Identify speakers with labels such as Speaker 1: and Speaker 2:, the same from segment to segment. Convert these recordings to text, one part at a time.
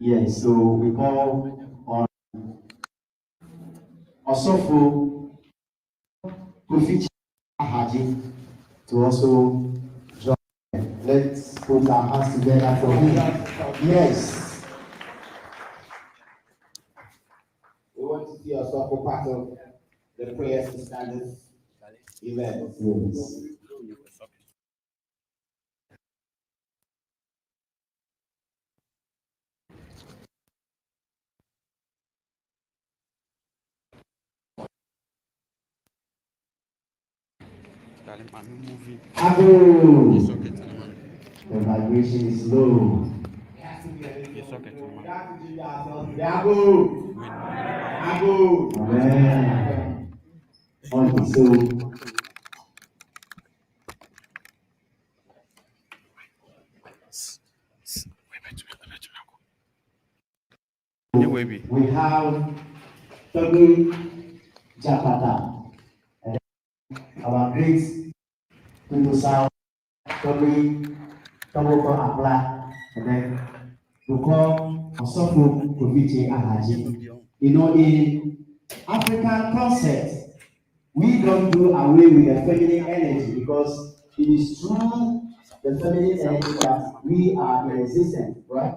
Speaker 1: Yes, so we call on Osofo Kofi Haji to also join. Let's put our hands together for him. Yes.
Speaker 2: We want to see Osofo part of the prayers to standards event.
Speaker 1: Yes. Abu. The vibration is low. Amen. Okay, so we have Toby Japata, and our great people sound Toby Tomoko Apla, and then we call Osofo Kofi Ahaji. You know, in African concept, we don't do away with the feminine energy because it is through the feminine energy that we are in existence, right?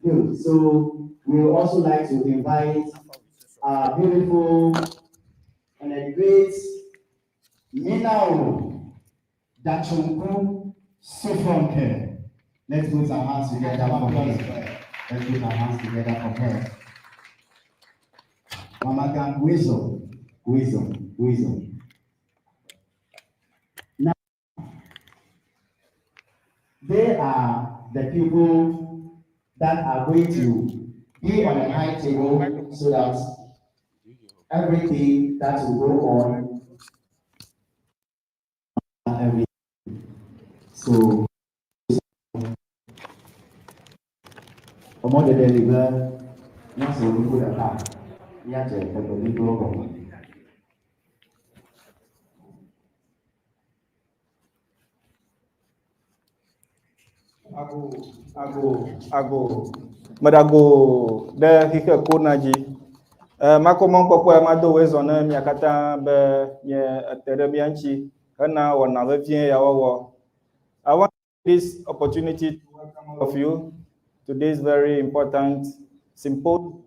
Speaker 1: Good. So we would also like to invite our beautiful and a great Minao Dachunku Sofonke. Let's put our hands together for her. Let's put our hands together for her. Mama Gang, wisdom, wisdom, wisdom. Now, they are the people that are going to be on a high table so that everything that will go on every. So, ọmọdé dẹ nígbà wọn sọ olùkó dàda ní àjẹ ẹgbẹ nígbà ọgbọn.
Speaker 3: Ago madago de hike kona dzi makɔmɔ kpɔkpɔe mado wezɔ ne mia katã be mie ete ɖe mia ŋuti hena wɔna vevie ya wɔwɔ. I want this opportunity to welcome all of you to this very important symposium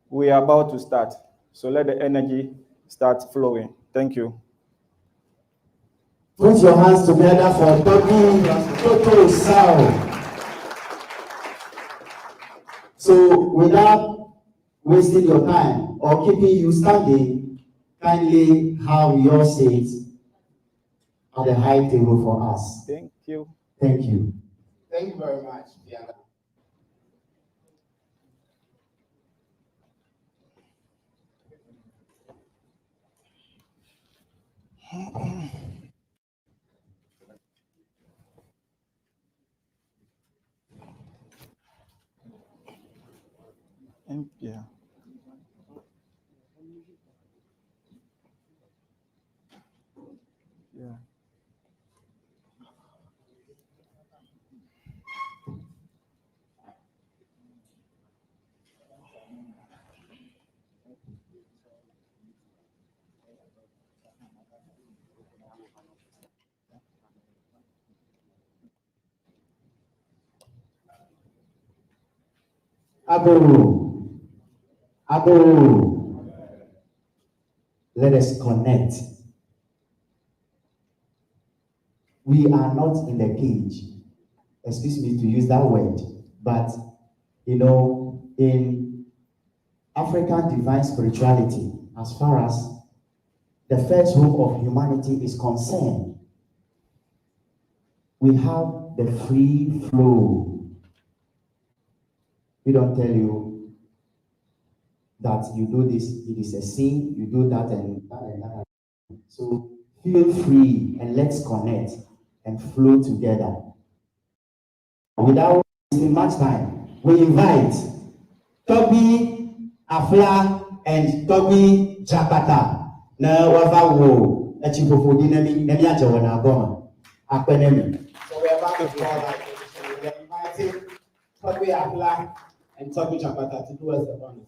Speaker 3: we are about to start. So let the energy start flowing. Thank you.
Speaker 1: Put your hands together for Toto Sao. So without wasting your time or keeping you standing, kindly have your seat at the high table for us.
Speaker 3: Thank you.
Speaker 1: Thank you.
Speaker 2: Thank you very much, Diana.
Speaker 3: Yeah. Yeah.
Speaker 1: Abu, let us connect. We are not in the cage. Excuse me to use that word, but you know, in African divine spirituality, as far as the first hope of humanity is concerned, we have the free flow. We don't tell you that you do this, it is a sin, you do that and that and that. So feel free and let's connect and flow together. Without wasting much time, we invite Toby Afla and Toby Japata. Na wafa wo echipofo dinami nemi aje wona agoma. Akpenemi.
Speaker 2: So we are about to call that. We are inviting Toby Afla and Toby Chapata to do as the honors.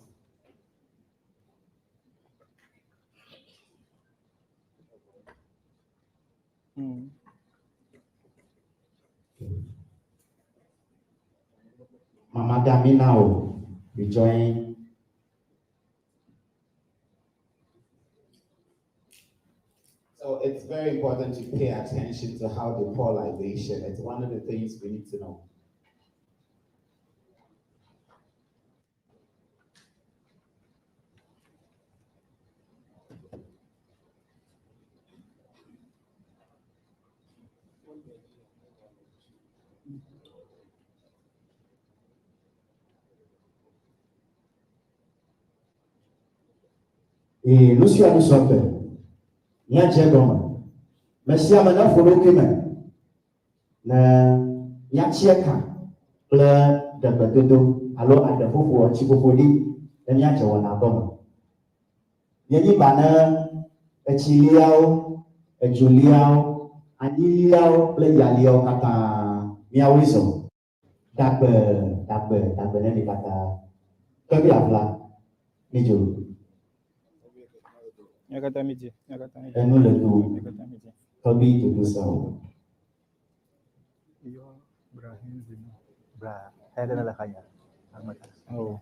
Speaker 1: Mama Daminao, you join.
Speaker 2: So it's very important to pay attention to how the polarization, it's one of the things we need to know.
Speaker 1: Et nous sommes à nous il y a déjà comme mais si à maintenant faut que na il y a tchèque le de bedodo alors à de fofo chibofoli il y a déjà on a comme il y a bana echiliao ejuliao aniliao le yaliao kata miawiso dabe ne kata kebi afla nijo
Speaker 3: Nyakata miji.
Speaker 1: Enu le do Toby to do so.
Speaker 3: Oh.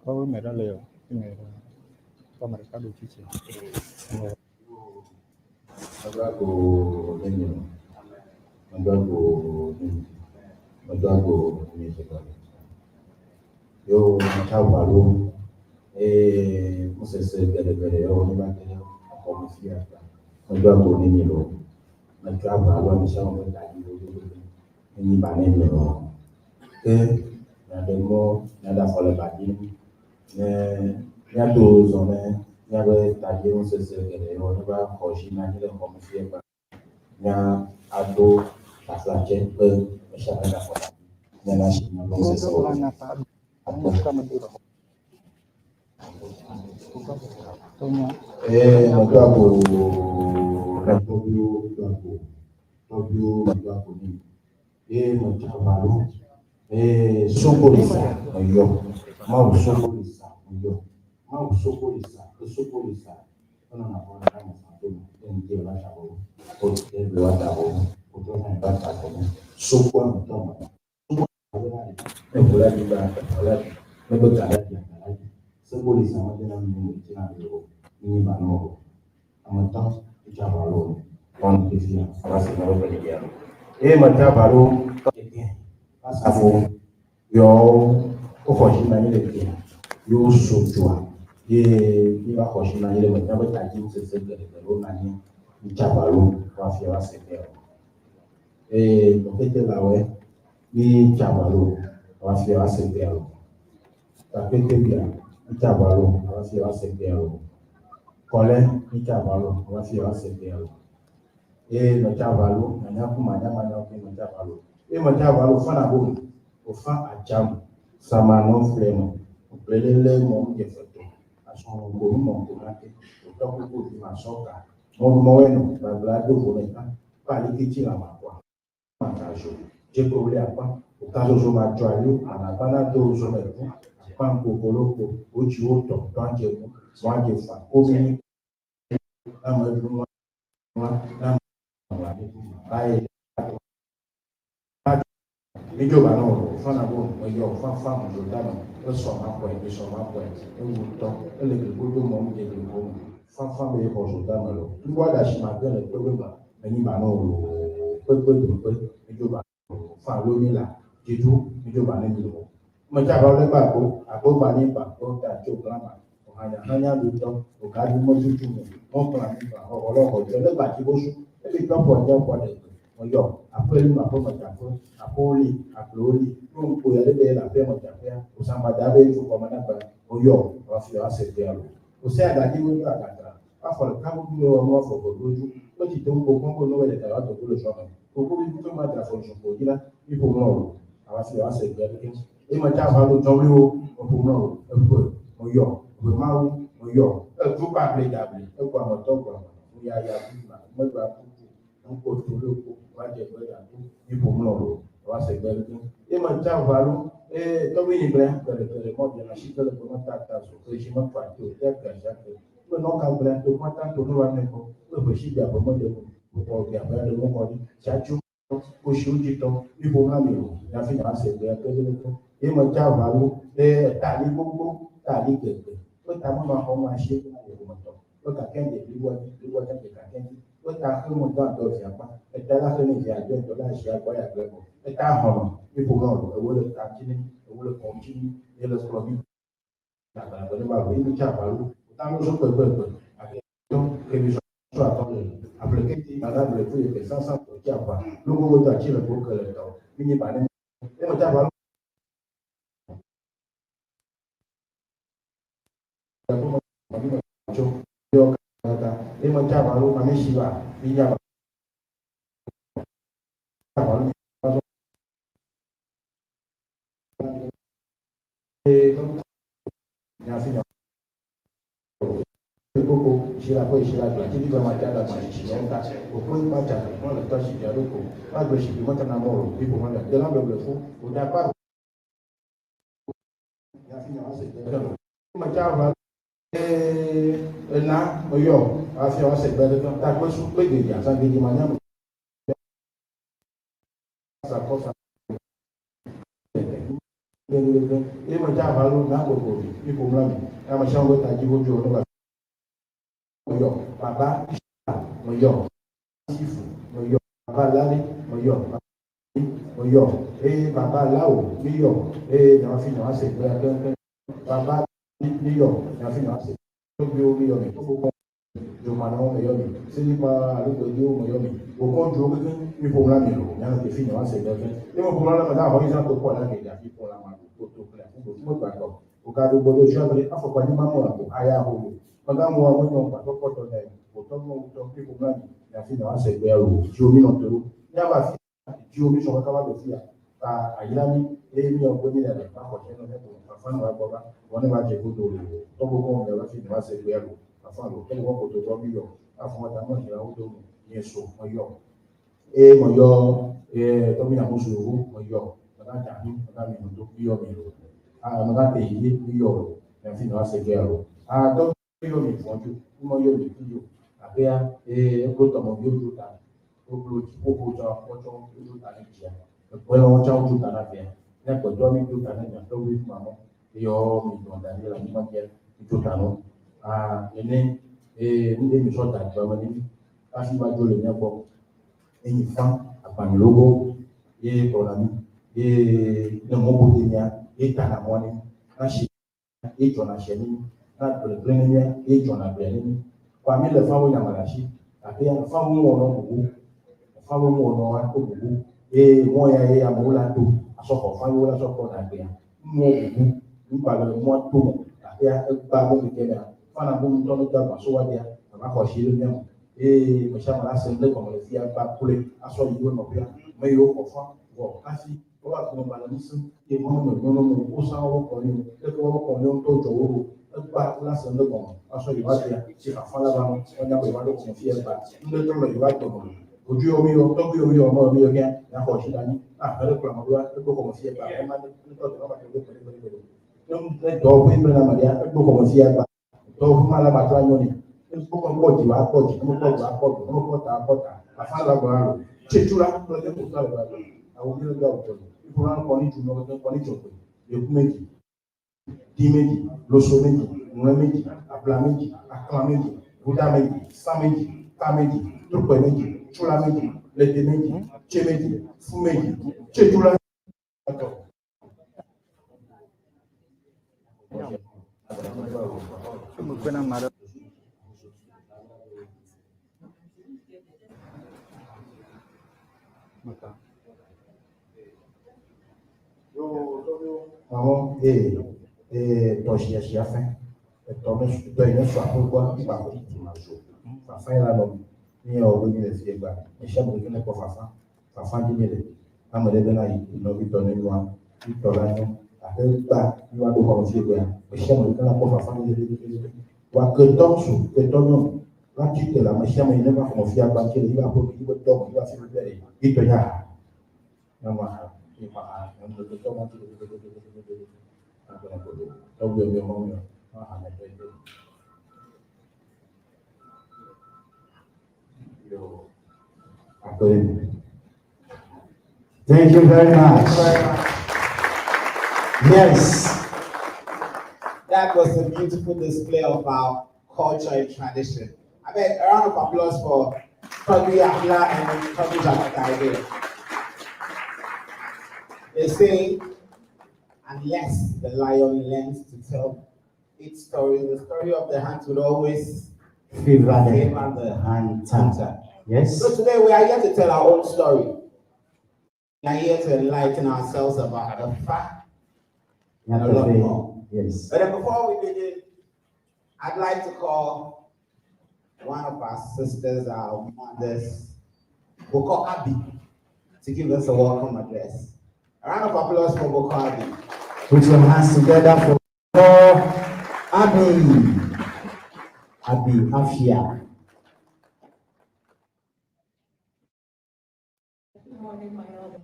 Speaker 3: Kau merah leo. Merah. Kau mereka dua cici.
Speaker 4: Magago yo matawalu musese gere yo ni bakene ko mafia magago ni lo matawalu ni shawo ngadi ni bane lo na demo na da fole badi ya do zone ya be tadi musese gere yo ni ba ko shi na ni ko mafia ba ya ado tasache pe mashaka na fole ya na shi na musese magago magago ni matawalu sokolisa yo mau sokolisa ona na bona kama sababu ndio la shabo o ndio la shabo o na bata kwa sokwa mtoma wala ni ba wala nebo kalaji sokolisa majina mungu tena leo ni bano amata ichabalo on kisia basi na roho ya matabalo asafu yo okoshina ile kia yo sojwa ni ba koshina ile mataba taji sese kele nani ichabalo wafia wasepeo tokete lawe ni chabalo wafia wasepeo tapete bia ichabalo wafia wasepeo kole ichabalo wafia wasepeo machabalo na kumanya kwa machabalo machabalo fana bomu ofa ajamu samano flemo opelele mo ngefoto ason ko mo ko nake to ko di masoka mo weno babla do ko neka pali kichi la makwa matajo je ko le apa okazo zo ma joalu anabana do zo meku panko koloko oji oto tanje mo waje fa ko mi amadu na ai Níjọba náà rọ̀ fọ́nà bò ọyọ fáfáàmù ló dáná ó sọ máa pọ̀ ẹ̀ sọ máa pọ̀ ẹ̀ ewu tán ó lè gbé gbogbo mọ́ ní ẹgbẹ́ gbogbo fáfáàmù ẹ̀ kọ̀ sọ̀ dáná lọ. Nígbà wàdà sì máa bẹ̀rẹ̀ pé wíwà ẹ̀yìn bá náà rò pépé pépé níjọba fún àwọn onílà jíjú níjọba ní ìlú. Mọ̀já bá wọlé gbàgbó àgbógbà ní ìgbà tó dájú gírámà ọ̀hányà ló tán ọ̀gájú mọ́tútù wọn kàn nípa ọ̀rọ̀lọ́kọ̀ọ́jọ́ lẹ́gbàá tí ó sún ẹbí tọ́pọ̀ ọjọ́ pọ̀ oyo apeli mapo machafu apoli aploli ko ya de la pe machafu usamba dabe fu kwa manaba oyo wafia wasepelo usea da jiwo ni akatra afọ kabu bi o mo fo ko loju o ti to ko ko no wele ta to lo so ko ko bi to ma ta fo so ko dila ipo mo awafia wasepelo e machafu lo to lo o ko mo oyo o mawu oyo e tu pa ple dable e kwa mo to kwa ya bi ma mo gba ko to lo ko wájẹ gbẹdà tó ipò mọ va se ver e ma già valo e dove in brand per le modi la città del contatta su che ci non fa più e che già che non cal brand to ma tanto non va neko poi ci dia per modo po che avere lo modi già giù o sciugito di buonami la fine a se ver e ma già valo e tali gbogbo tali che poi stiamo ma con una scelta di momento poi che di vuoi che poi sta come un tanto si appa e te la fine di aggiunto la scia poi a greco e sta hono di buono e vuole tantini e vuole continui e lo scrobi la per ma quindi già valo stiamo su quel che bisogna applicati magari le tue che senza che appa lungo vuoi ci la bocca le do quindi bene e ma già valo io e mangiava l'una mesciva pigliava e poco c'era poi c'era la gente va mangiare ma ci sono o poi mangiare non la tua ci dopo ma dove ci porta una moro tipo quando della bella fu o da qua ya fino a se mangiava e là io a fino a se bella da questo poi di ya sangue di mangiare sta cosa e mangiava l'una poco tipo un anno e mangiava questa tipo giorno moyo baba moyo sifu moyo baba lari moyo baba lao miyo na fi na se gbe baba miyo na fi na se to bi o miyo mi ko jo ma no miyo mi se ni pa lo ko jo moyo mi o ko jo mi fo la mi lo na ke fi na se gbe ni mo ko la da ho isa to ko la ke ja fi ko la ma ko to ko la ko mo gba ko o ka do bodo jo le afọ pa ni ma mo ko aya ho Magamo a monyo pa to poto ne o to mo to ki ko ngani ya fi na se gbe ro ji omi no toro ya ba fi ji omi so ka ba do fi a ayira mi mi o go ni le pa ko je no ne ko pa fa na ba ba woni ba je ko do to go ko me ba fi na se gbe ro pa fa lo ko ko to go mi yo afọ ta mo je o do ni so mo yo mo yo to mi na mo so mo yo ba ta ni ba mi no to mi yo mi ro ma ga te yi mi yo ya fi na se gbe ro to yo mi fonju mo yo mi yo abia ko to mo yo ju ta o blo ti ko ko ta o to ju ta ni ja ko no cha ju ta na bia na ko do mi ju ta na ja to wi ma mo yo mi do da ni la mi ma ke ju ta no ene ndi mi so ta ba ma ni ka si ba jo le ne ko eni fa apani logo ko na mi ne mo bo ti nya ta na mo ni na shi jo na she ni na plenia na plenia kwa mi le fawo nyamala shi apia fawo mo no bugu fawo mo no wa ko bugu mo ya mo la to aso ko fawo la so ko na apia mo bugu mpa le mo to apia ba mo mi kena fana mo to no ta so wa dia ma ko shi le nyam mo sha mala se le ko le fia ba kule aso yi no pia me yo ko fa wo kasi o wa ko ba la nisu mo no o sa wo ko ni e ko ni to jo wo ba la se le ko aso yi ba dia si fa la ba no o nya ko ba do ko fi e ba ndo to le ba to ojú omi o tó bí omi ọmọ omi ọgẹ ya kọ sí dání àpẹẹrẹ kọ ọmọdé wa ẹgbẹ kọmọ sí ẹgbà ẹ má ní tọ́jú ọmọ àti ẹgbẹ pẹ̀lẹ́pẹ̀lẹ́ ẹ dọ fún ìpínlẹ̀ nàmàlíà ẹgbẹ kọmọ sí ẹgbà dọ fún alábàtà yọni ẹgbẹ kọmọ pọ̀jù wa pọ̀jù ẹgbẹ pọ̀jù wa pọ̀jù ẹgbẹ pọ̀tà pọ̀tà àfàlàgbọ̀n àrò tètúra lọ́jọ́ kò sáré wa àwọn onílẹ̀ gbà ọ̀tọ̀ ìfúnra ń kọ́ ní jù lọ́wọ́ kọ́ ní jọ̀pẹ̀ èkú méjì dí méjì lóṣù méjì ìwọ̀n méjì àbúlà méjì àkàlà méjì bùdá méjì sá méjì ká méjì tópẹ̀ méjì Chula méjì, lẹ́tẹ̀ méjì, tché méjì, fún méjì, tché chula méjì. Àwọn tọ̀sí ẹ̀sì afẹ́, ẹ̀tọ́ ìlẹ́sọ̀ àkókò nípa àkókò ìtìmọ̀ṣọ́, fàfẹ́ ìlànà ni ọ̀rọ̀ ní ilẹ̀ sí ẹgbà iṣẹ́ mọ̀ ìpínlẹ̀ pọ̀ fàfá jímẹ̀lẹ̀ lámọ̀lẹ́bẹ̀ náà ìlọ ìtọ̀ nínú wa ìtọ̀ láyé àtẹ́gbà níwájú ọmọ sí ẹgbẹ̀ iṣẹ́ mọ̀ ìpínlẹ̀ pọ̀ fàfá jímẹ̀lẹ̀ wà kẹtọ́sù kẹtọ́nù láti tẹ̀lé àmọ́ iṣẹ́ mọ̀ ìlẹ́gbà ọmọ sí agbá kẹlẹ̀ yíwá kó yíwá tọ́mọ̀ yíwá sí bẹ̀rẹ̀ ìtọ̀ yà
Speaker 1: Thank you very much. Yes.
Speaker 2: That was a beautiful display of our culture and tradition. I mean, a round of applause for Toby Abla and Toby Jakata. They say, unless the lion learns to tell its story, the story of the hunt will always
Speaker 1: Favor
Speaker 2: the hunter.
Speaker 1: Yes.
Speaker 2: So today we are here to tell our own story. We are here to enlighten ourselves about the fact and a lot more.
Speaker 1: Yes.
Speaker 2: But then before we begin, I'd like to call one of our sisters, our mothers, Boko Abi, to give us a welcome address. A round of applause for Boko Abi.
Speaker 1: Put your hands together for Abi. Abi Afia.
Speaker 5: Good morning, my elders.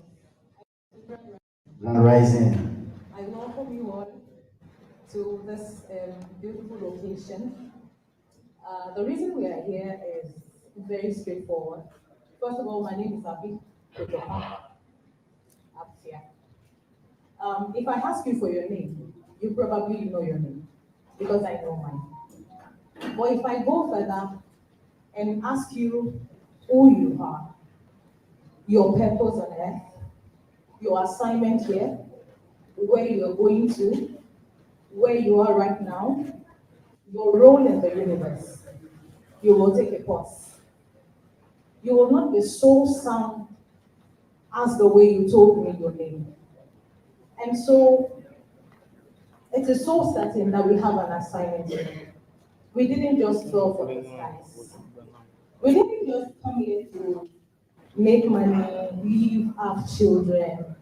Speaker 1: Rising.
Speaker 5: I welcome you all to this beautiful location. The reason we are here is very straightforward. First of all, my name is Abi Aptia. If I ask you for your name, you probably know your name because I know mine. But if I go further and ask you who you are, your purpose on earth, your assignment here, where you're going to, where you are right now, your role in the universe, you will take a pause. You will not be so sound as the way you told me your name. And so it is so certain that we have an assignment here. We didn't just fall for the skies. We didn't just come here to make money, live, have children.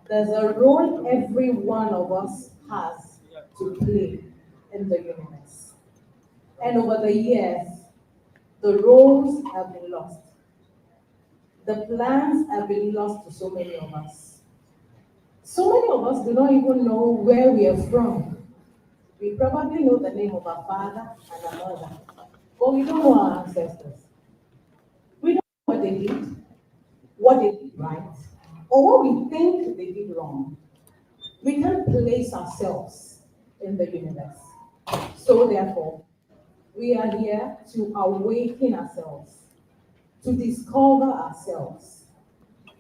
Speaker 5: There's a role every one of us has to play in the universe. And over the years, the roles have been lost. The plans have been lost to so many of us. So many of us do not even know where we are from. We probably know the name of our father and our mother, but we don't know our ancestors. We don't know what they did right, or what we think they did wrong. We can't place ourselves in the universe. So therefore, we are here to awaken ourselves, to discover ourselves,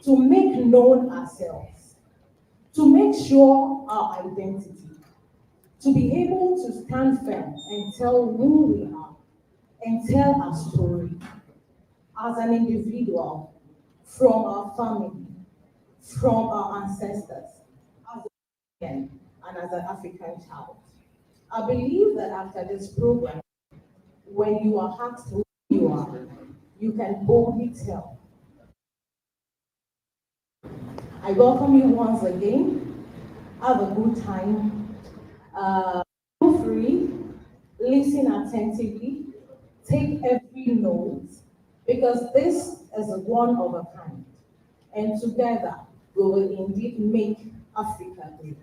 Speaker 5: to make known ourselves, to make sure our identity, to be able to stand firm and tell who we are and tell our story as an individual, from our family, from our ancestors, as a African and as an African child. I believe that after this program, when you are asked who you are, you can boldly tell. I welcome you once again. Have a good time. Feel free, listen attentively, take every note, because this is one of a kind. And together, we will indeed make Africa great.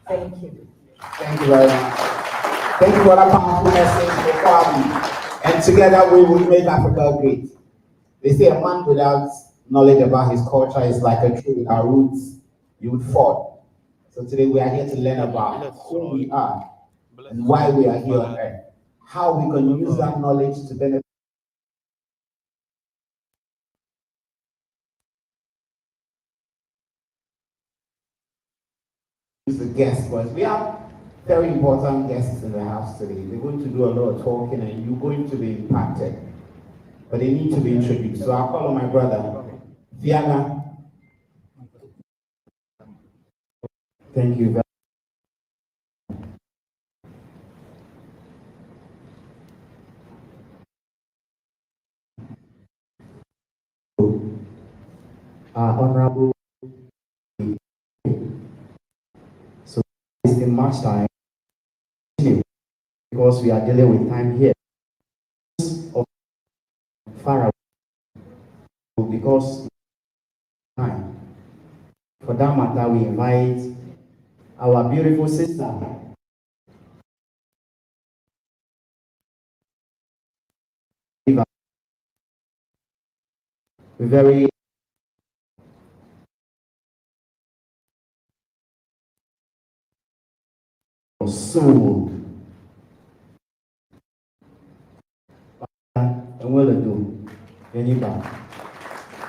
Speaker 5: Thank you.
Speaker 2: Thank you very much. Thank you for that powerful message for Abi. And together we will make Africa great. They say a man without knowledge about his culture is like a tree without roots. You would fall. So today we are here to learn about who we are and why we are here on earth. How we can use that knowledge to benefit the guests. But we have very important guests in the house today. They're going to do a lot of talking and you're going to be impacted. But they need to be introduced. So I'll call on my brother, Fiana.
Speaker 1: Thank you very much. Honorable. So wasting much time because we are dealing with time here. Of far away because time For that matter, we invite our beautiful sister, very soul. And we'll do anybody.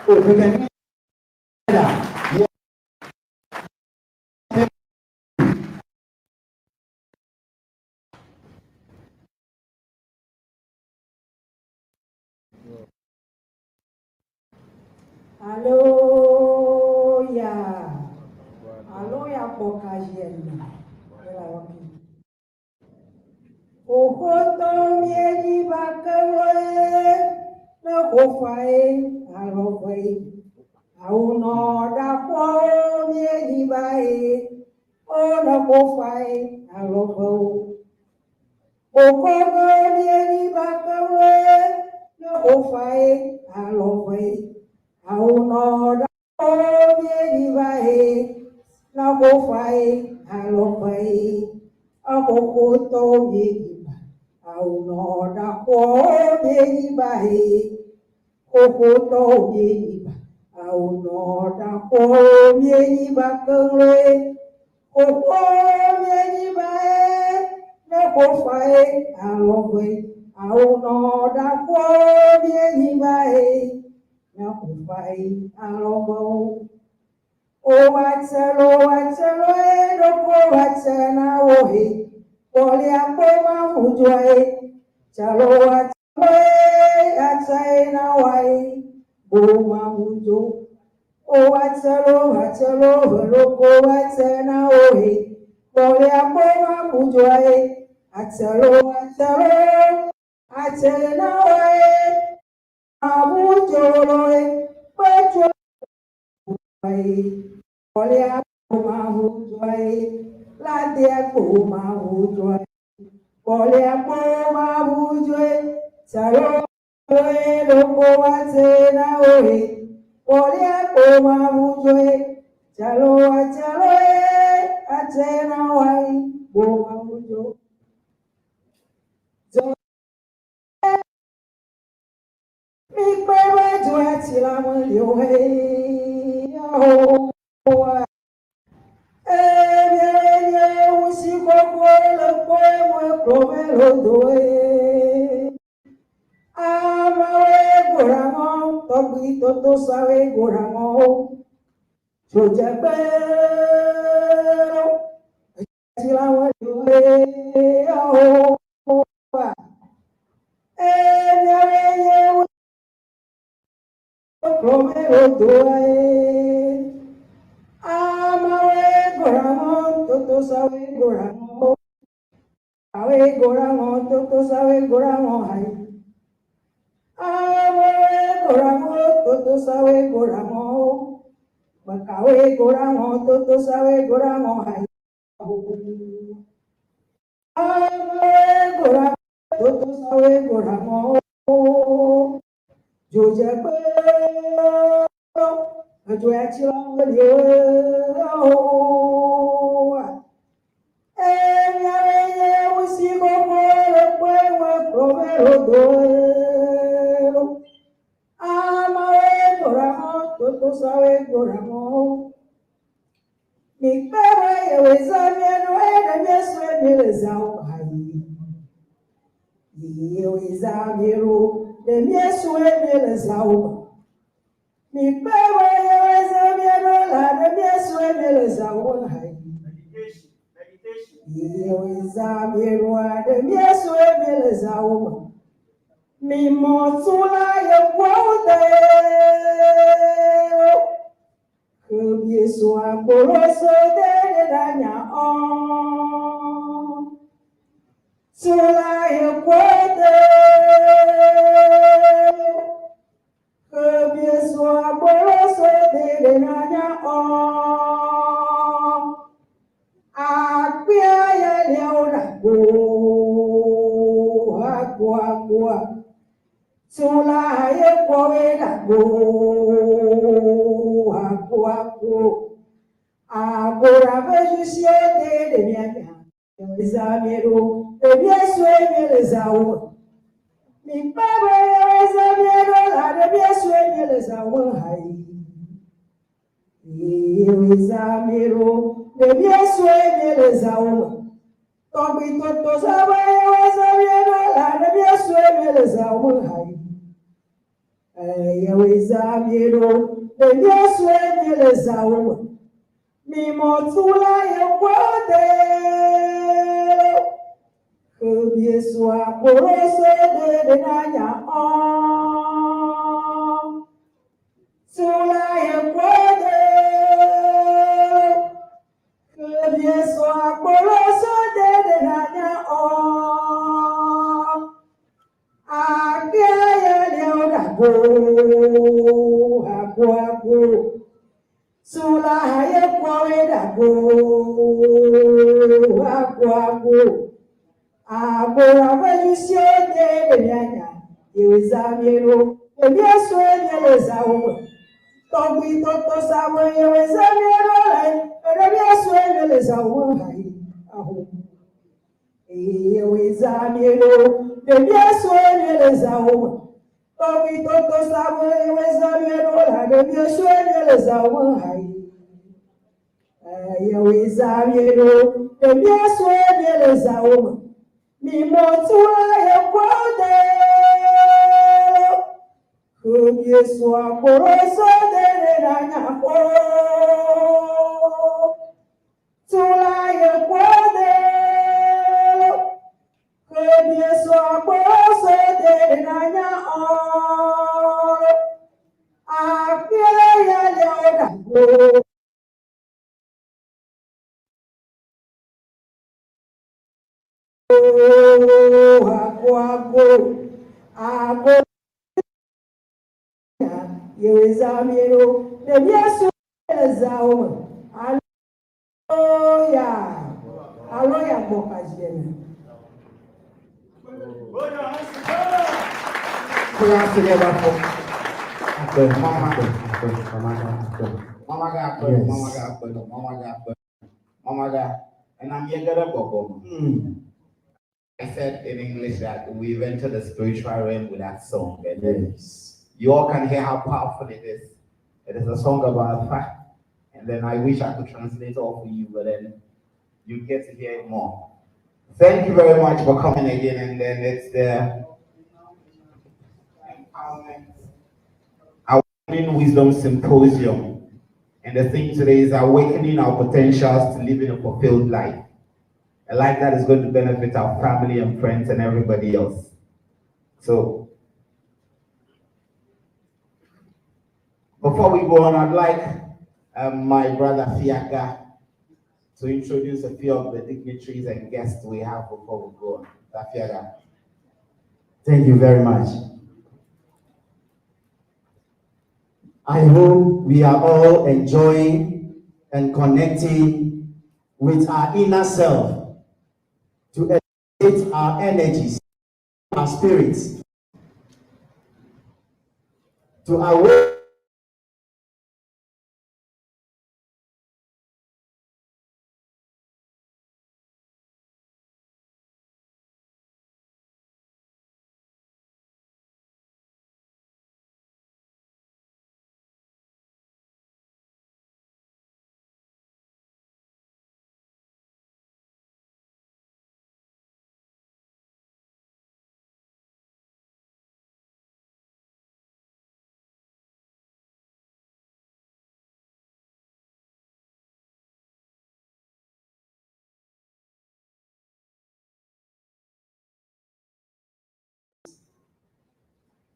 Speaker 1: Oh, we can yeah.
Speaker 6: Hallelujah. Hallelujah for Kajian. Okoto miezi bakawe na kofai arofai. Auno da kwa miezi bae o na kofai arofau. Okoto miezi bakawe na kofai arofai. Auno da kwa miezi bae na kofai arofai. Akokoto miezi Auno da ko be bae kokoto be auno da ko be ba kore koko be bae na ko fae aloe auno da ko be bae na ko fae aloe o watsalo e ko watsana ohe Poliakoma Mujoy, Chaloa Atsaina Wai, Boma Mujo, O Watsalo, Loko Atsana Ohe, Poliakoma Mujoy, Atsalo, Atsana Wai, Amujo, Pacho, Poliakoma Mujoy. La dia kuma hujoi, polea kuma hujoi, salo loko watena oe, polea kuma hujoi, salo atena wai, kuma hujoi. Mi kweba jua chila mulio hei, yaho. Toto sabe goramo, chojapero, chilawa yoe, aho, nyare promero doe, amawe goramo, toto sabe goramo, awe goramo, toto sabe goramo, hai. Awe goramo, toto sabe goramo, bakawe goramo, toto sabe goramo, hai. Awe goramo, toto sabe goramo, jojape, ajoachila walio, enya usigo pole pwe provero doero. Amawe goramo, toto sabe goramo. Mi pewe yeweza mieno ena mieswe milezao hai. Yeweza miero de mieswe milezao. Mi pewe yeweza mieno la de mieswe milezao hai. Yeweza miero de mieswe milezao. Mi motula yekwaude. Yesu akoroso de danya on. Sula yekwaude. Yesu akoroso de danya on. Akpia ya leona go. Akwa. Sula yekwaude go. Aku. Agora vejo se eu de minha casa. Eu examino, eu me assumo, me pago, eu examino, lá eu me assumo, eu examino, eu me assumo, togo e todos a vai, eu examino, lá eu me assumo, eu examino, eu me assumo, me motula eu guardei, Yesu akoroso de nanya on, tula eu guardei, Yesu akoroso de nanya on, akaya leo dago. Sula ya kwaweda go agwago agora velusio de nyanya yezamiro ebieso eleza uwe togwi toto sawe yezamiro lai ebieso eleza uwe hai aho yezamiro ebieso eleza uwe togwi toto sawe yezamiro lai ebieso eleza uwe hai yezamiro ebieso eleza uwe mi motua ya kwade Yesu akoroso de nanya ko tula ya kwade Yesu akoroso de nanya o akira ya leoda go Agora eu examino de minha alma. Aleluia, boca de
Speaker 2: Mama, and I'm here to go. I said in English that we've entered the spiritual realm with that song, and then you all can hear how powerful it is. It is a song about fact, and then I wish I could translate all for you, but then you get to hear it more. Thank you very much for coming again, and then it's the Awakening Wisdom Symposium, and the theme today is awakening our potentials to live in a fulfilled life. A life that is going to benefit our family and friends and everybody else. So, before we go on, I'd like my brother Fiaga to introduce a few of the dignitaries and guests we have before we go on. Fiaga.
Speaker 1: Thank you very much. I hope we are all enjoying and connecting with our inner self to elevate our energies, our spirits, to awaken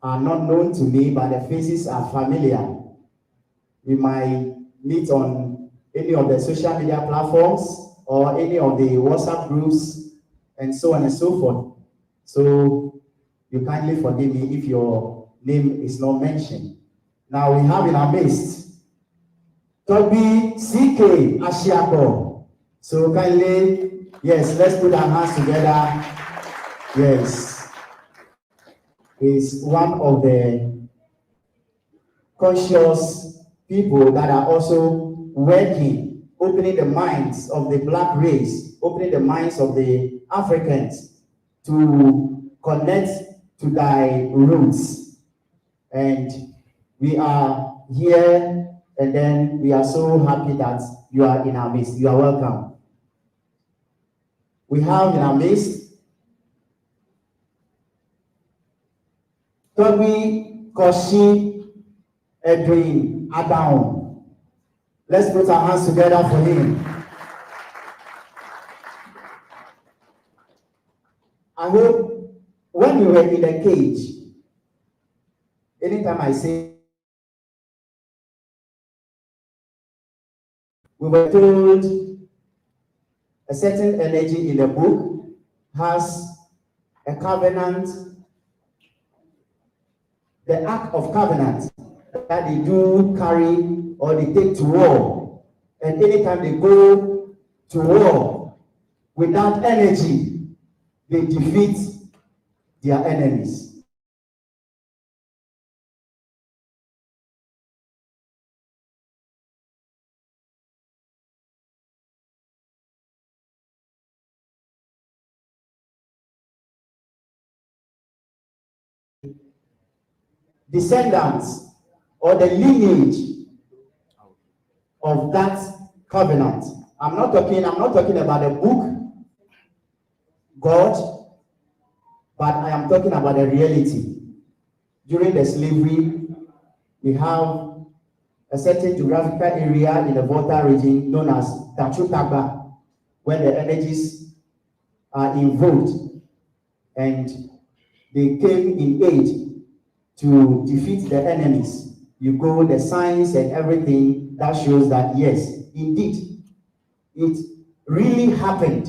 Speaker 1: are not known to me, but the faces are familiar. We might meet on any of the social media platforms or any of the WhatsApp groups and so on and so forth. So you kindly forgive me if your name is not mentioned. Now we have in our midst Toby CK Ashiako. So kindly, yes, let's put our hands together. Yes. Is one of the conscious people that are also working opening the minds of the black race, opening the minds of the Africans to connect to thy roots. And we are here, and then we are so happy that you are in our midst. You are welcome. We have in our midst Toby Koshi Edwin Adam. Let's put our hands together for him. I hope when we were in the cage, anytime I say, we were told a certain energy in the book has a covenant, the Ark of Covenant that they do carry or they take to war. And anytime they go to war with that energy, they defeat their enemies. Descendants or the lineage of that covenant. I'm not talking about the book, God, but I am talking about the reality. During the slavery, we have a certain geographical area in the Volta region known as Tachutagba, where the energies are invoked, and they came in aid to defeat the enemies. You go, the signs and everything that shows that yes, indeed, it really happened.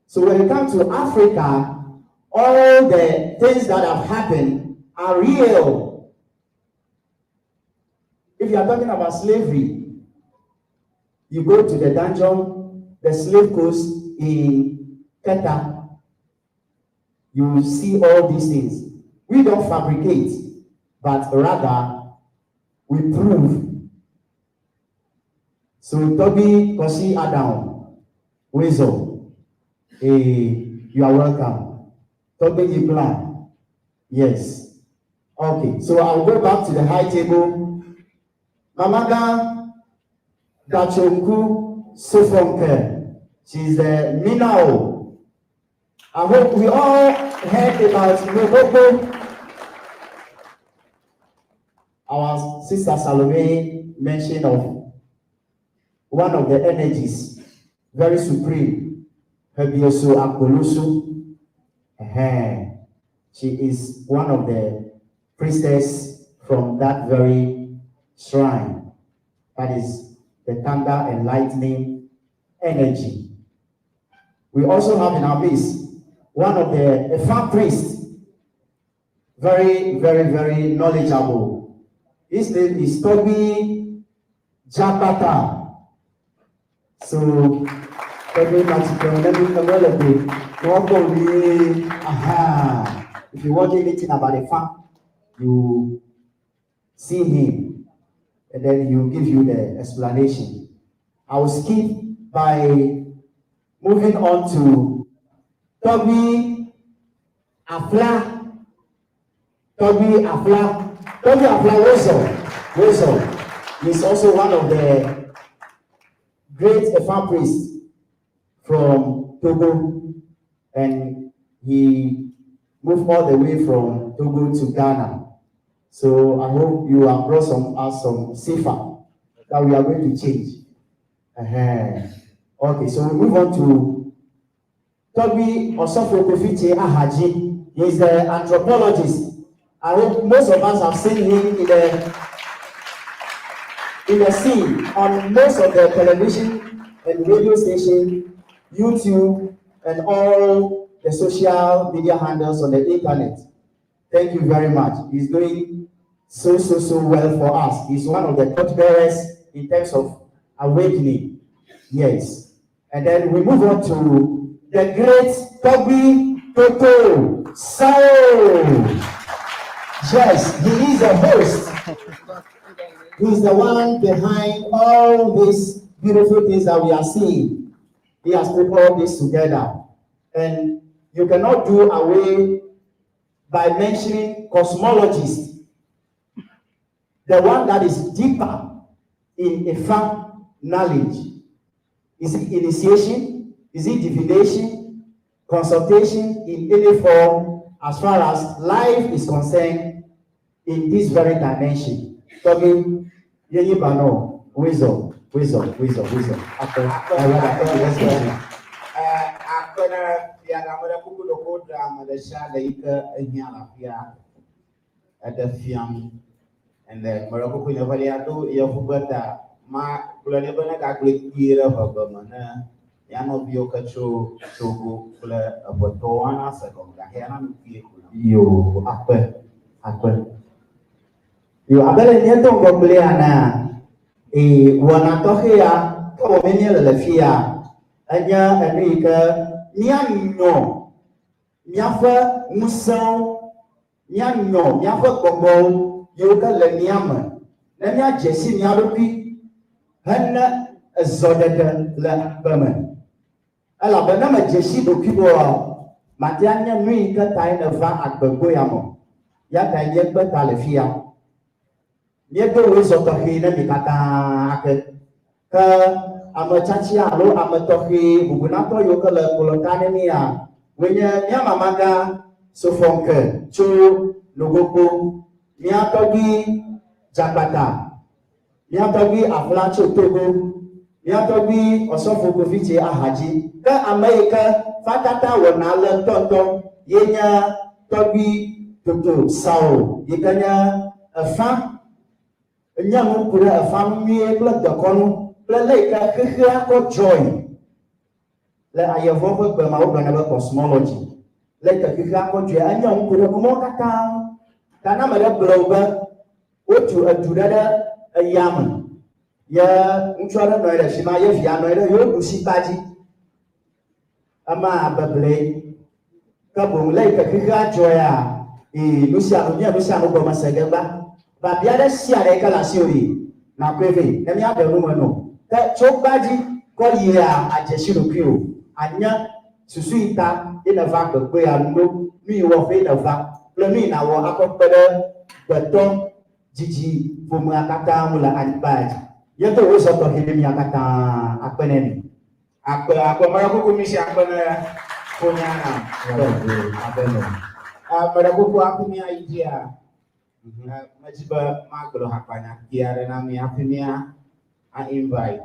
Speaker 1: So when it comes to Africa, all the things that have happened are real. If you are talking about slavery, you go to the dungeon, the slave coast in Keta, you see all these things. We don't fabricate, but rather we prove. So Toby Kosi Adam, Wezo, you are welcome. Toby Iblan, yes. Okay, so I'll go back to the high table. Mamaga Dachonku Sofonke, she's the Minao. I hope we all heard about Noboko. Our sister Salome mentioned of one of the energies, very supreme, Hebiosu Akolusu. She is one of the priestess from that very shrine. That is the thunder and lightning energy. We also have in our midst one of the Efa priests, very, very, very knowledgeable. His name is Toby Japata. So, Toby if you want anything about Efa, you see him, and then he will give you the explanation. I will skip by moving on to Toby Afla. Toby Afla Weso. He's also one of the great Efa priests from Togo, and he moved all the way from Togo to Ghana. So I hope you have brought some sifa that we are going to change. Okay, so we move on to Toby Osofo Kofiche Ahaji. He's the anthropologist. I hope most of us have seen him in the scene on most of the television and radio station, YouTube, and all the social media handles on the internet. Thank you very much. He's doing so well for us. He's one of the torchbearers in terms of awakening. Yes. And then we move on to the great Toby Toto. So, yes, he is a host He's the one behind all these beautiful things that we are seeing. He has put all this together. And you cannot do away by mentioning cosmologists. The one that is deeper in Efa knowledge. Is it initiation? Is it divination? Consultation in any form as far as life is concerned in this very dimension. Talking, wisdom. After
Speaker 2: and then Morocco Queen of Aliado, Yafubata, Ma, Granabana Gagli, Gira, Hogomana, Yano Biocacho, Togo, Botoana, Second, Gahana,
Speaker 1: you happen. You are better than to go Bliana. Wanatohea, Comenia Lefia, Anya, Enrica, Niano, Niafa, Musson, Niano, Niafa Combo. Yoga Leniam, Lemia Jessie Yaruki, Hannah a Zodaka La Berman. Alabanama Jessie Bukibo, Matiania Mika Tina Va at Bergoyamo, Yata Yekba Talefia. Yego is of the Hina Mikata, Amachachia, Amatohi, Bugunato Yoga Polotanania, when Yamamaga, Sofonke, Chu, Nogopo. Miatogi Japata, Miatogi Aflacho Togo, Miatogi Osofo Fiche Ahaji, Ka America, Fatata Wanala Tonto, Yenya Togi Toto Sao, Yekanya a fam, a young put a family blood the cono, Plaka Kaka joy. Let I have over Burma cosmology. Let the Kaka joy, and young put a Moka Kana mada bloba otu adurada a yaman ya unchara noida shima ya fia noida yo usipaji ama bable kabung lai ka kika joya nusia no goma segeba ba biada siare kala siori na kweve emi ade no no ka chobaji kolia ajeshiro pio anya susuita ina va ko ya no mi wo fe na va Lemina wa akopere beton jiji fumu akata mula anbaji yeto woso to hidimi akata akpeneni
Speaker 2: akwa Morocco Missy Akbana Ponyana, Morocco Apimia idea, Majiba Magro Hakana, Kiara Nami Apimia, I invite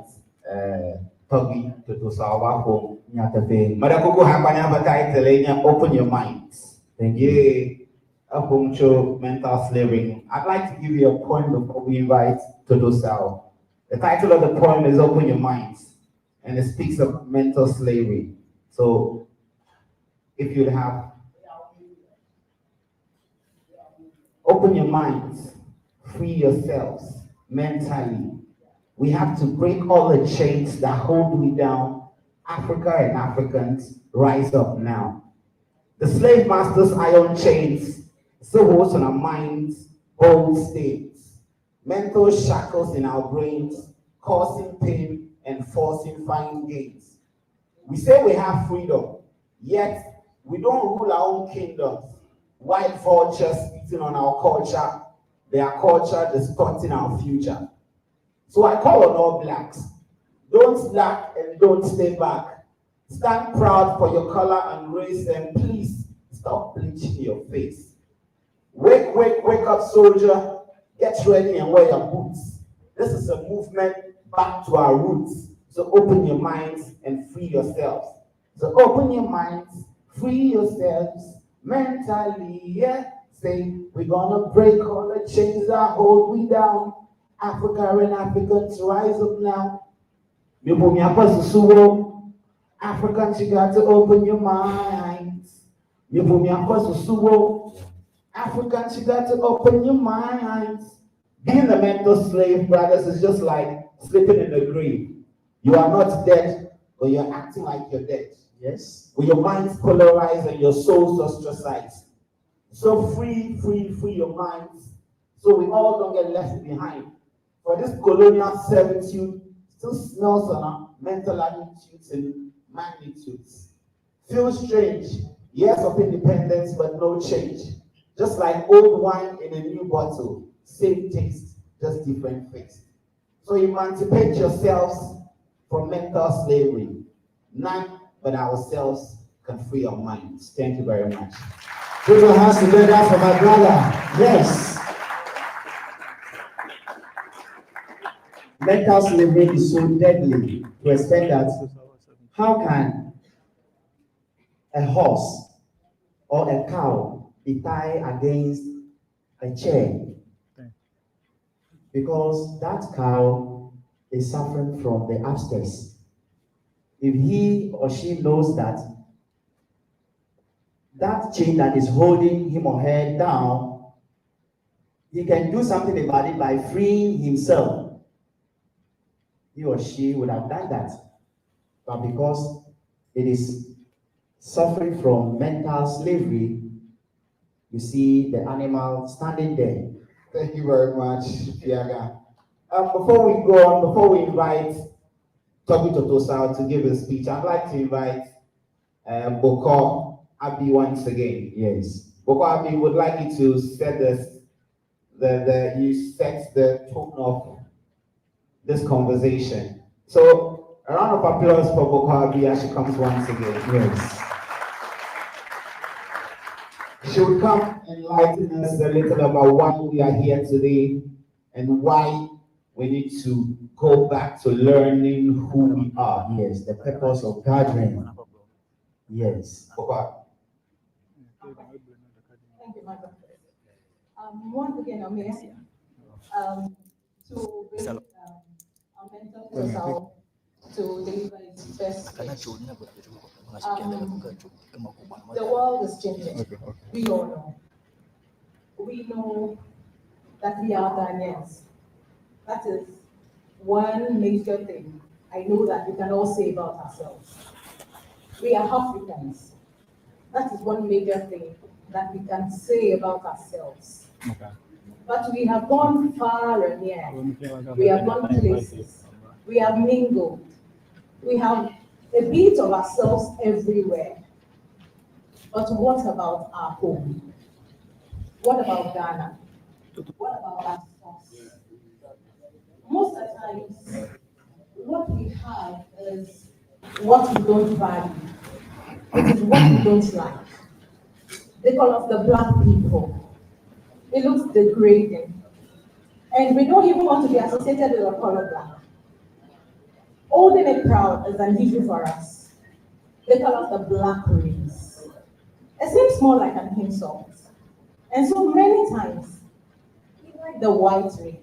Speaker 2: Togi to Sawa home, Yatafe, Morocco Hakana, but I open your minds. Thank you. Mental slavery. I'd like to give you a poem before we invite Toto Sal. The title of the poem is Open Your Minds, and it speaks of mental slavery. So, if you'd have, open your minds, free yourselves mentally. We have to break all the chains that hold me down. Africa and Africans, rise up now. The slave masters' iron chains still holds on our minds, bold states, mental shackles in our brains, causing pain and forcing fine gains. We say we have freedom, yet we don't rule our own kingdoms. White vultures eating on our culture, their culture distorting our future. So I call on all blacks, don't slack and don't stay back. Stand proud for your color and race, and please stop bleaching your face. Wake up, soldier. Get ready and wear your boots. This is a movement back to our roots. So open your minds and free yourselves. So open your minds, free yourselves mentally. Yeah. Say, we're gonna break all the chains that hold me down. Africa and Africans, rise up now. Africans, you got to open your minds. Africans, you got to open your minds. Being a mental slave, brothers, is just like sleeping in the grave. You are not dead, but you're acting like you're dead. Yes. With your minds polarized and your souls ostracized. So free your minds. so we all don't get left behind. For this colonial servitude still smells on our mental attitudes and magnitudes. Feels strange, years of independence but no change. Just like old wine in a new bottle, same taste, just different face. So emancipate yourselves from mental slavery. None but ourselves can free our minds. Thank you very much.
Speaker 1: Put your hands together for my brother. Yes. Mental slavery is so deadly to expect that how can a horse or a cow be tied against a chair? Because that cow is suffering from the abscess. If he or she knows that that chain that is holding him or her down, he can do something about it by freeing himself. He or she would have done that. But because it is suffering from mental slavery, you see the animal standing there.
Speaker 2: Thank you very much, Fiaga. Before we go on, before we invite Toby Totosa to give a speech, I'd like to invite Boko Abi once again.
Speaker 1: Yes.
Speaker 2: Boko Abi would like you to set the tone of this conversation. So a round of applause for Boko Abi as she comes once again.
Speaker 1: Yes.
Speaker 2: She will come enlighten us a little about why we are here today and why we need to go back to learning who we are.
Speaker 1: Yes, the purpose of gathering. Yes.
Speaker 5: Thank you, Madam President. Once again, I'm here to bring our mentor Tosao to deliver his first speech. The world is changing. We all know. We know that we are Ghanaians. That is one major thing I know that we can all say about ourselves. We are Africans. That is one major thing that we can say about ourselves. Okay. But we have gone far and near. We have gone places. We have mingled. We have a bit of ourselves everywhere. But what about our home? What about Ghana? What about our source? Most of the times, what we have is what we don't value. It is what we don't like. They call us the black people. It looks degrading. And we don't even want to be associated with the color black. Holding it proud is an issue for us. They call us the black race. It seems more like an insult. And so many times, we like the white race.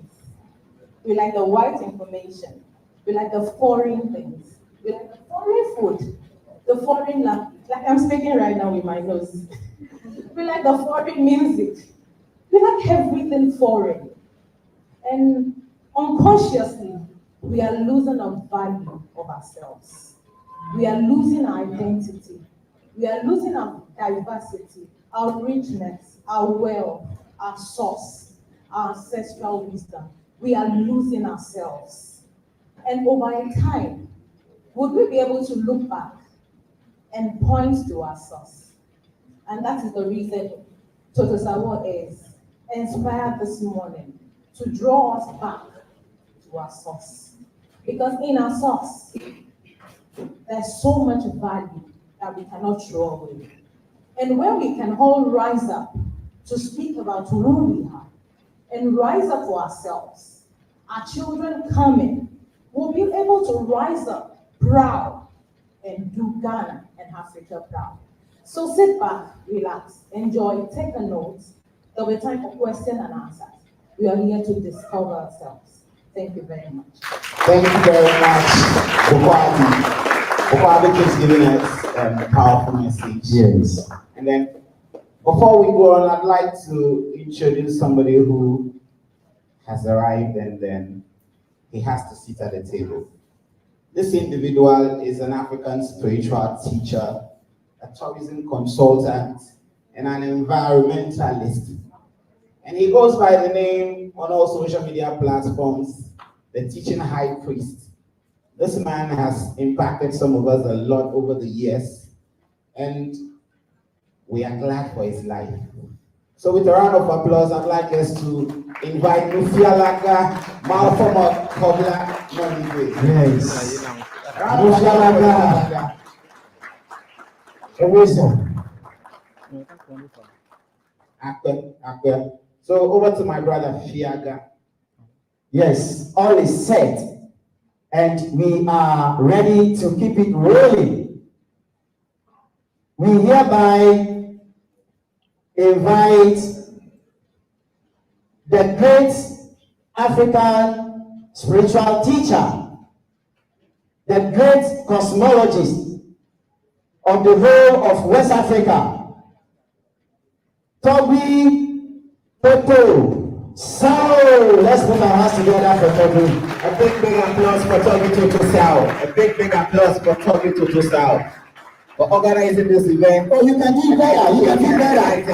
Speaker 5: We like the white information. We like the foreign things. We like the foreign food. The foreign language. Like I'm speaking right now with my nose. We like the foreign music. We like everything foreign. And unconsciously, we are losing our value of ourselves. We are losing our identity. We are losing our diversity, our richness, our wealth, our source, our ancestral wisdom. We are losing ourselves. And over time, would we be able to look back and point to our source? And that is the reason Totosawo is inspired this morning to draw us back to our source. Because in our source, there's so much value that we cannot throw away. And when we can all rise up to speak about who we are and rise up for ourselves, our children coming will be able to rise up proud and do Ghana and Africa proud. So sit back, relax, enjoy, take a note. There'll be time for question and answers. We are here to discover ourselves. Thank you very much.
Speaker 2: Thank you very much, Bukwadi. Bukwadi keeps giving us a powerful message.
Speaker 1: Yes.
Speaker 2: And then, before we go on, I'd like to introduce somebody who has arrived and then he has to sit at the table. This individual is an African spiritual teacher, a tourism consultant, and an environmentalist And he goes by the name on all social media platforms, the teaching high priest. This man has impacted some of us a lot over the years, and we are glad for his life. So with a round of applause, I'd like us to invite Nufialaga Malfoma Kobla Monigwe.
Speaker 1: Yes.
Speaker 2: Nufialaga. So over to my brother Fiaga.
Speaker 1: Yes, all is set, and we are ready to keep it rolling. We hereby invite the great African spiritual teacher, the great cosmologist of the whole of West Africa, Toby Toto. So let's put our hands together for Toby.
Speaker 2: A big applause for Toby Toto Sao. A big applause for Toby Toto Sao for organizing this event.
Speaker 1: Oh, you can do better. You can do better.
Speaker 2: A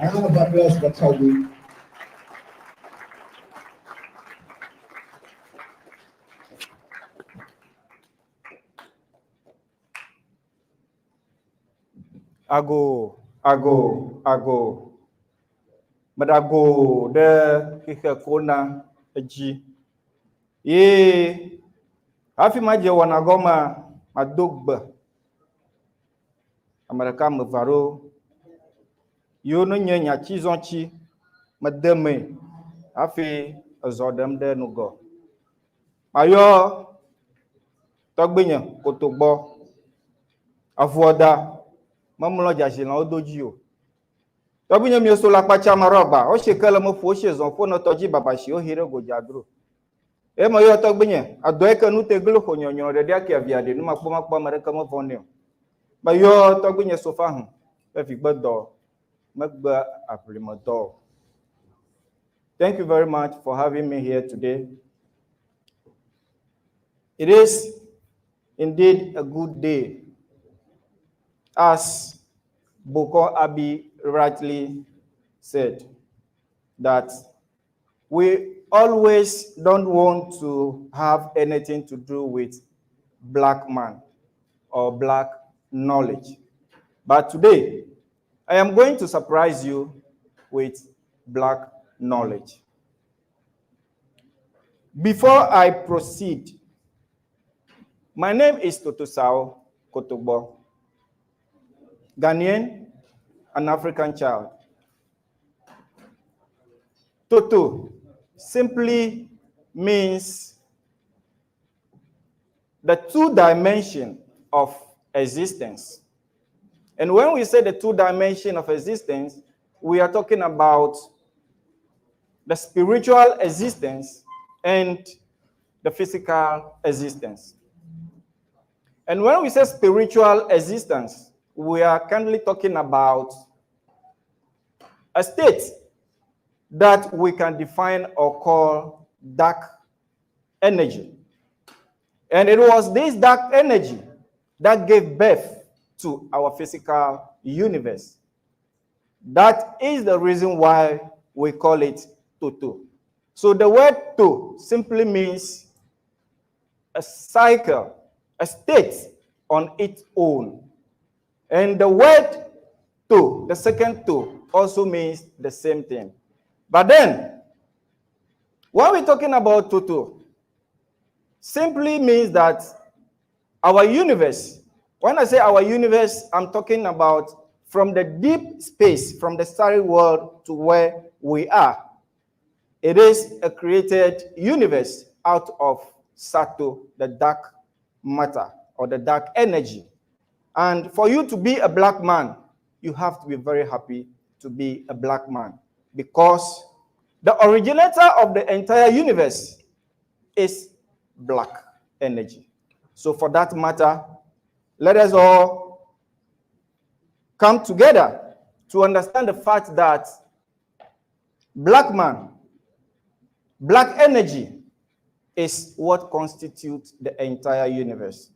Speaker 2: round of applause for Toby.
Speaker 3: Ago. Madago de kike kona eji. Ye hafi maje wanagoma madogba. Amerika mvaro. Yo no nyenya chizonchi mademe. Hafi azodem de nugo. Ayo togbenya kotogbo. Avuoda mamulo jashila odoji o. Tobinya mi so la pacha maroba o shekala mo fo shezon fo no toji babashi o hire go jadro. E mo yo tobinya adoe kanu teglo ko nyonyo de dia kia viade no makpo mareka mo vonne. Ba yo tobinya so fa hu e fi gbodo magba aplimoto. Thank you very much for having me here today. It is indeed a good day. As Boko Abi rightly said, that we always don't want to have anything to do with black man or black knowledge. But today, I am going to surprise you with black knowledge. Before I proceed, my name is Totosao Kotogbo, Ghanaian, an African child. Toto simply means the two dimension of existence. And when we say the two dimension of existence, we are talking about the spiritual existence and the physical existence. And when we say spiritual existence, we are currently talking about a state that we can define or call dark energy. And it was this dark energy that gave birth to our physical universe. That is the reason why we call it Toto. So the word To simply means a cycle, a state on its own. And the word To, the second To, also means the same thing. But then, when we're talking about Toto, simply means that our universe, when I say our universe, I'm talking about from the deep space, from the starry world to where we are. It is a created universe out of Sato, the dark matter or the dark energy. And for you to be a black man, you have to be very happy to be a black man, because the originator of the entire universe is black energy. So for that matter, let us all come together to understand the fact that black man, black energy is what constitutes the entire universe.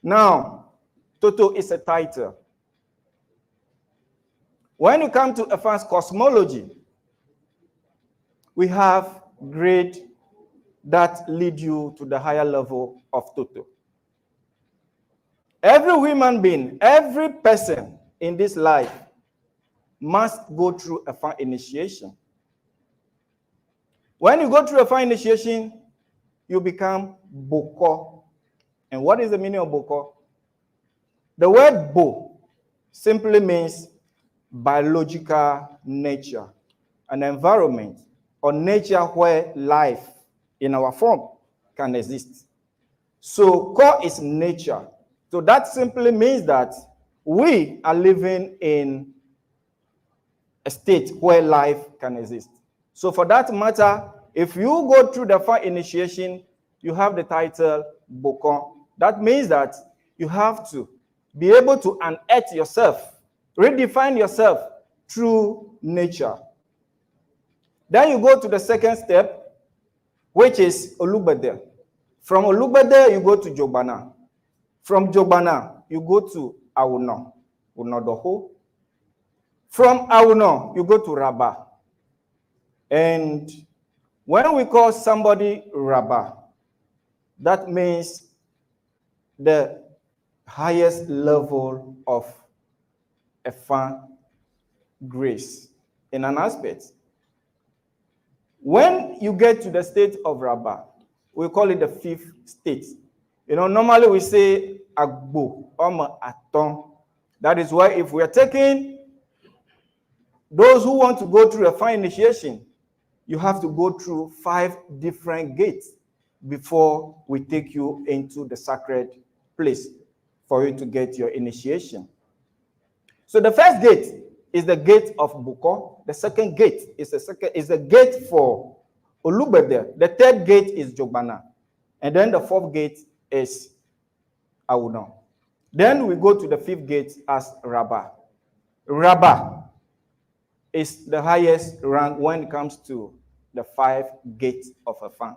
Speaker 3: Now, Toto is a title. When you come to advanced cosmology, we have grades that lead you to the higher level of Toto. Every human being, every person in this life must go through a fine initiation. When you go through a fine initiation, you become Boko. And what is the meaning of Boko? The word Bo simply means biological nature, an environment or nature where life in our form can exist. So Ko is nature. So that simply means that we are living in a state where life can exist. So for that matter, if you go through the fire initiation, you have the title Bokon. That means that you have to be able to unearth yourself, redefine yourself through nature. Then you go to the second step, which is Olugbede. From Olugbede, you go to Jogbana. From Jogbana, you go to Awuno, Unodoho. From Awuno, you go to Rabba. And when we call somebody Rabba, that means the highest level of Efa grace in an aspect. When you get to the state of Rabba, we call it the fifth state. Normally we say Agbo, Aton. That is why if we are taking those who want to go through a fine initiation, you have to go through 5 different gates before we take you into the sacred place for you to get your initiation. So the first gate is the gate of Buko. The second gate is the gate for Olugbede. The third gate is Jogbana. And then the fourth gate is Awuno. Then we go to the fifth gate as Rabba. Rabba is the highest rank when it comes to the 5 gates of Efa.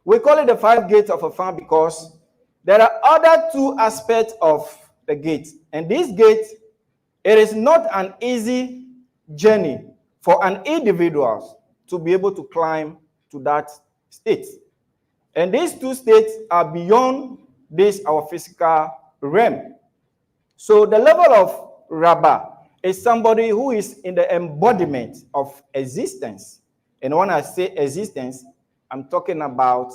Speaker 3: We call it the 5 gates of Efa because there are other 2 aspects of the gate. And this gate, it is not an easy journey for an individual to be able to climb to that state. And these 2 states are beyond this, our physical realm. So the level of Rabba is somebody who is in the embodiment of existence. And when I say existence, I'm talking about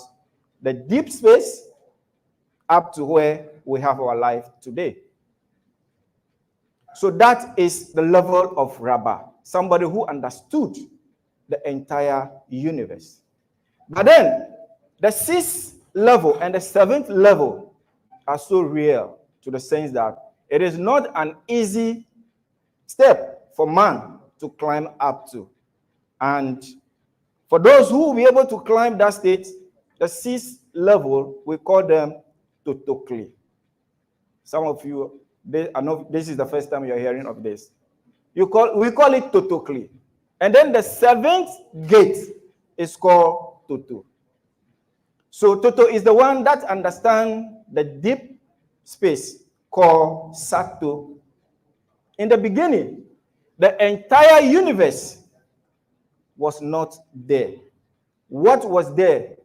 Speaker 3: the deep space up to where we have our life today. So that is the level of Rabba, somebody who understood the entire universe. But then the 6th level and the 7th level are so real to the sense that it is not an easy step for man to climb up to. And for those who will be able to climb that state, the 6th level, we call them Totokli. Some of you, I know this is the first time you're hearing of this. We call it Totokli. And then the 7th gate is called Toto. So Toto is the one that understands the deep space called Sato. In the beginning, the entire universe was not there. What was there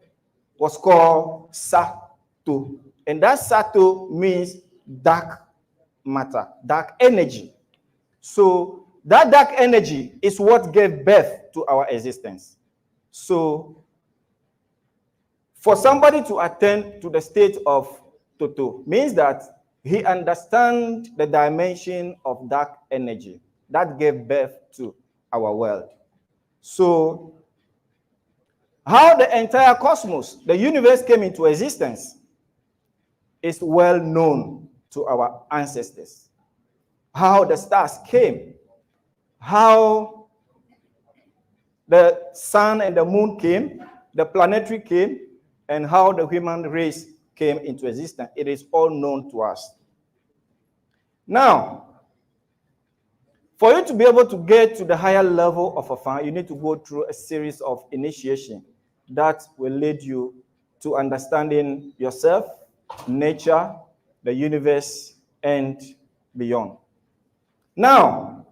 Speaker 3: was called Sato. And that Sato means dark matter, dark energy. So that dark energy is what gave birth to our existence. So for somebody to attain to the state of Toto means that he understands the dimension of dark energy that gave birth to our world. So how the entire cosmos, the universe, came into existence is well known to our ancestors. How the stars came, how the sun and the moon came, the planetary came, and how the human race came into existence. It is all known to us. Now, for you to be able to get to the higher level of Efa, you need to go through a series of initiation that will lead you to understanding yourself, nature, the universe, and beyond. Now,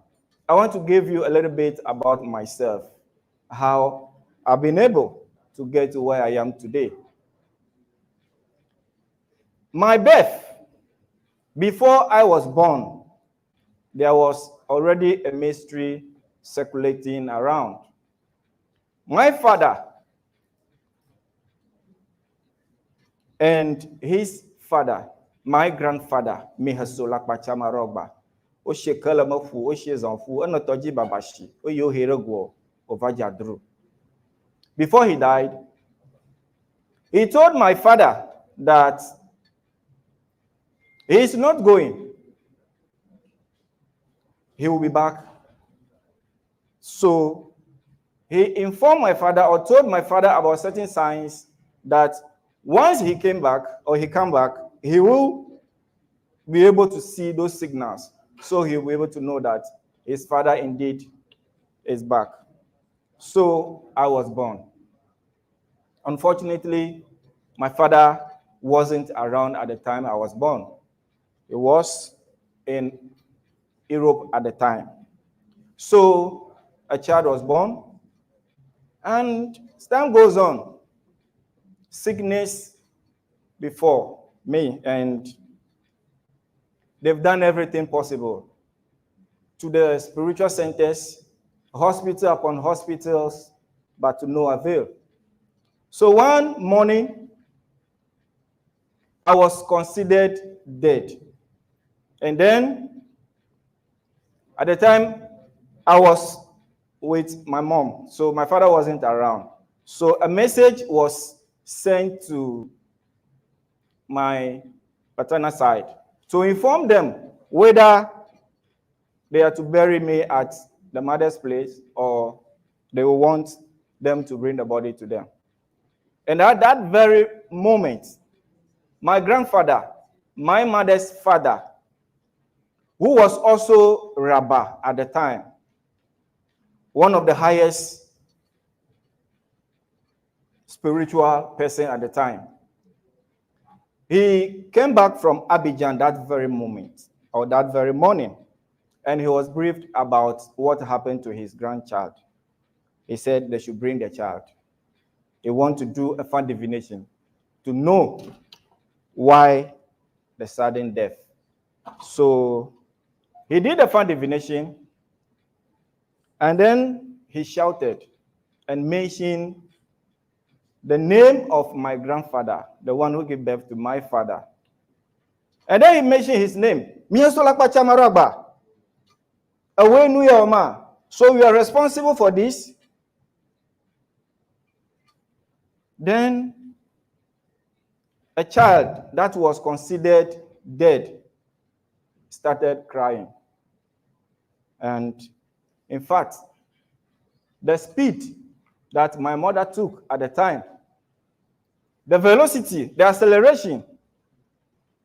Speaker 3: I want to give you a little bit about myself, how I've been able to get to where I am today. My birth, before I was born, there was already a mystery circulating around. My father and his father, my grandfather, Mihasola Pachamarogba, Oshekala Mafu, Oshezanfu, Anotoji Babashi, Oyo Hirego, Ovajadru. Before he died, he told my father that he is not going. He will be back. So he informed my father or told my father about certain signs that once he came back or he come back, he will be able to see those signals. So he'll be able to know that his father indeed is back. So I was born. Unfortunately, my father wasn't around at the time I was born. He was in Europe at the time. So a child was born, and as time goes on, sickness before me, and they've done everything possible to the spiritual centers, hospital upon hospitals, but to no avail. So one morning, I was considered dead. And then, at the time, I was with my mom. So my father wasn't around. So a message was sent to my paternal side to inform them whether they are to bury me at the mother's place or they will want them to bring the body to them. And at that very moment, my grandfather, my mother's father, who was also Rabbi at the time, one of the highest spiritual person at the time, he came back from Abidjan that very moment or that very morning, and he was briefed about what happened to his grandchild. He said they should bring the child. They want to do a fund divination to know why the sudden death. So he did a fund divination, and then he shouted and mentioned the name of my grandfather, the one who gave birth to my father. And then he mentioned his name. So we are responsible for this. Then a child that was considered dead started crying. And in fact, the speed that my mother took at the time, the velocity, the acceleration,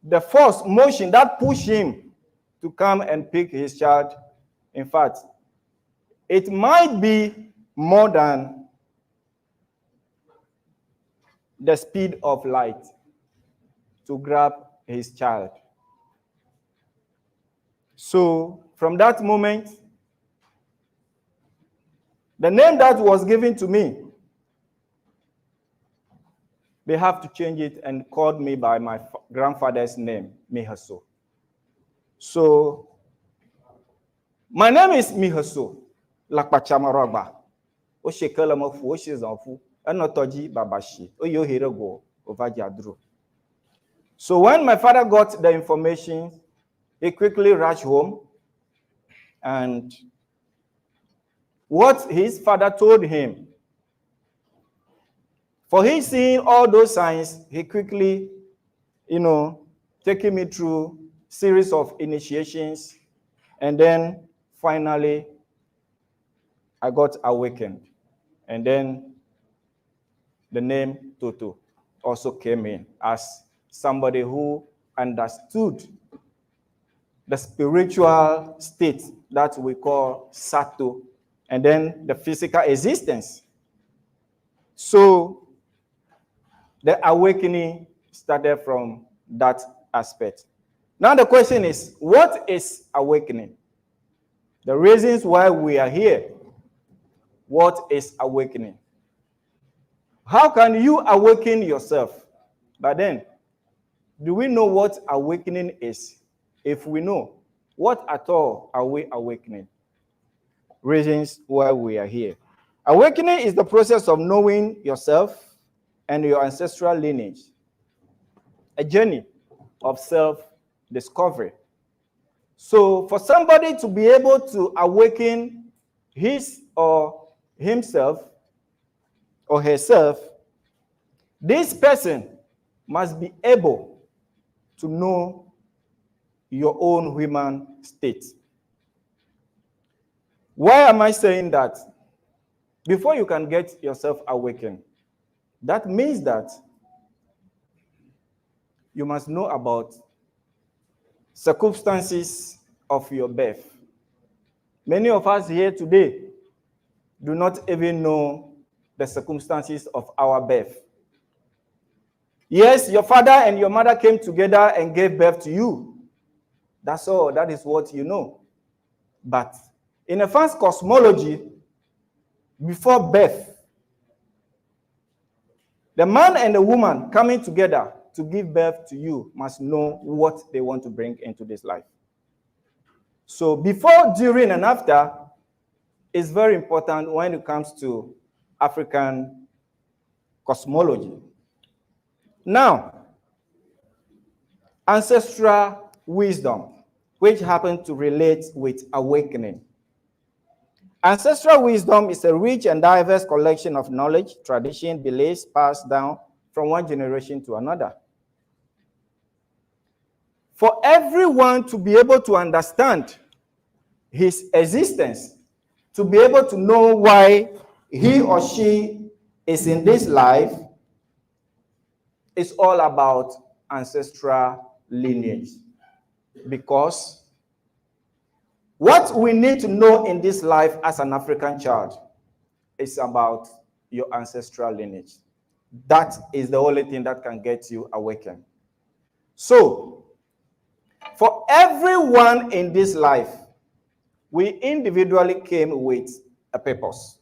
Speaker 3: the force, motion that pushed him to come and pick his child, in fact, it might be more than the speed of light to grab his child. So from that moment, the name that was given to me, they have to change it and called me by my grandfather's name, Mihaso. So my name is Mihaso Lakpachamarogba. Oshekalamafu, Oshezanfu, Anotoji Babashi, Oyohirego, Ovajadru. So when my father got the information, he quickly rushed home, and what his father told him, for he seeing all those signs, he quickly, taking me through series of initiations, and then finally I got awakened. And then the name Toto also came in as somebody who understood the spiritual state that we call Sato, and then the physical existence. So the awakening started from that aspect. Now the question is, what is awakening? The reasons why we are here. What is awakening? How can you awaken yourself? But then, do we know what awakening is? If we know, what at all are we awakening? Reasons why we are here. Awakening is the process of knowing yourself and your ancestral lineage. A journey of self-discovery. So for somebody to be able to awaken his or himself or herself, this person must be able to know your own human state. Why am I saying that? Before you can get yourself awakened, that means that you must know about circumstances of your birth. Many of us here today do not even know the circumstances of our birth. Yes, your father and your mother came together and gave birth to you. That's all. That is what you know. But in a first cosmology, before birth, the man and the woman coming together to give birth to you must know what they want to bring into this life. So before, during, and after is very important when it comes to African cosmology. Now, ancestral wisdom, which happens to relate with awakening. Ancestral wisdom is a rich and diverse collection of knowledge, tradition, beliefs passed down from one generation to another. For everyone to be able to understand his existence, to be able to know why he or she is in this life, is all about ancestral lineage. Because what we need to know in this life as an African child is about your ancestral lineage. That is the only thing that can get you awakened. So, for everyone in this life, we individually came with a purpose.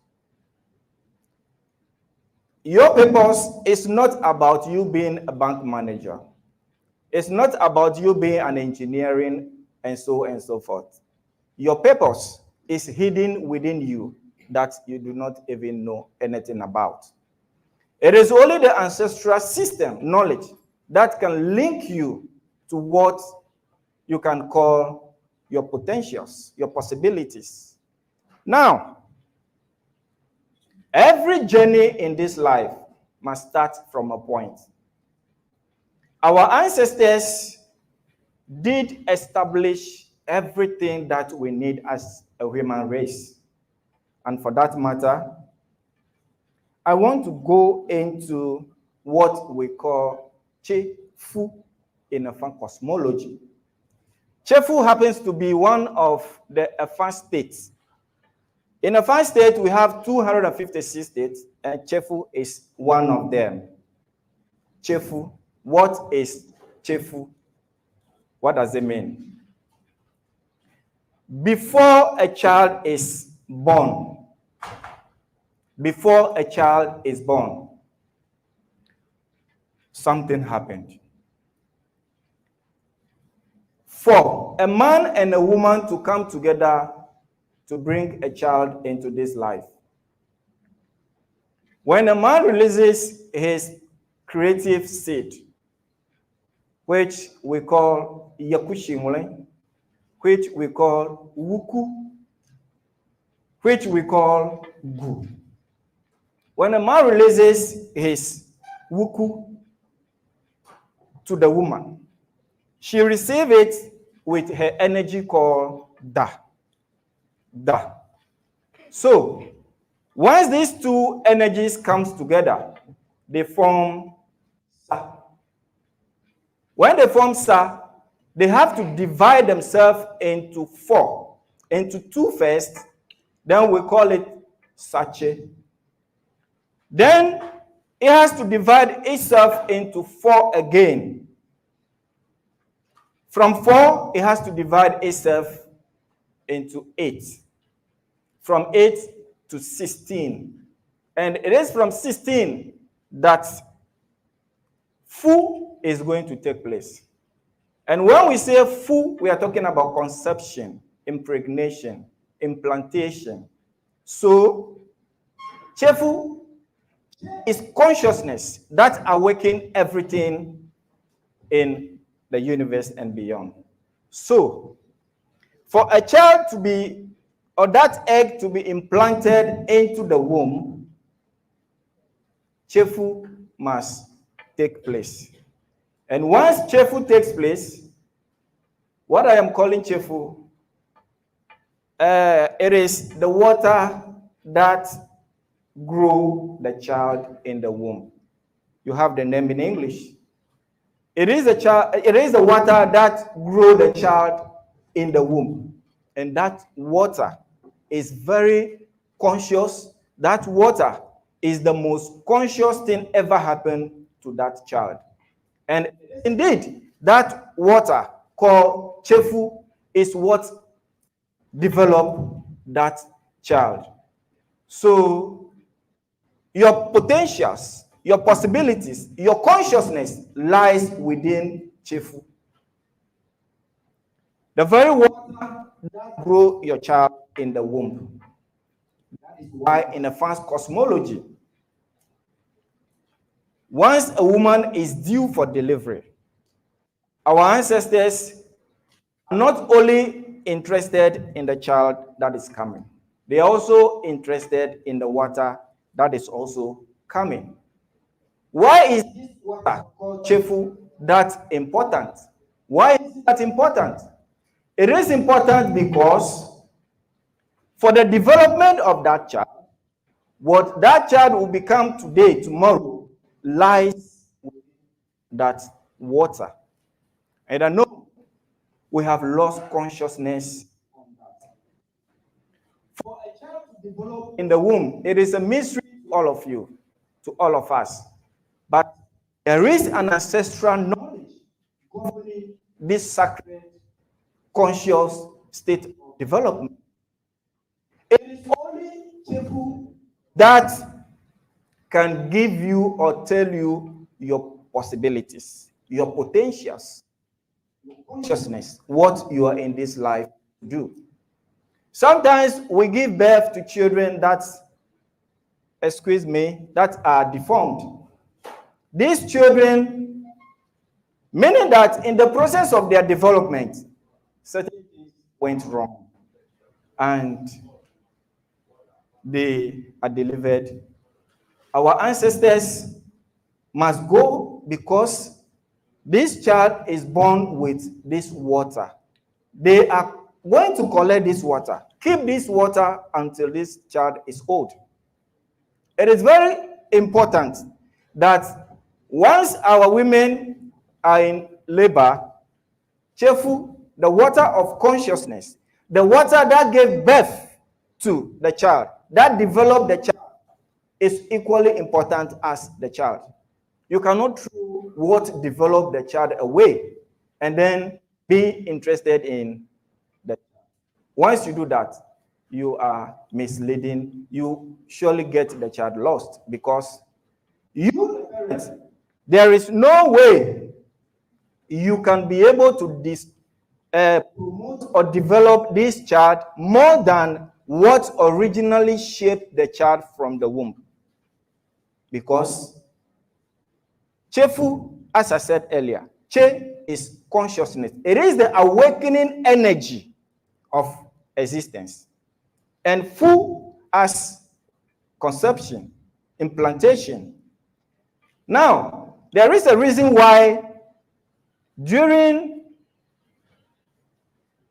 Speaker 3: Your purpose is not about you being a bank manager. It's not about you being an engineering and so forth. Your purpose is hidden within you that you do not even know anything about. It is only the ancestral system, knowledge, that can link you to what you can call your potentials, your possibilities. Now, every journey in this life must start from a point. Our ancestors did establish everything that we need as a human race. And for that matter, I want to go into what we call Chefu in Efa cosmology. Chefu happens to be one of the Efa states. In Efa state, we have 256 states, and Chefu is one of them. Chefu, what is Chefu? What does it mean? Before a child is born, something happened. For a man and a woman to come together to bring a child into this life. When a man releases his creative seed, which we call Yakushimule, which we call Wuku, which we call Gu. When a man releases his Wuku to the woman, she receives it with her energy called Da. Da. So, once these two energies comes together, they form Sa. When they form Sa, they have to divide themselves into four. Into two first, then we call it Sache. Then it has to divide itself into four again. From four, it has to divide itself into 8. From 8 to 16. And it is from 16 that Fu is going to take place. And when we say Fu, we are talking about conception, impregnation, implantation. So, Chefu is consciousness that awakens everything in the universe and beyond. So, for a child to be, or that egg to be implanted into the womb, Chefu must take place. And once Chefu takes place, what I am calling Chefu, it is the water that grow the child in the womb. You have the name in English. It is the water that grow the child in the womb. And that water is very conscious. That water is the most conscious thing ever happened to that child. And indeed, that water called Chefu is what developed that child. So your potentials, your possibilities, your consciousness lies within Chefu. The very water that grows your child in the womb. That is why in advanced cosmology, once a woman is due for delivery, our ancestors are not only interested in the child that is coming, they are also interested in the water that is also coming. Why is this water called Chefu that important? Why is that important? It is important because for the development of that child, what that child will become today, tomorrow, lies with that water. And I know we have lost consciousness on that. For a child to develop in the womb, it is a mystery to all of you, to all of us. But there is an ancestral knowledge governing this sacred, conscious state of development. It is only Chefu that can give you or tell you your possibilities, your potentials, your consciousness, what you are in this life to do. Sometimes we give birth to children that, excuse me, that are deformed. These children, meaning that in the process of their development, certain things went wrong and they are delivered. Our ancestors must go because this child is born with this water. They are going to collect this water, keep this water until this child is old. It is very important that once our women are in labor, Chefu, the water of consciousness, the water that gave birth to the child, that developed the child, is equally important as the child. You cannot throw what developed the child away and then be interested in the child. Once you do that, you are misleading. You surely get the child lost because you, parents, there is no way you can be able to promote or develop this child more than what originally shaped the child from the womb. Because Chefu, as I said earlier, Che is consciousness. It is the awakening energy of existence. And Fu as conception, implantation. Now, there is a reason why during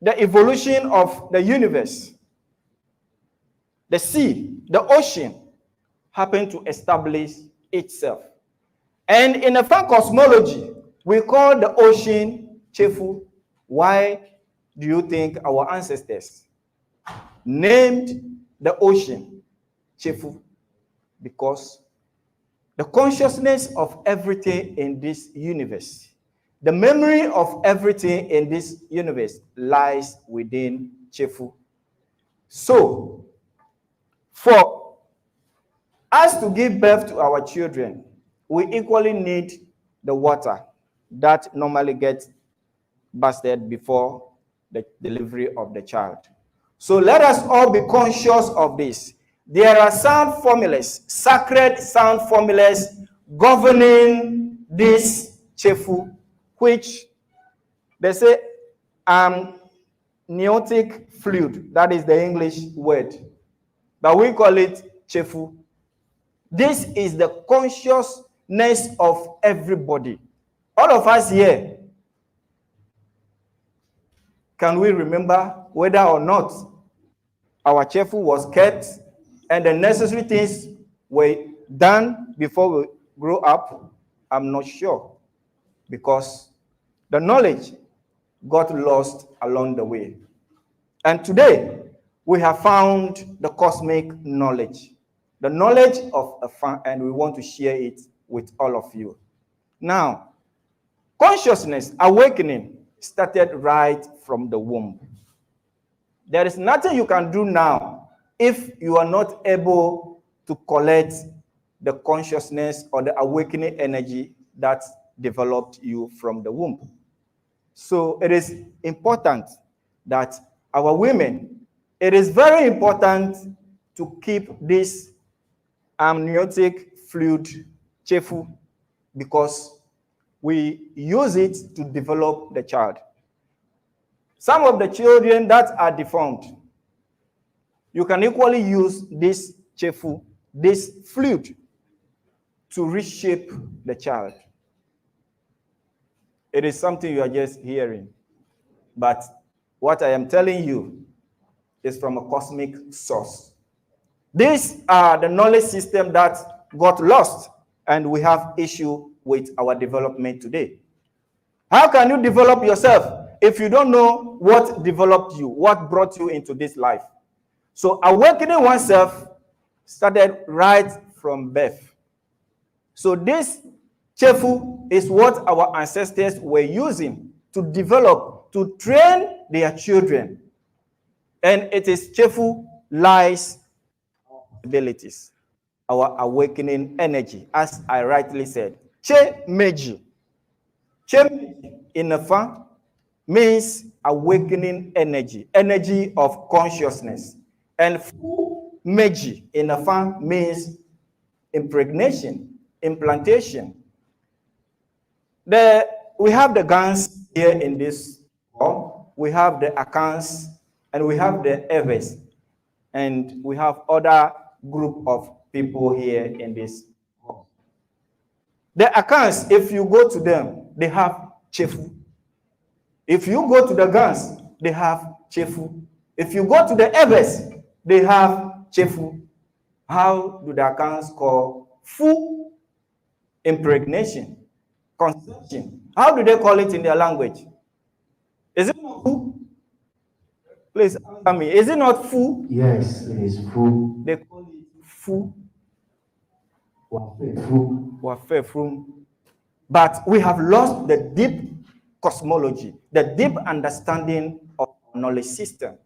Speaker 3: the evolution of the universe, the sea, the ocean, happened to establish itself. And in the Efa cosmology, we call the ocean Chefu. Why do you think our ancestors named the ocean Chefu? Because the consciousness of everything in this universe, the memory of everything in this universe lies within Chefu. So, for us to give birth to our children, we equally need the water that normally gets busted before the delivery of the child. So let us all be conscious of this. There are sound formulas, sacred sound formulas governing this chefu, which they say amniotic fluid. That is the English word, but we call it chefu. This is the consciousness of everybody. All of us here, can we remember whether or not our chefu was kept and the necessary things were done before we grow up? I'm not sure, because the knowledge got lost along the way. And today, we have found the cosmic knowledge, the knowledge of Efa, and we want to share it with all of you. Now, consciousness awakening started right from the womb. There is nothing you can do now if you are not able to collect the consciousness or the awakening energy that developed you from the womb. So it is important that our women, it is very important to keep this amniotic fluid chefu, because we use it to develop the child. Some of the children that are deformed, you can equally use this chefu, this fluid, to reshape the child. It is something you are just hearing, but what I am telling you is from a cosmic source. These are the knowledge system that got lost, and we have issue with our development today. How can you develop yourself if you don't know what developed you, what brought you into this life? So awakening oneself started right from birth. So this chefu is what our ancestors were using to develop, to train their children. And it is chefu lies abilities, our awakening energy, as I rightly said. Che meji. Che meji in Efa means awakening energy, energy of consciousness. And fu meji in Efa means impregnation, implantation. We have the guns here in this hall, we have the Akans, and we have the Evers, and we have other group of people here in this hall. The Akans, if you go to them, they have chefu. If you go to the guns, they have chefu. If you go to the Evers, they have chefu. How do the Akans call fu? Impregnation, conception. How do they call it in their language? Is it not fu? Please answer me. Is it not fu?
Speaker 1: Yes, it is fu.
Speaker 3: They call it fu.
Speaker 1: Fu.
Speaker 3: But we have lost the deep cosmology, the deep understanding of our knowledge system.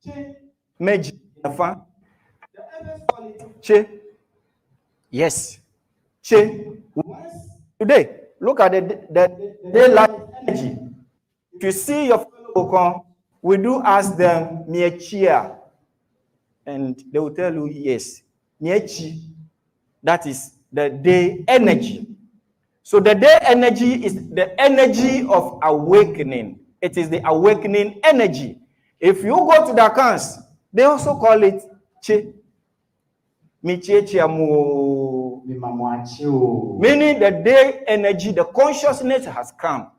Speaker 3: Che, meji, Efa. The others call it che. Yes, che. Today, look at the daylight energy. If you see your fellow Okon, we do ask them, Miechia, and they will tell you, yes, Miechi. That is the day energy. So the day energy is the energy of awakening. It is the awakening energy. If you go to the accounts, they also call it che. Meaning the day energy, the consciousness has come.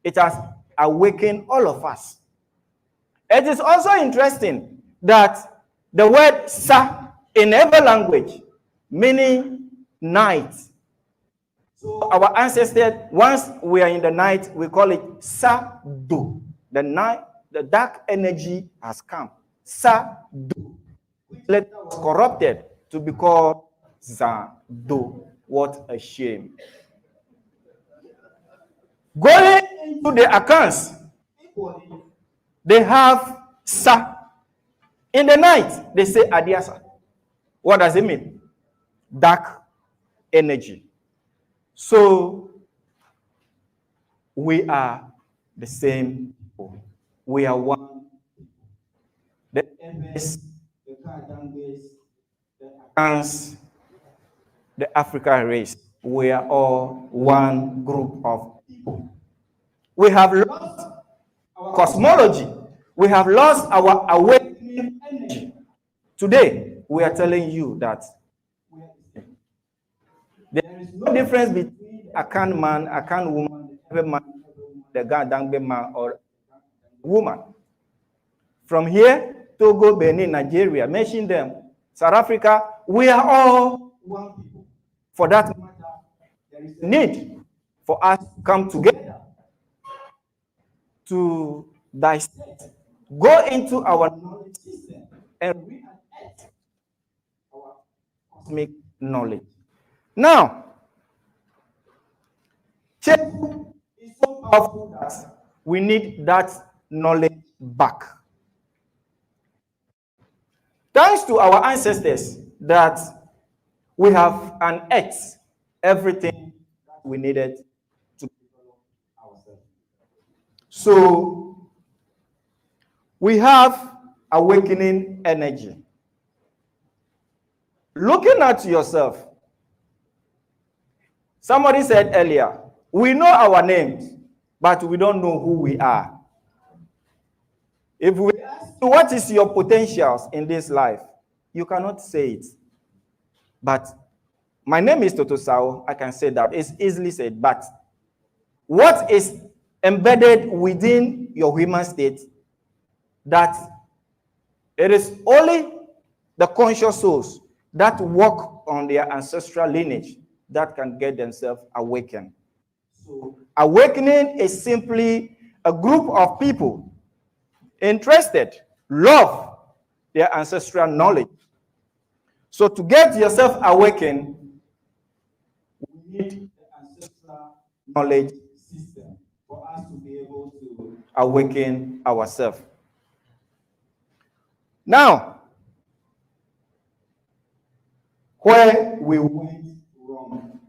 Speaker 3: It has awakened all of us. It is also interesting that the word sa in every language, meaning night. So our ancestors, once we are in the night, we call it sa-do. The night, the dark energy has come. Sa-do. Later was corrupted to be called za-do. What a shame. Going into the accounts, they have sa. In the night, they say Adiasa. What does it mean? Dark energy. So we are the same people. We are one. The Efes, the Katanges, the Akans, the African race. We are all one group of people. We have lost our cosmology. We have lost our awakening energy. Today, we are telling you that there is no difference between a Akan man, a Akan woman, every man, the Gadangbe man, or woman. From here, Togo, Benin, Nigeria, mention them, South Africa, we are all one people. For that matter, there is a need for us to come together to dissect, go into our knowledge system, and re-enact our cosmic knowledge. Now, Cheku is so powerful that we need that knowledge back. Thanks to our ancestors that we have unearthed everything that we needed to develop ourselves. So we have awakening energy. Looking at yourself, somebody said earlier, we know our names, but we don't know who we are. If we ask you what is your potentials in this life, you cannot say it. But my name is Toto Sao, I can say that. It's easily said. But what is embedded within your human state, that it is only the conscious souls that walk on their ancestral lineage that can get themselves awakened. So awakening is simply a group of people interested, love their ancestral knowledge. So to get yourself awakened, we need the ancestral knowledge system for us to be able to awaken ourselves. Now, where we went wrong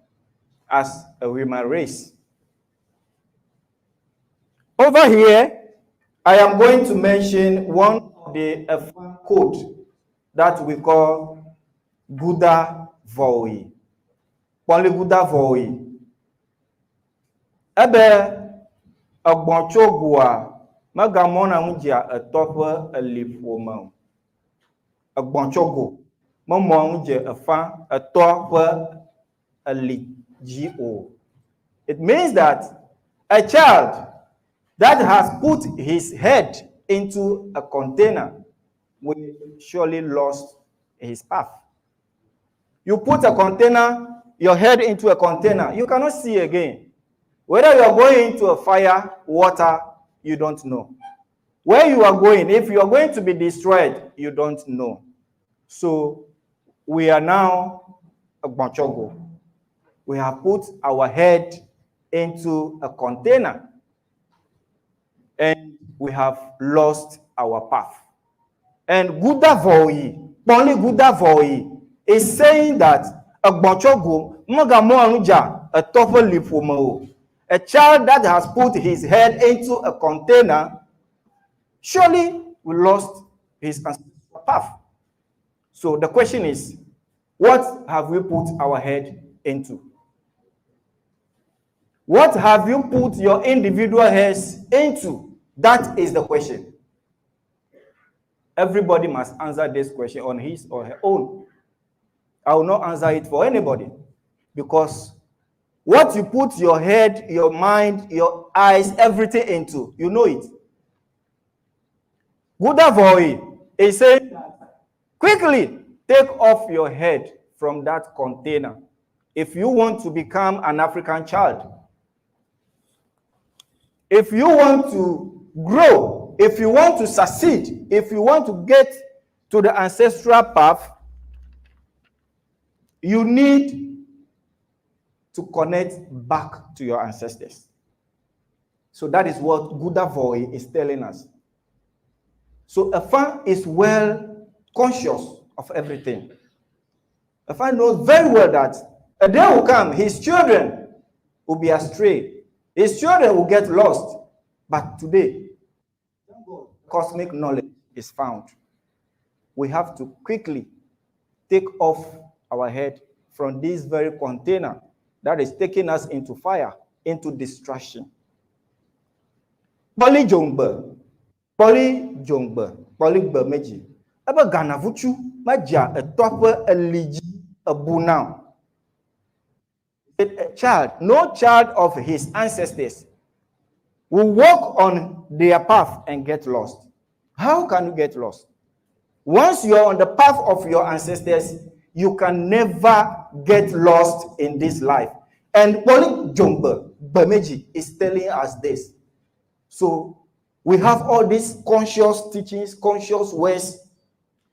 Speaker 3: as a human race. Over here, I am going to mention one of the code that we call Buddha Voi. Only Buddha Voi. Ebe agbonchogua magamona munjia a topo a lipoma. Agbonchogo. It means that a child that has put his head into a container will surely lost his path. You put a container, your head into a container, you cannot see again. Whether you are going into a fire, water, you don't know. Where you are going, if you are going to be destroyed, you don't know. So we are now a Bonchogo. We have put our head into a container and we have lost our path. And Buddha Voi, only Buddha Voi, is saying that a Bonchogo, a child that has put his head into a container surely we lost his ancestral path. So the question is, what have we put our head into? What have you put your individual heads into? That is the question. Everybody must answer this question on his or her own. I will not answer it for anybody, because what you put your head, your mind, your eyes, everything into, you know it. Buddha Voi is saying, quickly take off your head from that container if you want to become an African child. If you want to grow, if you want to succeed, if you want to get to the ancestral path, you need to connect back to your ancestors. So that is what Buddha Voi is telling us. So Efa is well conscious of everything. Efa knows very well that a day will come, his children will be astray. His children will get lost. But today, cosmic knowledge is found. We have to quickly take off our head from this very container that is taking us into fire, into destruction. Poli jongbe, poli meji. Eba gana vuchu maja a tope eliji abu now. A child, no child of his ancestors will walk on their path and get lost. How can you get lost? Once you're on the path of your ancestors, you can never get lost in this life. And Poli Jomba Bameji is telling us this. So we have all these conscious teachings, conscious words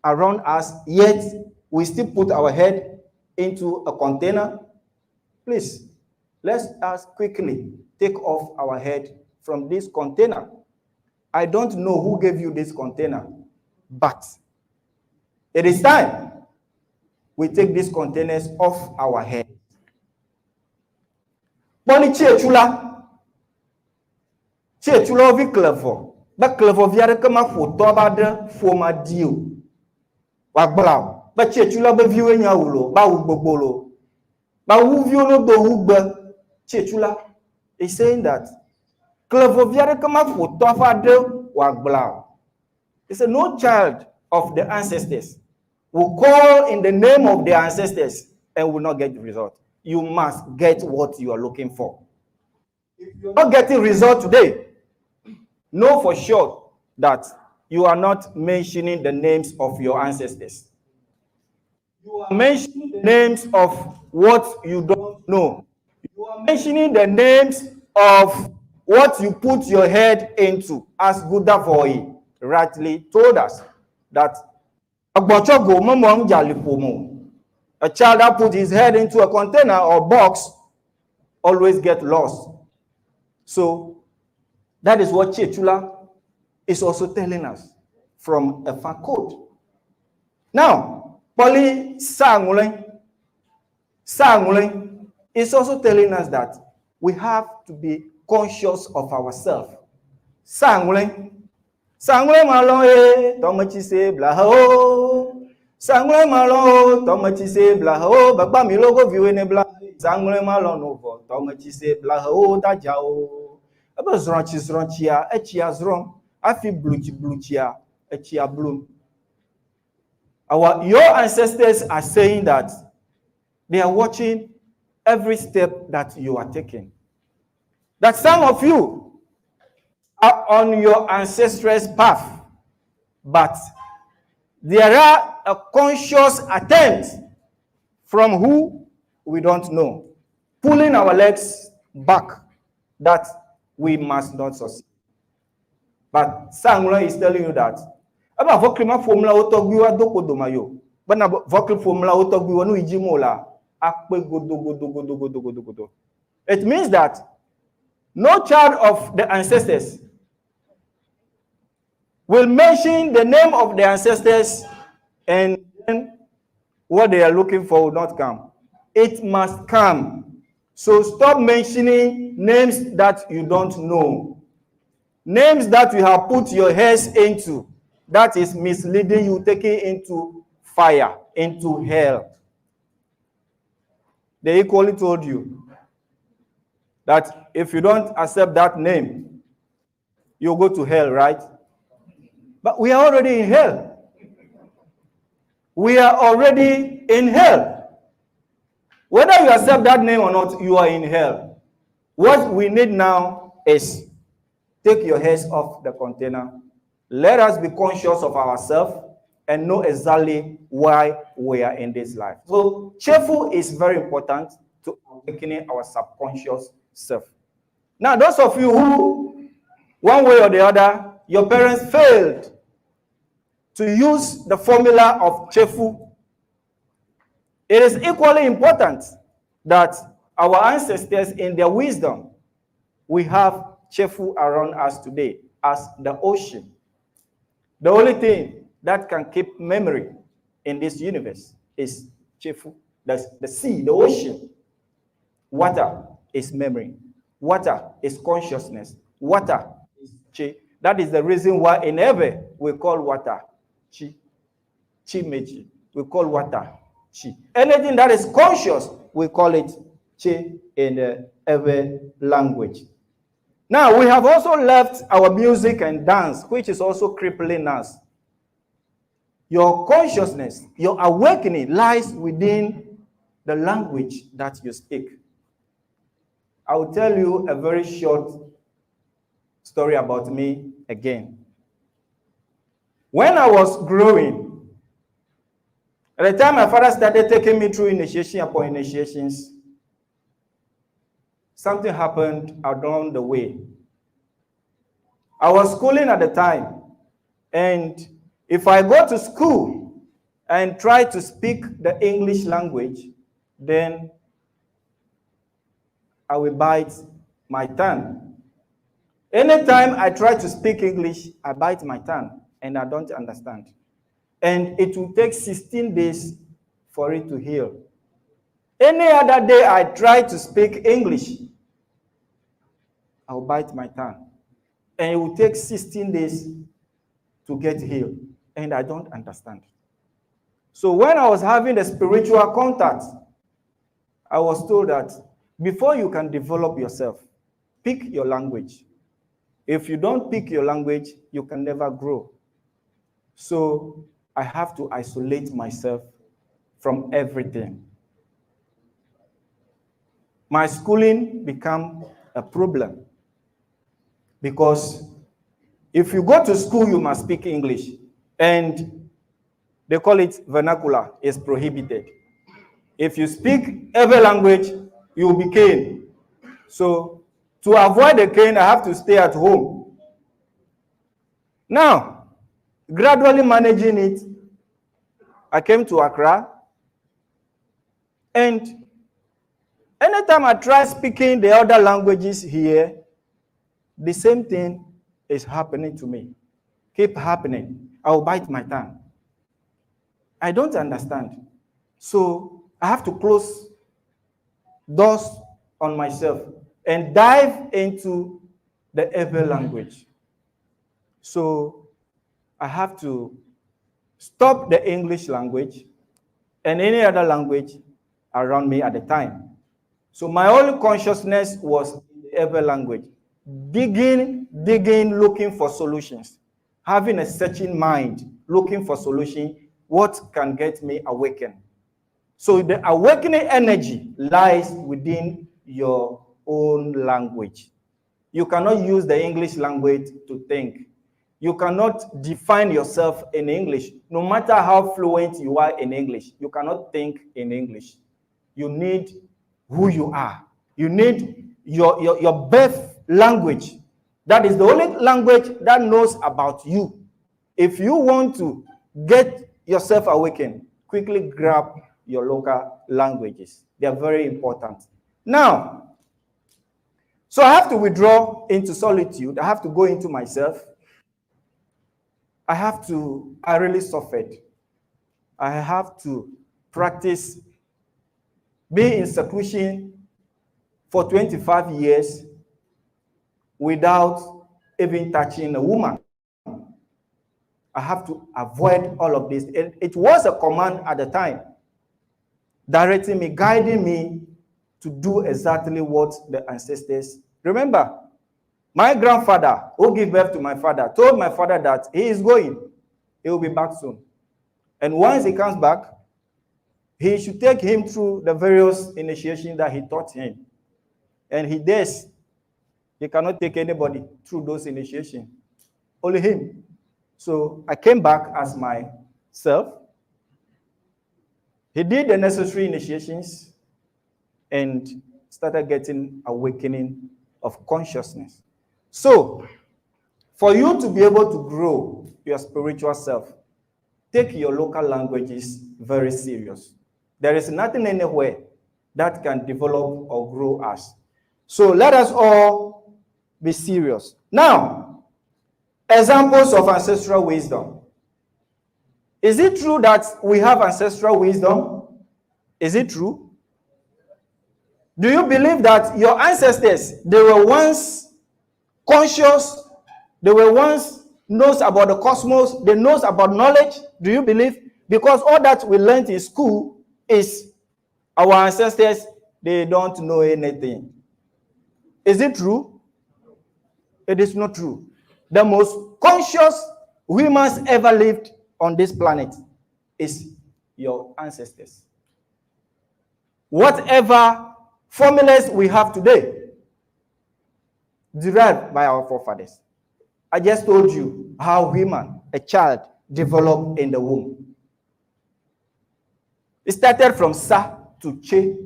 Speaker 3: around us, yet we still put our head into a container. Please, let us quickly take off our head from this container. I don't know who gave you this container, but it is time we take these containers off our head. Boni chechula vi clevo. Ba clevo viare kama foto ba de foma dio. Wa gbla. Ba chechula ba viwe nya wulo, ba ugbogbolo. Ba wu violo do ugbe chechula is saying that clevo viare kama foto fa de wa gbla. He said no child of the ancestors will call in the name of their ancestors and will not get the result. You must get what you are looking for. If you're not getting result today, know for sure that you are not mentioning the names of your ancestors. You are mentioning the names of what you don't know. You are mentioning the names of what you put your head into, as Gudavoy rightly told us, that a child that put his head into a container or box always get lost. So that is what Chechula is also telling us from Efa code. Now, Poli Sangule is also telling us that we have to be conscious of ourselves. Sangule malo tomachi se blaho. Sangule malo tomachi se blaho. Bagba mi logo viwe ne bla. Sangule malo novo tomachi se blaho dajao. Aba zronchia echia zron. Afi bluchia echia bloom. Your ancestors are saying that they are watching every step that you are taking. That some of you are on your ancestors' path, but there are a conscious attempt from who we don't know, pulling our legs back that we must not succeed. But Sangula is telling you that about voklima formula otogbiwa dokodomayo, but na vokli formula otogbiwa no ijimola akpe godo. It means that no child of the ancestors will mention the name of the ancestors and then what they are looking for will not come. It must come. So stop mentioning names that you don't know. Names that you have put your heads into, that is misleading you, taking into fire, into hell. They equally told you that if you don't accept that name, you'll go to hell, right? But we are already in hell. We are already in hell. Whether you accept that name or not, you are in hell. What we need now is take your heads off the container. Let us be conscious of ourselves and know exactly why we are in this life. So cheerful is very important to awakening our subconscious self. Now, those of you who, one way or the other, your parents failed to use the formula of cheerful, it is equally important that our ancestors, in their wisdom, we have cheerful around us today as the ocean. The only thing that can keep memory in this universe is chefu. That's the sea, the ocean. Water is memory. Water is consciousness. Water is chi. That is the reason why in Ewe we call water chi. Chi meji. We call water chi. Anything that is conscious, we call it chi in the Ewe language. Now, we have also left our music and dance, which is also crippling us. Your consciousness, your awakening lies within the language that you speak. I will tell you a very short story about me again. When I was growing, at the time my father started taking me through initiation upon initiations, something happened along the way. I was schooling at the time, and if I go to school and try to speak the English language, then I will bite my tongue. Anytime I try to speak English, I bite my tongue and I don't understand. And it will take 16 days for it to heal. Any other day I try to speak English, I'll bite my tongue. And it will take 16 days to get healed. And I don't understand. So when I was having the spiritual contact, I was told that before you can develop yourself, pick your language. If you don't pick your language, you can never grow. So I have to isolate myself from everything. My schooling became a problem because if you go to school, you must speak English, and they call it vernacular, is prohibited. If you speak every language, you will be caned. So to avoid the cane, I have to stay at home. Now, gradually managing it, I came to Accra, and anytime I try speaking the other languages here, the same thing is happening to me. Keep happening. I will bite my tongue. I don't understand. So I have to close doors on myself and dive into the Ewe language. So I have to stop the English language and any other language around me at the time. So my only consciousness was in the Ewe language, digging, looking for solutions, having a searching mind, looking for solutions, what can get me awakened. So the awakening energy lies within your own language. You cannot use the English language to think. You cannot define yourself in English. No matter how fluent you are in English, you cannot think in English. You need who you are. You need your birth language. That is the only language that knows about you. If you want to get yourself awakened, quickly grab your local languages. They are very important. Now, so I have to withdraw into solitude. I have to go into myself. I really suffered. I have to practice being in seclusion for 25 years without even touching a woman. I have to avoid all of this. It was a command at the time, directing me, guiding me to do exactly what the ancestors. Remember, my grandfather, who gave birth to my father, told my father that he is going. He will be back soon. And once he comes back, he should take him through the various initiations that he taught him. And he does. He cannot take anybody through those initiations. Only him. So I came back as myself. He did the necessary initiations and started getting awakening of consciousness. So, for you to be able to grow your spiritual self, take your local languages very serious. There is nothing anywhere that can develop or grow us. So let us all be serious. Now, examples of ancestral wisdom. Is it true that we have ancestral wisdom? Is it true? Do you believe that your ancestors, they were once conscious, they were once knows about the cosmos, they knows about knowledge? Do you believe? Because all that we learned in school is our ancestors, they don't know anything. Is it true? It is not true. The most conscious humans ever lived on this planet is your ancestors. Whatever formulas we have today, derived by our forefathers. I just told you how human, a child, developed in the womb. It started from Sa to Che,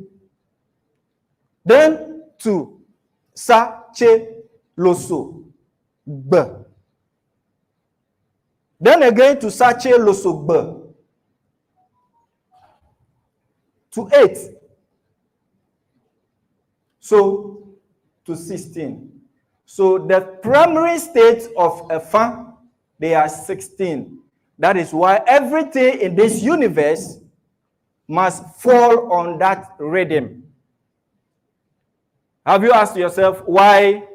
Speaker 3: then to Sa, Che, Loso, B. Then again to Sa, Che, Loso, B. To 8. So to 16. So the primary state of Efa, they are 16. That is why everything in this universe must fall on that rhythm. Have you asked yourself why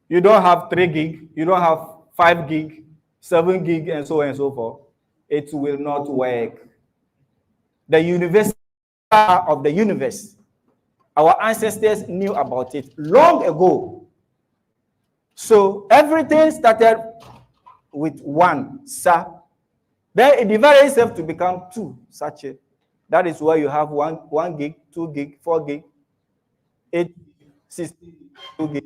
Speaker 3: you don't have 3 gig, you don't have 5 gig, 7 gig, and so on and so forth? It will not work. The universe of the universe, our ancestors knew about it long ago. So everything started with 1 Sa. Then it divided itself to become 2 Sache. That is why you have 1 gig, 2 gig, 4 gig, 8, 62 gig,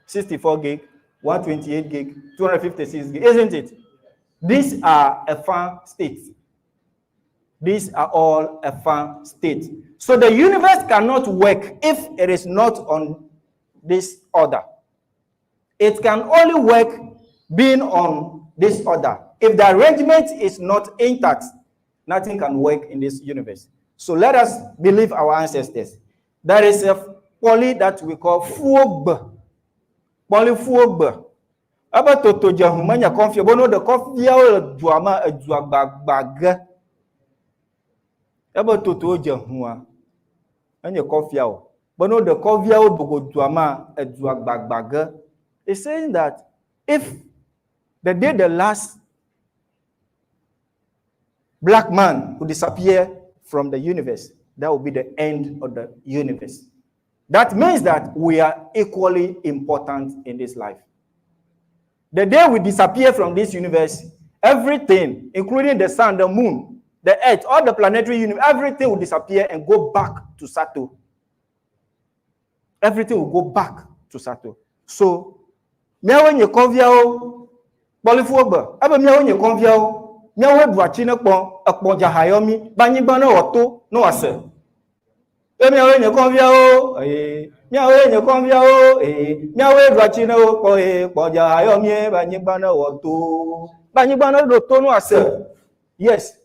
Speaker 3: 64 gig, 128 gig, 256 gig, isn't it? These are Efa states. These are all Efa states. So the universe cannot work if it is not on this order. It can only work being on this order. If the arrangement is not intact, nothing can work in this universe. So let us believe our ancestors. There is a poly that we call Fuog. Poly Fuog. About Toto Jahumanya Confia, Bono the Confia Duama a Duabag. About Toto Jahua. And your Confia. Bono the Confia Bogo Duama a Duabag. It's saying that if the day the last black man who disappear from the universe, that will be the end of the universe. That means that we are equally important in this life. The day we disappear from this universe, everything, including the sun, the moon, the earth, all the planetary universe, everything will disappear and go back to Sato. Everything will go back to Sato. So, when you come here, Bolifuoba, I mean, when you come here, Nyawe Bwachina Pon Jahayomi, Banibana Otto, no answer. When you come here, Nyawe, you come here, Nyawe Bwachina Pon Jahayomi, Banibana Otto, Banibana Otto, no answer. Yes.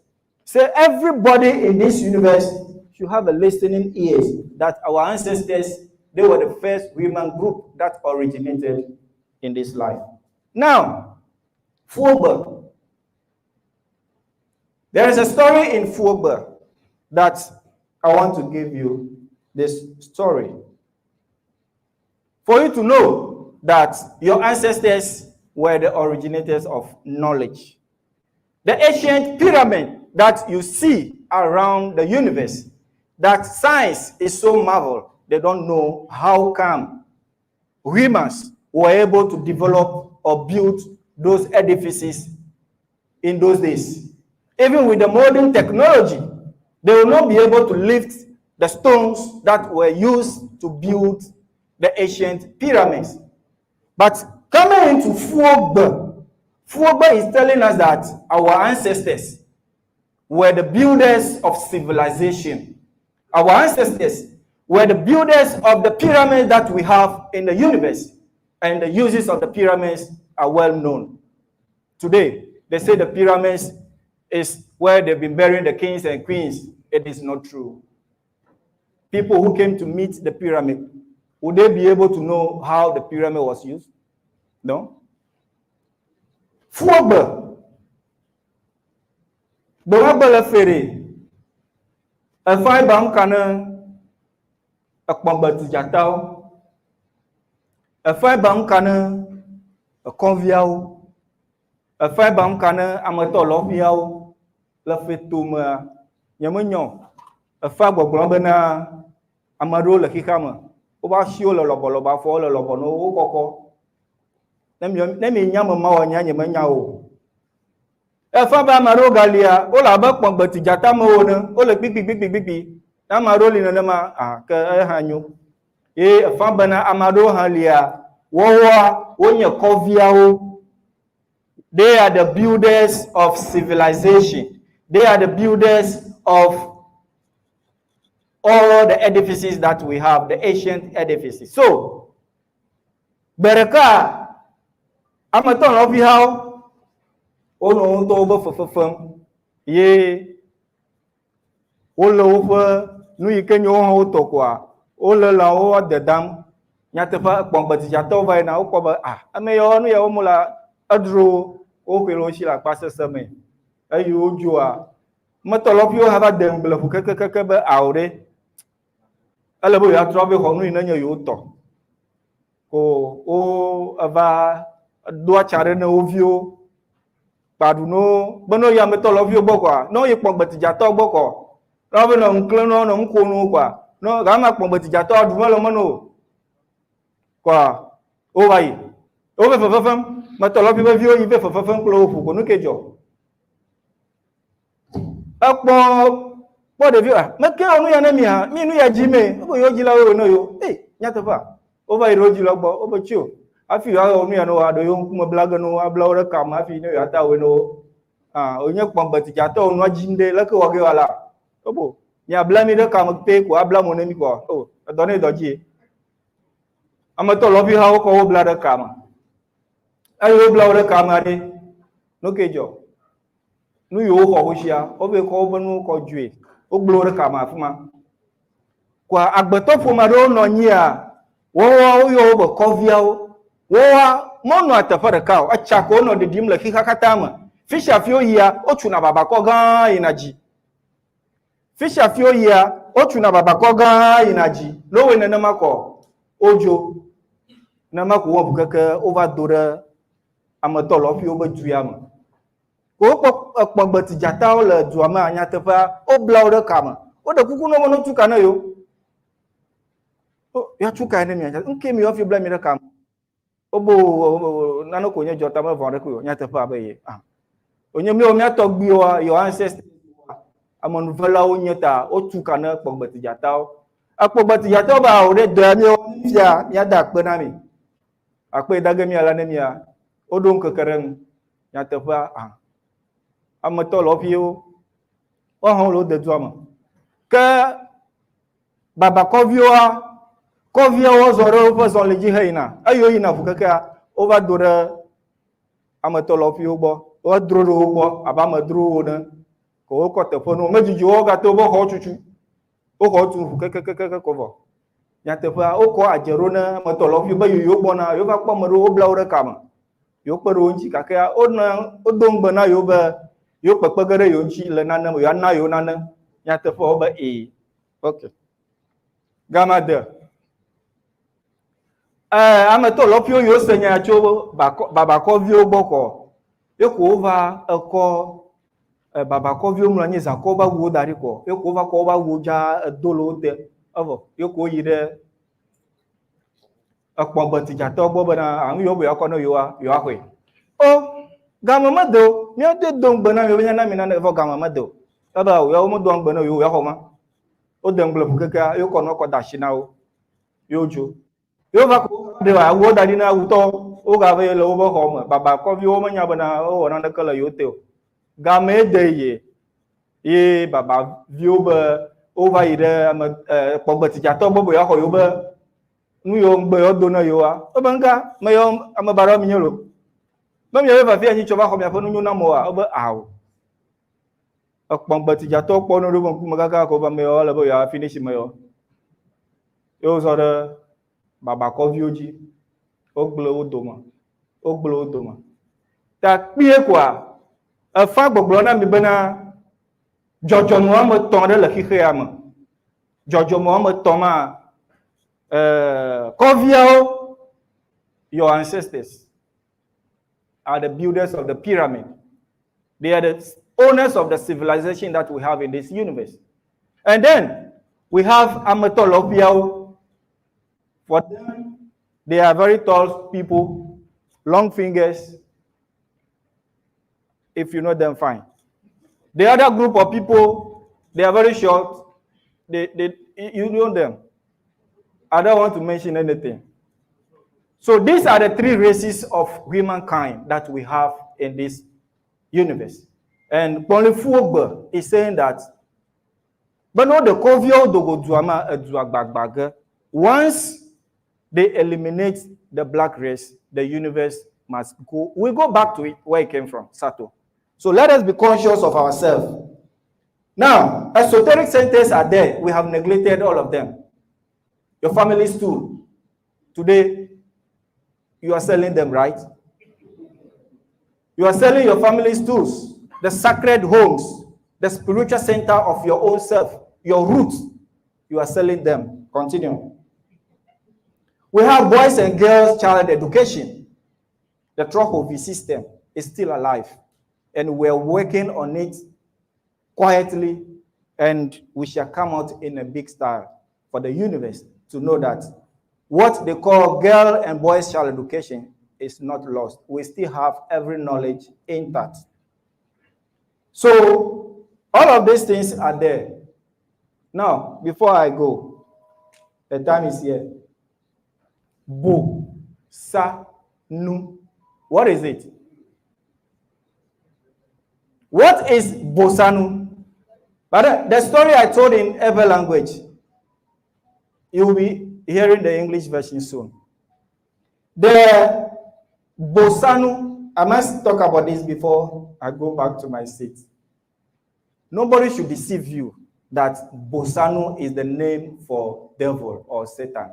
Speaker 3: So everybody in this universe should have a listening ears that our ancestors, they were the first human group that originated in this life. Now, Fuoba. There is a story in Fuoba that I want to give you this story. For you to know that your ancestors were the originators of knowledge. The ancient pyramid that you see around the universe, that science is so marvelous, they don't know how come humans were able to develop or build those edifices in those days. Even with the modern technology, they will not be able to lift the stones that were used to build the ancient pyramids. But coming into Fuoba, Fuoba is telling us that our ancestors were the builders of civilization. Our ancestors were the builders of the pyramids that we have in the universe. And the uses of the pyramids are well known. Today, they say the pyramids is where they've been burying the kings and queens. It is not true. People who came to meet the pyramid, would they be able to know how the pyramid was used? No. Fuoba. Bela fere. Efai bam kana akpambati jatao. Efai bam kana conviao. Efai bam kana amatoloviao. La fetuma nyamanyo. Efai bogbon bena amado la kikama. Oba shio la lobo fo la lobo no o koko. Nemi nyama mawa nyanya manyao. Efa ba maro galia o la ba kpambati jata mo na o le pipi. Na maro li na ma ke hanyo. Efa bana amado halia wowa wonya koviao. They are the builders of civilization. They are the builders of all the edifices that we have, the ancient edifices. So, bereka amaton obihao ono to bo fefefem ye olo fe nu ikenyo ho to kwa olo la o dedam nyatefa kpongba ti jato vai na o ko ba ameyo nu ya o mula adro o kwelo shi la pasese me ayu ojua matolopio hava demble fu keke be aure ala bo ya trobe ho nu ina yo to ko o ava do chare na ovio paduno bono ya metolopio bokwa no yi kpongba ti jato boko robe no nkle no nkunu kwa no ga ma kpongba ti jato adumalo mono kwa o vai o be fefefem matolopio be vio yi be fefefem klo fu ko nu kejo de vio me ke onu ya na mi nu ya jime o yo jila o no yo nyatofa o vai roji logbo o bo chio afi ya onu ya no ado yo kuma blaga no abla ora kam afi no ya ta we no onye kpamba ti jato onu ajinde la ko wage wala o bo nya bla mi de kam pe ko abla mo ne mi ko do ne do ji amato lobi ha ko o bla de kam ayo bla ora kam ade no kejo nu yo ko hoshia obe ko bonu ko jue o glore kama afuma kwa agbetofo maro no nyia wo yo bo koviao wo mono atafara kao acha ko no de dim la kikakatama fisha fio ya otu na baba ko gan inaji fisha fio ya otu na baba ko gan inaji lowe na mako ojo na mako wo bukaka overdose amatolo fio bo juyama ko kpogba ti jata o le duama anya tefa o bla o de kama o de kuku no mono tuka na yo ya tuka ne mi anya nke mi o fi bla mi de kama o bo nano ko nye jota ma vore ko nya tefa ba ye onye mi o mi atogbi o your ancestors amon vela o nyeta o tuka na kpogba ti jata o akpogba ti jata ba o de do mi o fia mi ada pe na mi akpe dage mi ala ne mi a o don kekereng nya tefa amatolopio o hon lo de tuama ke baba kovio o zoro po son leji heina ayo ina fukaka over dore amatolopio bo o droro bo aba madro na ko ko te fono majiji o ga to bo ho chuchu o ho tu fukaka ko bo ya te fa o ko ajero na amatolopio ba yo bo na yo ba kpo maro o bla ore kama yo pero nchi kaka o na o dongba na yo ba yo pekpegere yo nchi le nane yo na yo nane nya te fo ba okay gama de ameto lopio yo senya cho baba ko vio boko e ko va ko baba ko vio mu nyi za ko ba wo dari ko e ko va ko ba wo ja dolo te ovo yo ko yire akpomba ti ja to gbo bana an yo bo ya ko no yo ahwe gama mado mi o de don gbona mi na mi na fo gama mado baba o yo mo don gbona yo ya ho ma o de ngble bukeka yo ko no ko dashina o yo jo yo va ko de wa wo dali na wuto o ga ve lo bo ho ma baba ko vi o ma nya bana o na de kala yo te gama de ye baba vi o ba o va ire pogba ti ja to bo ya ho yo ba nu yo ngbe yo do na yo o ba nga ma yo amabara mi nyoro Mami ave fa anyi choba ko mi afonu nyuna mo oba awo. Akpongba ti jato po no rubo magaka ko ba me o le bo ya finish me yo. Yo so de baba ko vioji. Oglo odoma. Ta pie kwa. Afa gbogbo na mi bana Jojo Muhammad Tonde le Hiheama. Jojo Muhammad Toma Koviao, your ancestors are the builders of the pyramid. They are the owners of the civilization that we have in this universe. And then we have Amatolopiao. For them, they are very tall people, long fingers, if you know them fine. The other group of people, they are very short. You know them. I don't want to mention anything. So these are the three races of humankind that we have in this universe. And Bonifugbe is saying that, but no, the Kovio Dogo once they eliminate the black race, the universe must go. We go back to it where it came from, Sato. So let us be conscious of ourselves. Now, esoteric centers are there. We have neglected all of them. Your family stool. Today, you are selling them, right? You are selling your family stools, the sacred homes, the spiritual center of your own self, your roots. You are selling them. Continue. We have boys and girls child education. The Trohovi system is still alive, and we're working on it quietly, and we shall come out in a big style for the universe to know that what they call girl and boys child education is not lost. We still have every knowledge intact. So all of these things are there. Now, before I go, the time is here. Bo, sa, nu. What is it? What is Bosanu? But the story I told in Efa language, you will be hearing the English version soon. The Bosanu, I must talk about this before I go back to my seat. Nobody should deceive you that Bosanu is the name for devil or Satan.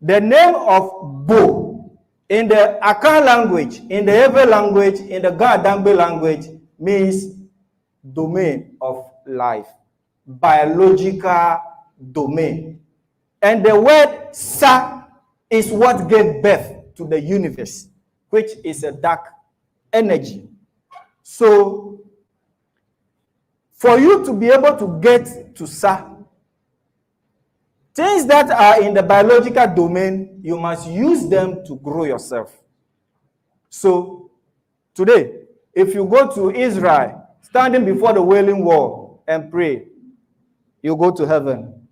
Speaker 3: The name of Bo in the Akan language, in the Efa language, in the Gadangbe language means domain of life, biological domain. And the word Sa is what gave birth to the universe, which is a dark energy. So, for you to be able to get to Sa, things that are in the biological domain, you must use them to grow yourself. So, today, if you go to Israel, standing before the Wailing Wall and pray, you go to heaven.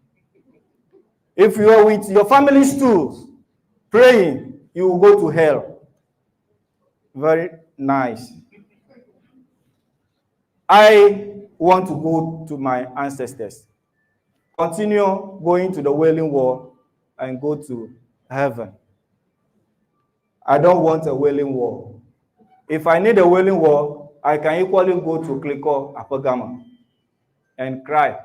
Speaker 3: If you are with your family stools praying, you will go to hell. Very nice. I want to go to my ancestors. Continue going to the Wailing Wall and go to heaven. I don't want a Wailing Wall. If I need a Wailing Wall, I can equally go to Kliko Apagama and cry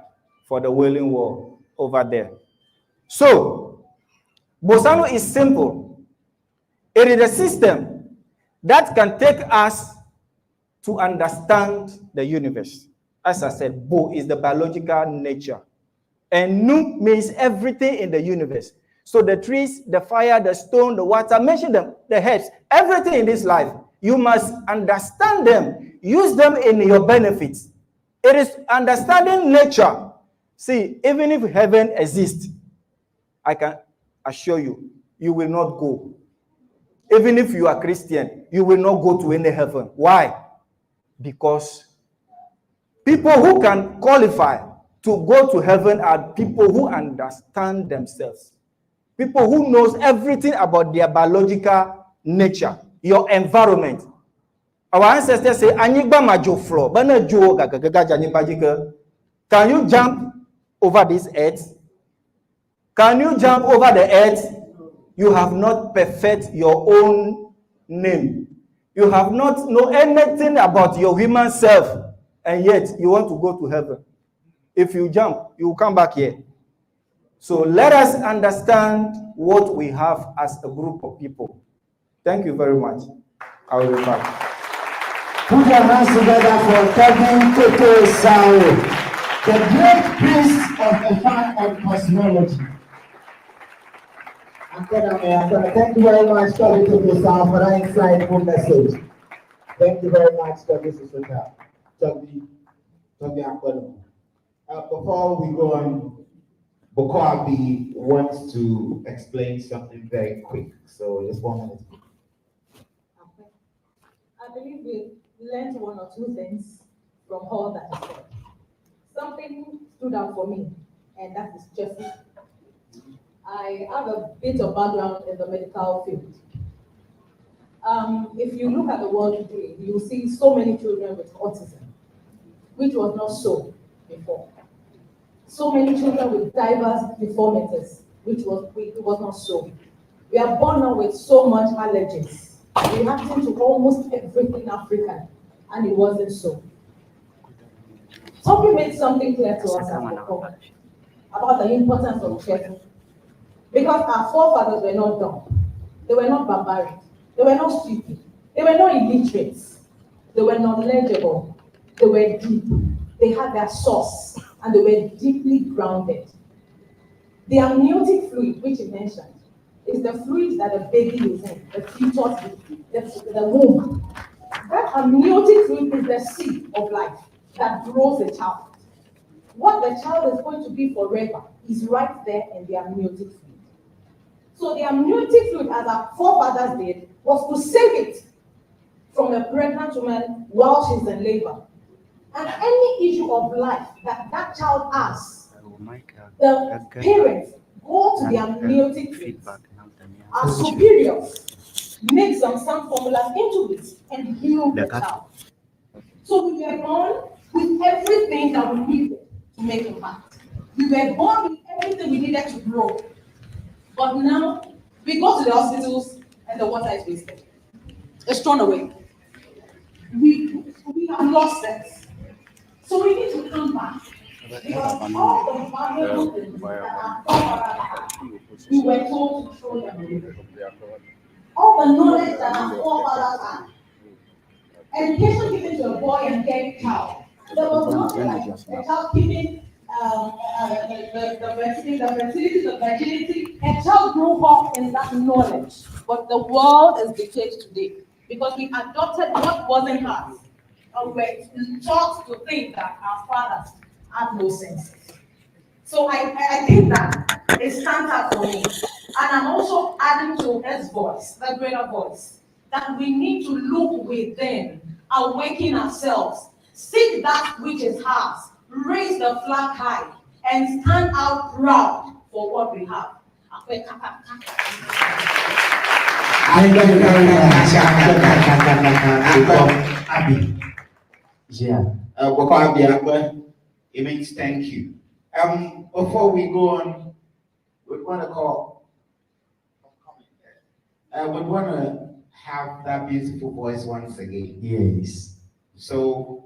Speaker 3: for the Wailing Wall over there. So, Bosano is simple. It is a system that can take us to understand the universe. As I said, Bo is the biological nature. And Nu means everything in the universe. So the trees, the fire, the stone, the water, mention them, the herbs, everything in this life. You must understand them. Use them in your benefits. It is understanding nature. See, even if heaven exists, I can assure you, you will not go. Even if you are Christian, you will not go to any heaven. Why? Because people who can qualify to go to heaven are people who understand themselves. People who knows everything about their biological nature, your environment. Our ancestors say, "Anyigba majo floor, bana jo gagaga janipa jika." Can you jump over this earth? Can you jump over the earth? You have not perfect your own name. You have not know anything about your human self, and yet you want to go to heaven. If you jump, you will come back here. So let us understand what we have as a group of people. Thank you very much. I will be back.
Speaker 1: Put your hands together for Kevin Toto Sao, the great priest of Efa on cosmology.
Speaker 2: Thank you very much, Kevin Toto Sao, for that insightful message. Thank you very much, Kevin Sisota. Before we go on, Bokoabi wants to explain something very quick. So just 1 minute.
Speaker 5: Okay. I believe we learned one or two things from all that is said. Something stood out for me, and that is justice. I have a bit of background in the medical field. If you look at the world today, you see so many children with autism, which was not so before. So many children with diverse deformities, which was not so. We are born now with so much allergies, reacting to almost everything African, and it wasn't so. Toby made something clear to us about the importance of care, because our forefathers were not dumb, they were not barbaric, they were not stupid, they were not illiterate, they were not legible, they were deep, they had their source, and they were deeply grounded. The amniotic fluid, which he mentioned, is the fluid that the baby is in, the fetus, the womb. That amniotic fluid is the seed of life that grows a child. What the child is going to be forever is right there in the amniotic fluid. So the amniotic fluid, as our forefathers did, was to save it from a pregnant woman while she's in labor. And any issue of life that that child has, the parents go to the amniotic fluid. Our superiors make some formulas into it and heal the child. So we were born with everything that we needed to make impact. We were born with everything we needed to grow. But now we go to the hospitals and the water is wasted. It's thrown away. We have lost it. So we need to come back. Because all the valuable things that our forefathers had, we were told to throw them away. All the knowledge that our forefathers had. Education given to a boy and girl child. There was nothing like a child keeping the fertility, the virginity. A child grew up in that knowledge. But the world is decayed today because we adopted what wasn't ours. And we're taught to think that our fathers had no sense. So I think that it stands out for me. And I'm also adding to his voice, the greater voice, that we need to look within, awaken ourselves, seek that which is ours, raise the flag high, and stand out proud for what we have.
Speaker 2: It means thank you. Before we go on, we want to have that beautiful voice once again.
Speaker 1: Yes.
Speaker 2: So,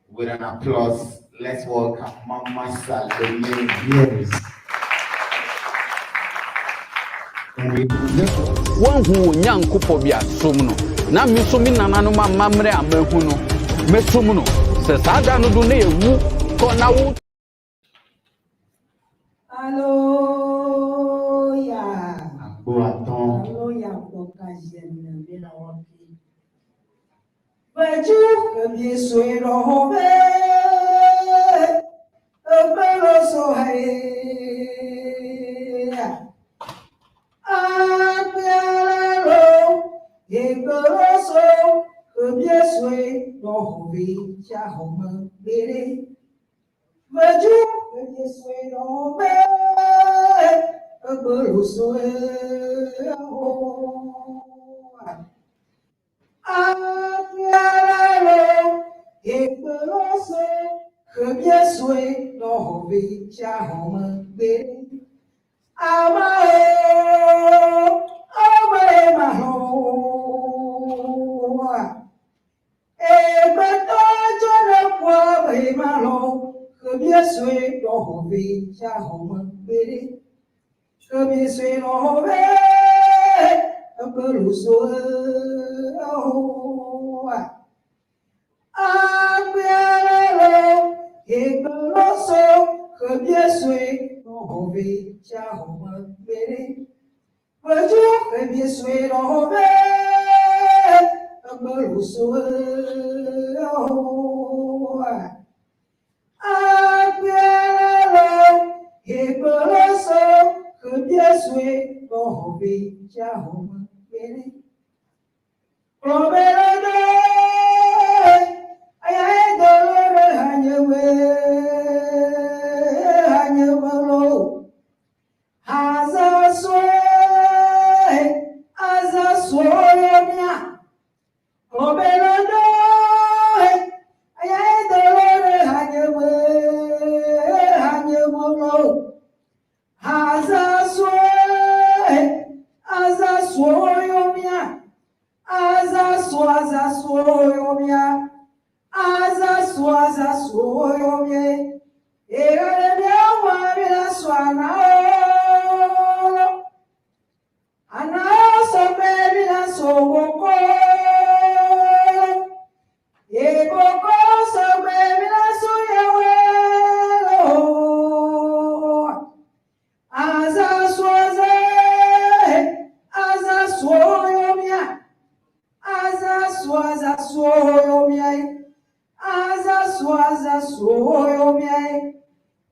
Speaker 2: with an applause, let's welcome Mama Salome.
Speaker 1: Yes.
Speaker 7: One who young couple be a sumno. Now, Miss Suminanuma Mamre and Mehuno, Mesumuno, says I don't do near woo, Kona.
Speaker 6: Hallelujah.
Speaker 1: Boaton.
Speaker 6: Hallelujah. Veju que suero hove, pero so hai. Apialo, pero so que suero hove, ya home bere. Veju que suero hove, pero so Apialo, ekpeloso, kebieswe, nohovi, chahoma, be. Amao, maho. Ekpeto, jone, kwa, malo, kebieswe, nohovi, chahoma, be. Kebieswe, nohovi, ekpeloso, Agbelelo, Igbeloso, Kebieswe, Ohove, Jahoma, Bere. Wajo, Kebieswe, Ohove, Agbeloso, Agbelelo, Igbeloso, Kebieswe, Ohove, Jahoma, Bere. Obelado, ayayedolore hanyewelo, azasweyomia. Obelado, ayayedolore hanyewelo, azasweyomia. Azaswoyomia, azaswoyomie, egalemia wabila swana, anaso bebila sowoko, eboko so bebila suyewelo, azaswoyomia. Azaswoyomia,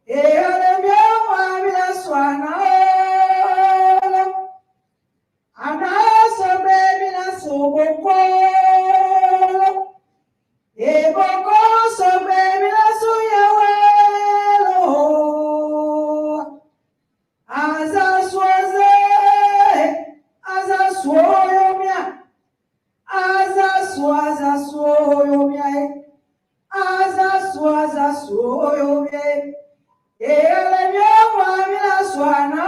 Speaker 6: egalemia wabila swana, anaso bebila sowoko, eboko so bebila suyewelo, azaswoyomia. Azaswoyomia, egalemia wabila swana,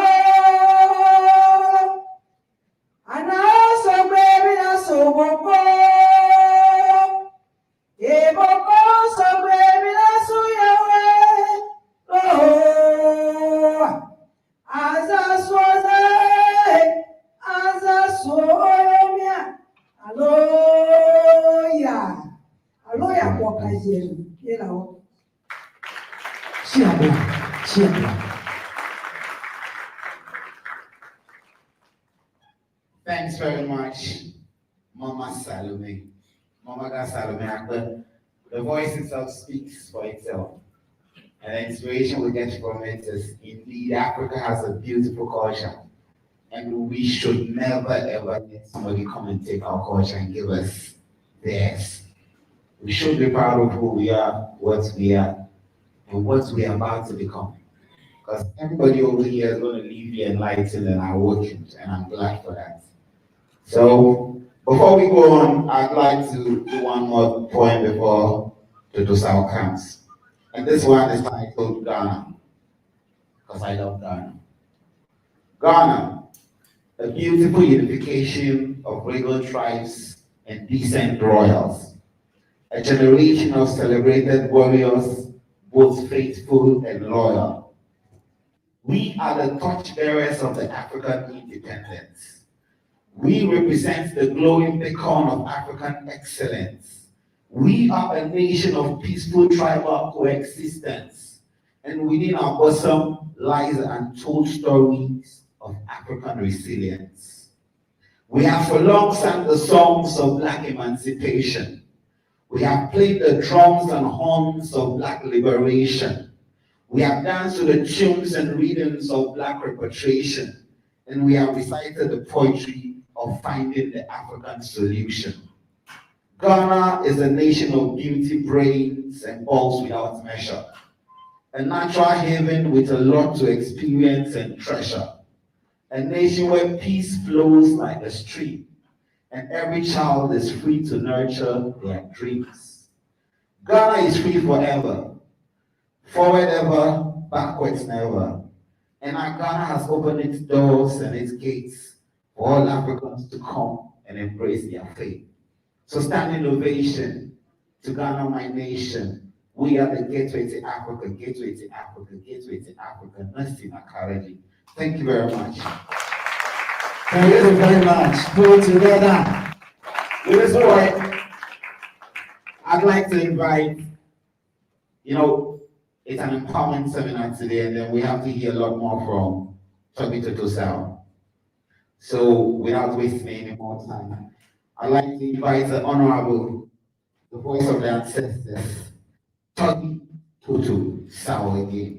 Speaker 6: anaso bebila sowoko, eboko so bebila suyewelo, azaswoyomia. Aloya kwa kazi yenu.
Speaker 2: Thanks very much, Mama Salome. Mama Salome Akbar. The voice itself speaks for itself. And the inspiration we get from it is indeed Africa has a beautiful culture. And we should never ever let somebody come and take our culture and give us theirs. We should be proud of who we are, what we are, and what we are about to become. Because everybody over here is going to leave here enlightened and awakened, and I'm glad for that. So, before we go on, I'd like to do one more poem before the Dosao comes. And this one is titled Ghana, because I love Ghana. Ghana, a beautiful unification of regal tribes and decent royals. A generation of celebrated warriors, both faithful and loyal. We are the torchbearers of the African independence. We represent the glowing beacon of African excellence. We are a nation of peaceful tribal coexistence. And within our bosom lies untold stories of African resilience. We have for long sung the songs of Black emancipation. We have played the drums and horns of Black liberation. We have danced to the tunes and rhythms of Black repatriation. And we have recited the poetry of finding the African solution. Ghana is a nation of beauty, brains, and balls without measure. A natural haven with a lot to experience and treasure. A nation where peace flows like a stream, and every child is free to nurture their dreams. Ghana is free forever, forward ever, backwards never. And our Ghana has opened its doors and its gates for all Africans to come and embrace their faith. So standing ovation to Ghana, my nation. We are the gateway to Africa, gateway to Africa, gateway to Africa. Nasi Makaraji. Thank you very much.
Speaker 1: Thank you very much. Pull together.
Speaker 2: This boy, I I'd like to invite, it's an empowerment seminar today, and then we have to hear a lot more from Toby Totosao. So without wasting any more time, I'd like to invite the Honorable, the voice of the ancestors, Toby Totosao again.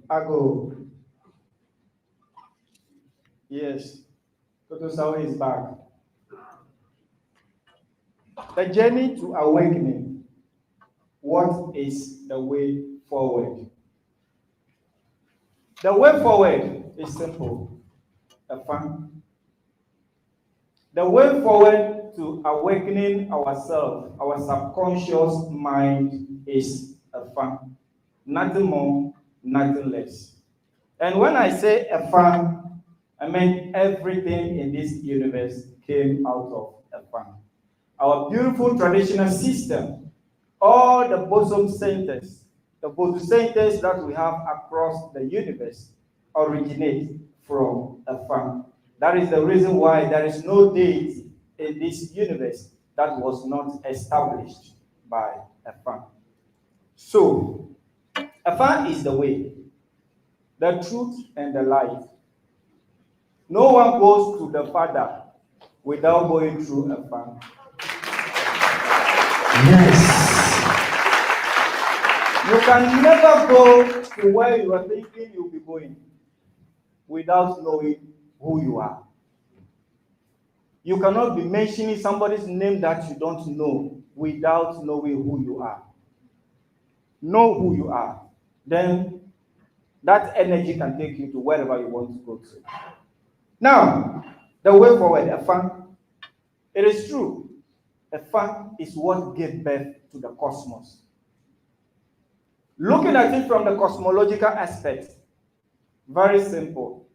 Speaker 3: Ago. Yes, Totosao is back. The journey to awakening. What is the way forward? The way forward is simple. Efa. The way forward to awakening ourselves, our subconscious mind, is Efa. Nothing more, nothing less. And when I say Efa, I mean everything in this universe came out of Efa. Our beautiful traditional system, all the bosom centers, the photosynthesis that we have across the universe originate from Efa. That is the reason why there is no date in this universe that was not established by Efa. So, Efa is the way, the truth, and the light. No one goes to the Father without going through Efa.
Speaker 1: Yes.
Speaker 3: You can never go to where you are thinking you'll be going without knowing who you are. You cannot be mentioning somebody's name that you don't know without knowing who you are. Know who you are. Then that energy can take you to wherever you want to go to. Now, the way forward, Efa. It is true. Efa is what gave birth to the cosmos. Looking at it from the cosmological aspect, very simple.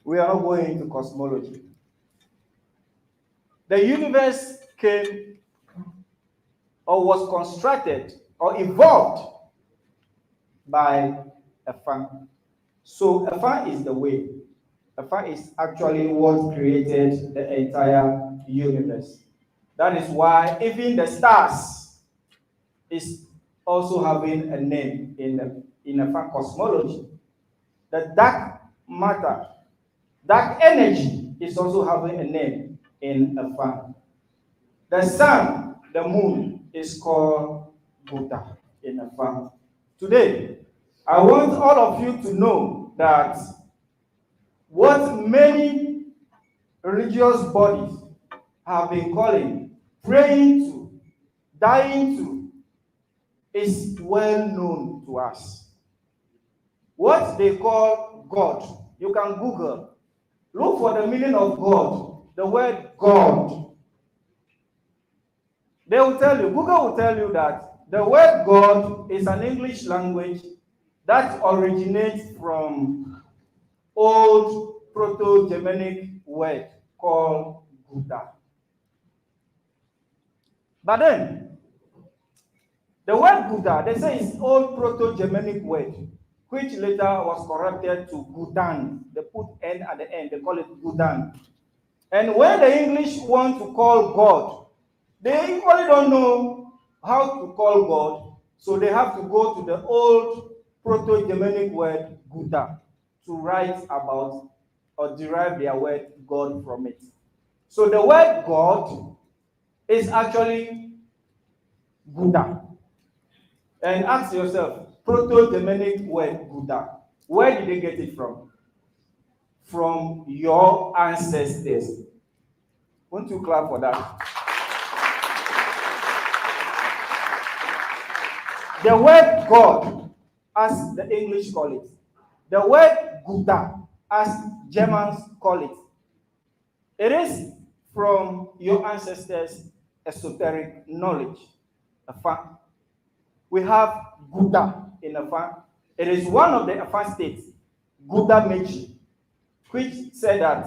Speaker 3: We are not going into cosmology. The universe came or was constructed or evolved by Efa. So Efa is the way. Efa is actually what created the entire universe. That is why even the stars is also having a name in Efa cosmology. The dark matter, dark energy is also having a name in Efa. The sun, the moon is called Buddha in Efa. Today, I want all of you to know that what many religious bodies have been calling, praying to, dying to, is well known to us. What they call God, you can Google. Look for the meaning of God, the word God. They will tell you, Google will tell you that the word God is an English language that originates from old Proto-Germanic word called Buddha. But then, the word Buddha, they say is old Proto-Germanic word, which later was corrupted to Buddhan. They put N at the end, they call it Buddhan. And when the English want to call God, they equally don't know how to call God, so they have to go to the old Proto-Germanic word Buddha to write about or derive their word God from it. So the word God is actually Buddha. And ask yourself, Proto-Germanic word Buddha, where did they get it from? From your ancestors. Won't you clap for that? The word God, as the English call it, the word Buddha, as Germans call it, it is from your ancestors' esoteric knowledge. Efa. We have Buddha in Efa. It is one of the Efa states. Buddha Meiji, which said that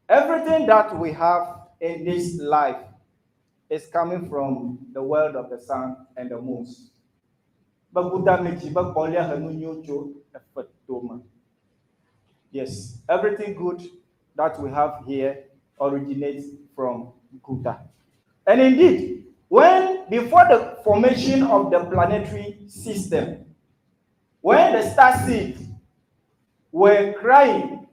Speaker 3: everything that we have in this life is coming from the world of the sun and the moons. But Buddha Meiji, but yes, everything good that we have here originates from Buddha. And indeed, when before the formation of the planetary system, when the star seeds were crying,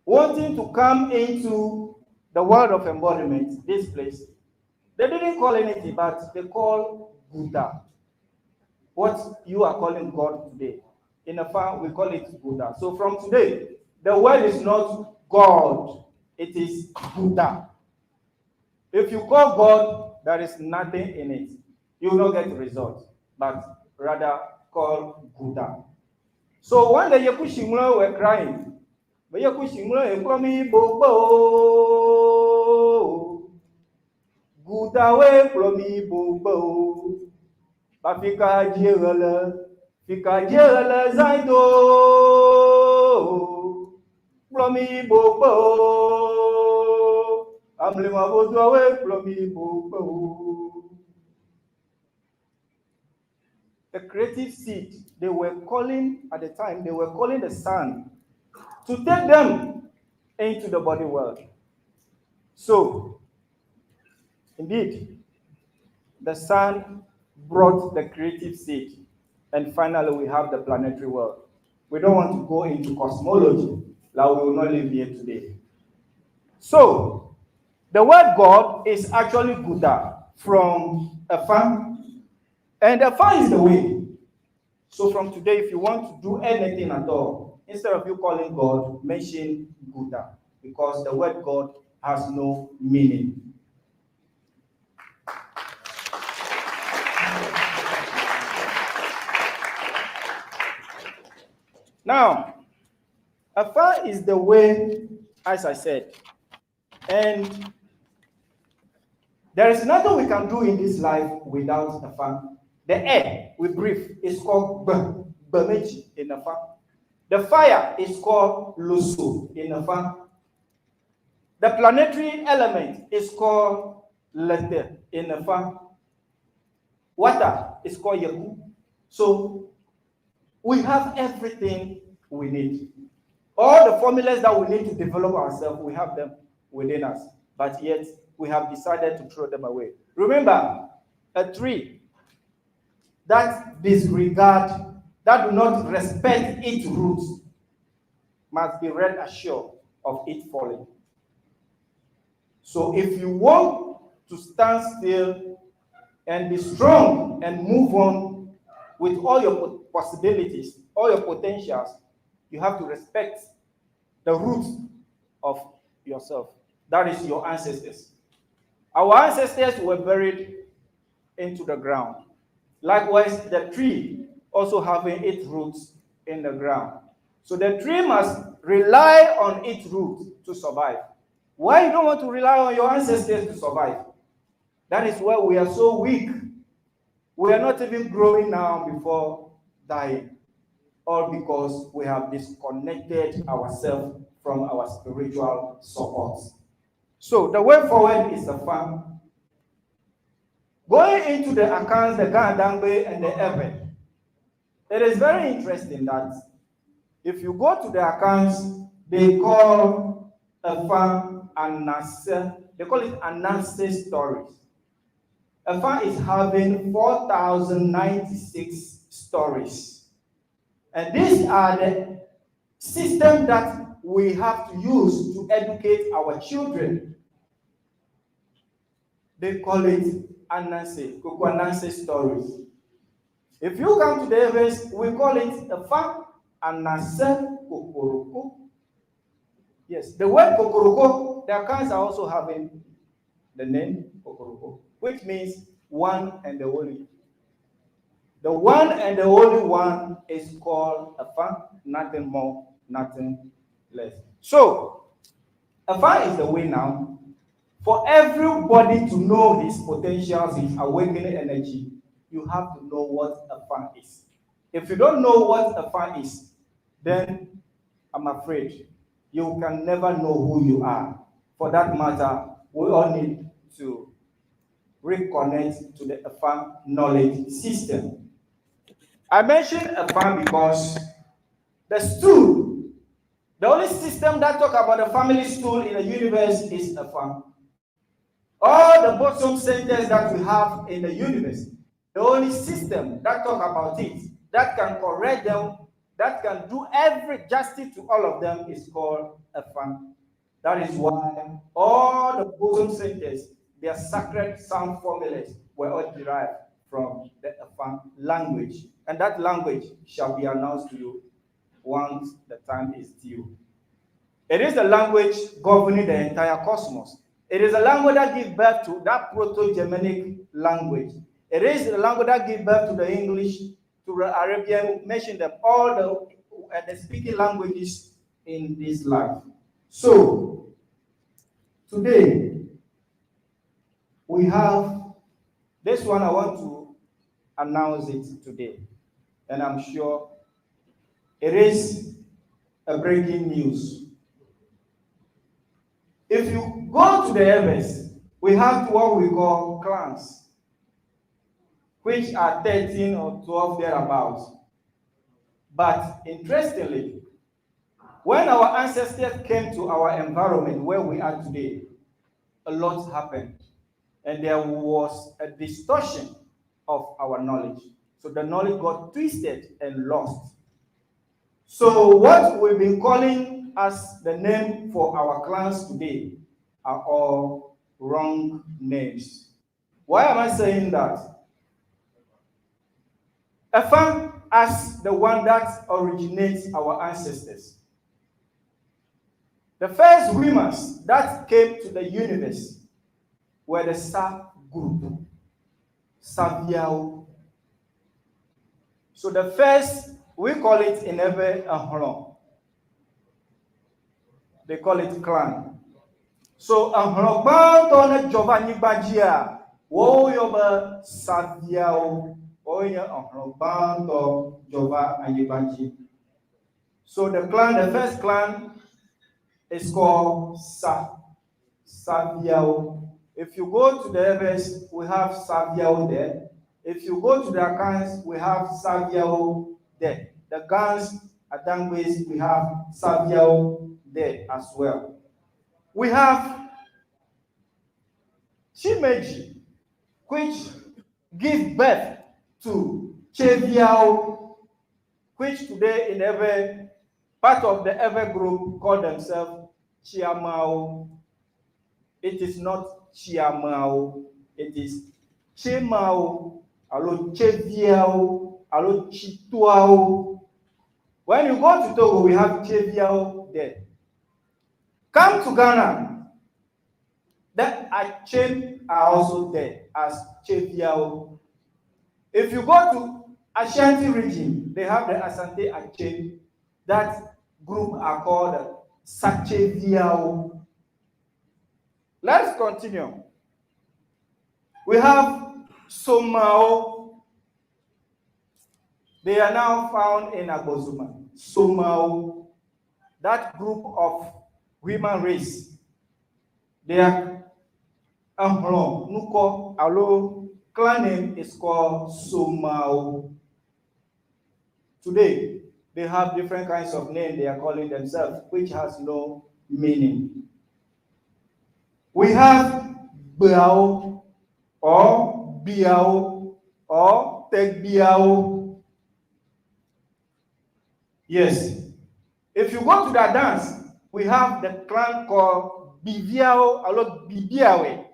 Speaker 3: wanting to come into the world of embodiment, this place, they didn't call anything, but they call Buddha. What you are calling God today. In Efa, we call it Buddha. So from today, the word is not God, it is Buddha. If you call God, there is nothing in it. You will not get the result, but rather call Buddha. So when the Yakushimura were crying, but Yakushimura Ekwami Bobo, Buddha we Plomi Bobo, Bafika Jela Zaido, Plomi Bobo, Amlima Bodo we Plomi Bobo. The creative seed, they were calling at the time, they were calling the sun to take them into the body world. So, indeed, the sun brought the creative seed, and finally we have the planetary world. We don't want to go into cosmology, like we will not live here today. So, the word God is actually Buddha from Efa, and Efa is the way. So from today, if you want to do anything at all, instead of you calling God, mention Buddha, because the word God has no meaning. Now, Efa is the way, as I said, and there is nothing we can do in this life without Efa. The air we breathe is called Bemeji in Efa. The fire is called Lusu in Efa. The planetary element is called Lete in Efa. Water is called Yaku. So we have everything we need. All the formulas that we need to develop ourselves, we have them within us. But yet, we have decided to throw them away. Remember, a tree that disregard, that do not respect its roots, must be read assured of it falling. So if you want to stand still and be strong and move on with all your possibilities, all your potentials, you have to respect the roots of yourself. That is your ancestors. Our ancestors were buried into the ground. Likewise, the tree also having its roots in the ground. So the tree must rely on its roots to survive. Why you don't want to rely on your ancestors to survive? That is why we are so weak. We are not even growing now before dying. All because we have disconnected ourselves from our spiritual support. So the way forward is the farm. Going into the accounts, the Gandangbe and the Ever, it is very interesting that if you go to the accounts, they call a farm Anase, they call it Anase stories. A farm is having 4,096 stories. And these are the system that we have to use to educate our children. They call it Ananse, Ananse stories. If you come to the Evans, we call it a fact Ananse Kokoroko. Yes, the word Kokoroko, the accounts are also having the name Kokoroko, which means one and the only. The one and the only one is called a fact, nothing more, nothing less. So, a fact is the way now. For everybody to know his potentials, his awakening energy, you have to know what a fan is. If you don't know what a fan is, then I'm afraid you can never know who you are. For that matter, we all need to reconnect to the Efa knowledge system. I mentioned Efa because the stool, the only system that talk about the family stool in the universe is Efa. All the bosom centers that we have in the universe, the only system that talk about it, that can correct them, that can do every justice to all of them is called Efa. That is why all the bosom centers, their sacred sound formulas were all derived from the Efa language. And that language shall be announced to you once the time is due. It is the language governing the entire cosmos. It is a language that gives birth to that Proto-Germanic language. It is the language that gives birth to the English, to the Arabian. We mentioned them, all the speaking languages in this life. So, today, we have this one. I want to announce it today. And I'm sure it is a breaking news. If you go to the heavens, we have what we call clans, which are 13 or 12 thereabouts. But interestingly, when our ancestors came to our environment where we are today, a lot happened. And there was a distortion of our knowledge. So the knowledge got twisted and lost. So what we've been calling as the name for our clans today are all wrong names. Why am I saying that? Efa as the one that originates our ancestors. The first humans that came to the universe were the Sa group, Safia. So the first, we call it in every Anhron. They call it clan. So Anhron on Giovanni Bagia, wo yoba Safia, oya Anhron to Giovanni Bagia. So the first clan is called Safia. If you go to the heavens, we have Safia there. If you go to the accounts, we have Safia there. The guns at Dangways, we have Safia there as well. We have Chimeji, which gives birth to Cheviao, which today in every part of the Ever group call themselves Chiamao. It is not Chiamao, it is Chemao, alo Cheviao, alo Chituao. When you go to Togo, we have Cheviao there. Come to Ghana, the Achem are also there as Cheviao. If you go to Ashanti region, they have the Asante Achem. That group are called Sacheviao. Let's continue. We have Somao. They are now found in Agbozuma. Somao, that group of human race. They are Amhlon, Nuko, Alo, clan name is called Somao. Today, they have different kinds of names they are calling themselves, which has no meaning. We have Biao, or Biao, or Tegbiao. Yes. If you go to that dance, we have the clan called Biviao, or Bibiawe.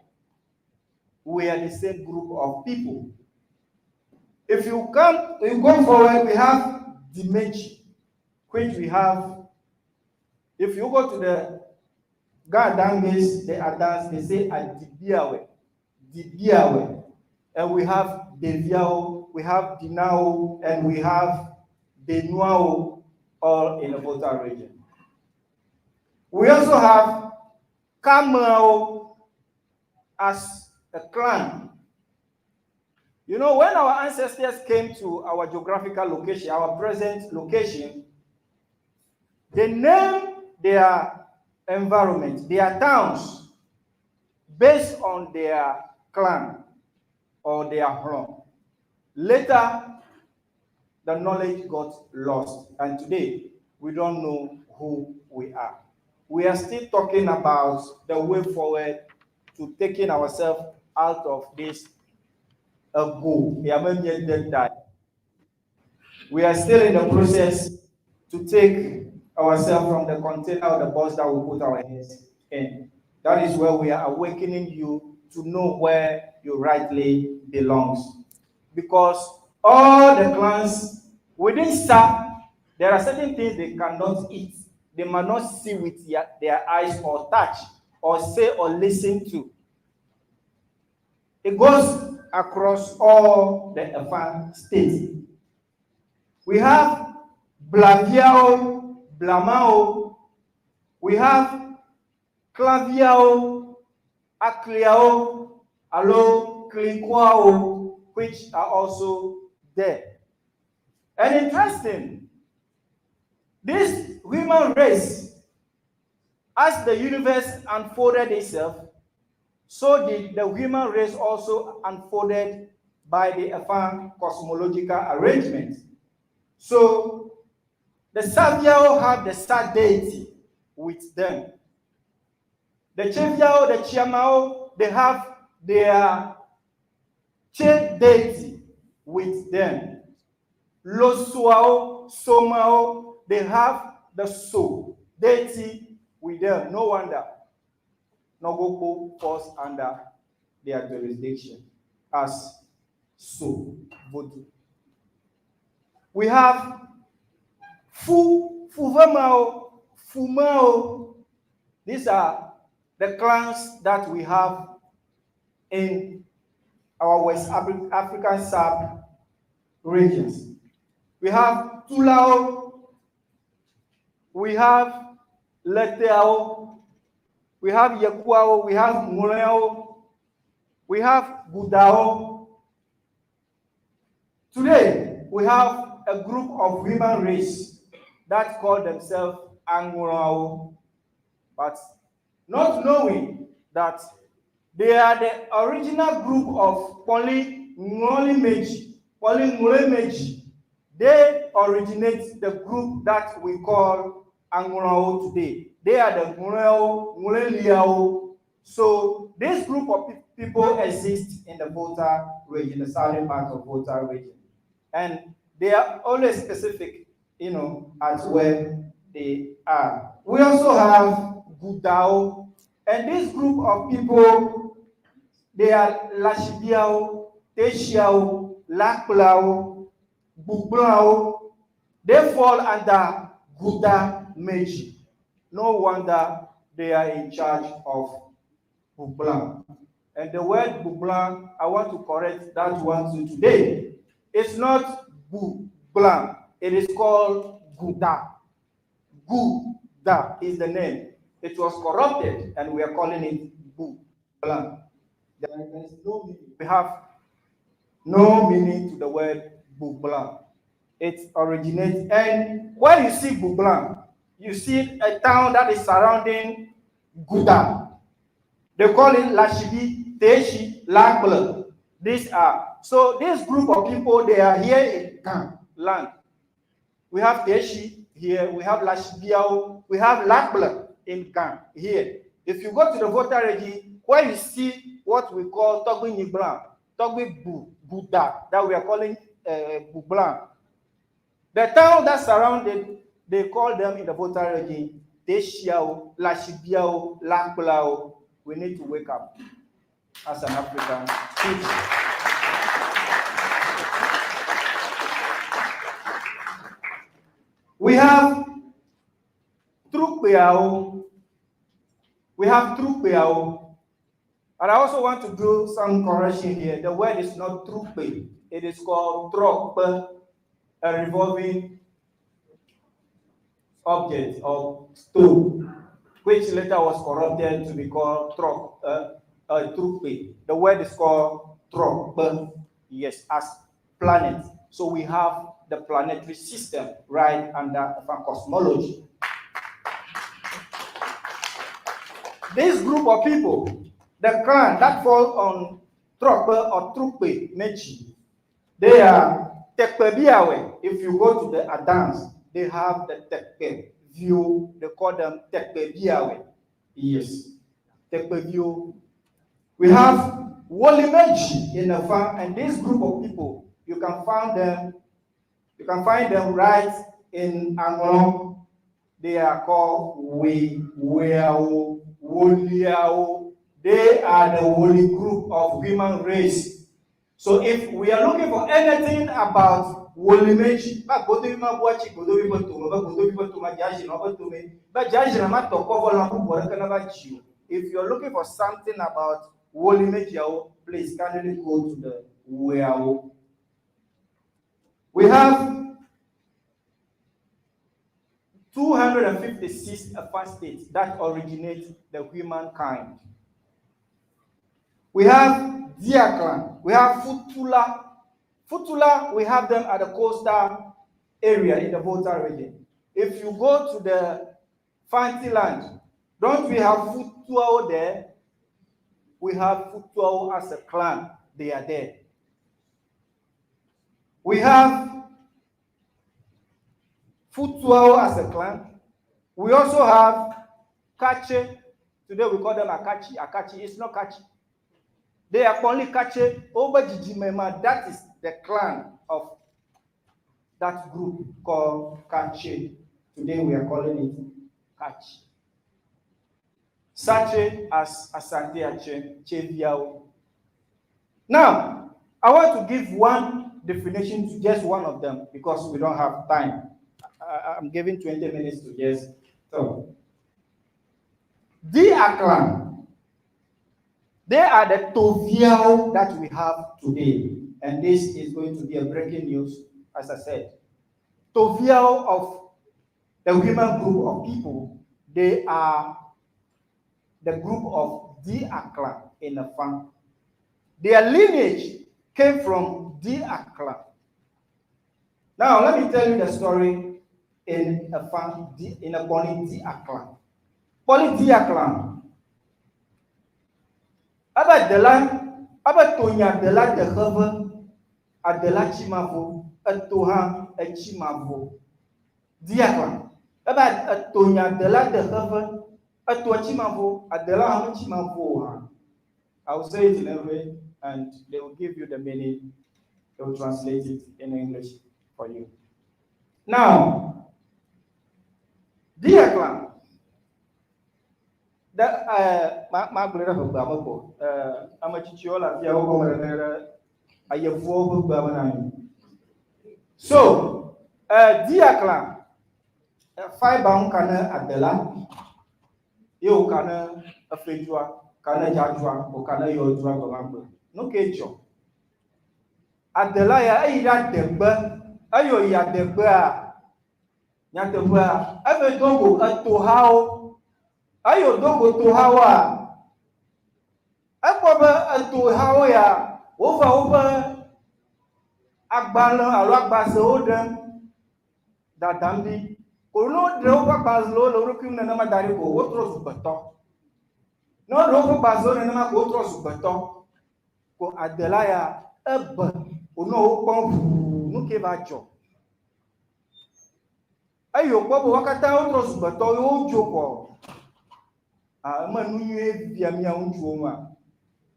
Speaker 3: We are the same group of people. If you go forward, we have Dimechi, which we have. If you go to the Gardangis, they are dance, they say Dibiawe, Dibiawe. And we have Deviao, we have Dinao, and we have Benuao, all in the Volta region. We also have Kamao as a clan. You know, when our ancestors came to our geographical location, our present location, They name their environment, their towns, based on their clan or their clan. Later, the knowledge got lost, and today we don't know who we are. We are still talking about the way forward to taking ourselves out of this goal. We are still in the process to take ourselves from the container or the box that we put our heads in. That is where we are awakening you to know where you rightly belongs. Because all the clans within SAP, there are certain things they cannot eat. They might not see with their eyes or touch or say or listen to. It goes across all the Efa states. We have Blaviao, Blamao, we have Claviao, Akliao, Alo, Klinkwao, which are also there. And interesting, this human race, as the universe unfolded itself, so did the human race also unfolded by the Efa cosmological arrangement. So the Saviao have the Sa deity with them. The Cheviao, the Chiamao, they have their Che deity with them. Losuao, Somao, they have the So deity with them. No wonder Nogoko falls under their jurisdiction as So Voodoo. We have Fuvamao, Fumao. These are the clans that we have in our West African sub-regions. We have Tulao, we have Leteao, we have Yakuao, we have Muleo, we have Budao. Today, we have a group of human race that call themselves Angulao, but not knowing that they are the original group of Polymulemeji. They originate the group that we call Angulao today. They are the Muleliao. So this group of people exist in the Volta region, the southern part of Volta region. And they are always specific, as where they are. We also have Gudao, and this group of people, they are Lashibiao, Teshiao, Lakplao, Bublao. They fall under Guda Meji. No wonder they are in charge of Bublan. And the word Bublan, I want to correct that one too today. It's not Bublan. It is called Guda. Guda is the name. It was corrupted, and we are calling it Bublan. There is no meaning. We have no meaning to the word Bublan. It originates, and when you see Bublan, you see a town that is surrounding Guda. They call it Lashibi, Teshi, Lakbla. So this group of people, they are here in Gan land. We have Teshi here, we have Lashibiao, we have Lakbla in Gan here. If you go to the Volta region, where you see what we call Togbi Niblan, Togbi Buda, that we are calling Bublan. The town that surrounded, they call them in the Volta region, Teshiao, Lashibiao, Lakblao. We need to wake up as an African people. We have Trukbeao. We have Trukbeao. And I also want to do some correction here. The word is not Trukbe. It is called Trokbe, a revolving object or stone, which later was corrupted to be called Trukbe. The word is called Trokbe, yes, as planet. So we have the planetary system right under cosmology. this group of people, the clan that falls on Trope or Trupe Mechi, they are Tekpebiawe. If you go to the Adans, they have the Tekpe view, they call them Tekpebiawe. Yes, Tekpebio. We have Wolimechi in the farm, and this group of people, you can find them right in Anglong. They are called Weao, Woliao. They are the Woli group of human race. So if we are looking for anything about Wolimechi, if you're looking for something about Wolimechi, please kindly go to the Weao. We have 256 Efa states that originate the humankind. We have Diaklan, we have Futula. Futula, we have them at the coastal area in the Volta region. If you go to the Fanti land, don't we have Futuao there? We have Futuao as a clan, they are there. We have Futuao as a clan. We also have Kache. Today we call them Akachi. Akachi is not Kachi. They are only Kache. Obajijimema, that is the clan of that group called Kache. Today we are calling it Kachi. Sache as Asante Ache, Cheviao. Now, I want to give one definition to just one of them because we don't have time. I'm giving 20 minutes to just talk. The Aklan, they are the Toviao that we have today. And this is going to be a breaking news, as I said. Toviao of the human group of people, they are the group of the Aklan in the farm. Their lineage came from the Aklan. Now, let me tell you the story in a farm, in a Poli di Aklan. Poli di Aklan. Aba tonya de la de heve, adela chimavo, atoha e chimavo. Di Aklan. Aba tonya de la de heve, atoha chimavo, adela ham chimavo. I will say it in a way, and they will give you the meaning. They will translate it in English for you. Now, dear clan, my brother of Bamako, I'm a chichiola, so, dear clan, 5 bound canna Adela, you canna a fejua, canna jajua, or canna your drug. No kejo. Adela, I got the bird, ayo ya the bird. Nyatebua, ebe dongo atohao, ayo dongo tohawa, ekwabe atohao ya, over agbalo alwagbase odem, dadambi, kono droga bazlo lorokim na nama dari ko otro subeto, no droga bazlo na nama ko otro subeto, ko adelaya ebe, ono okpon no kevacho. Ayo kwabo wakata otro subeto yo joko manu ye bia mia unju ma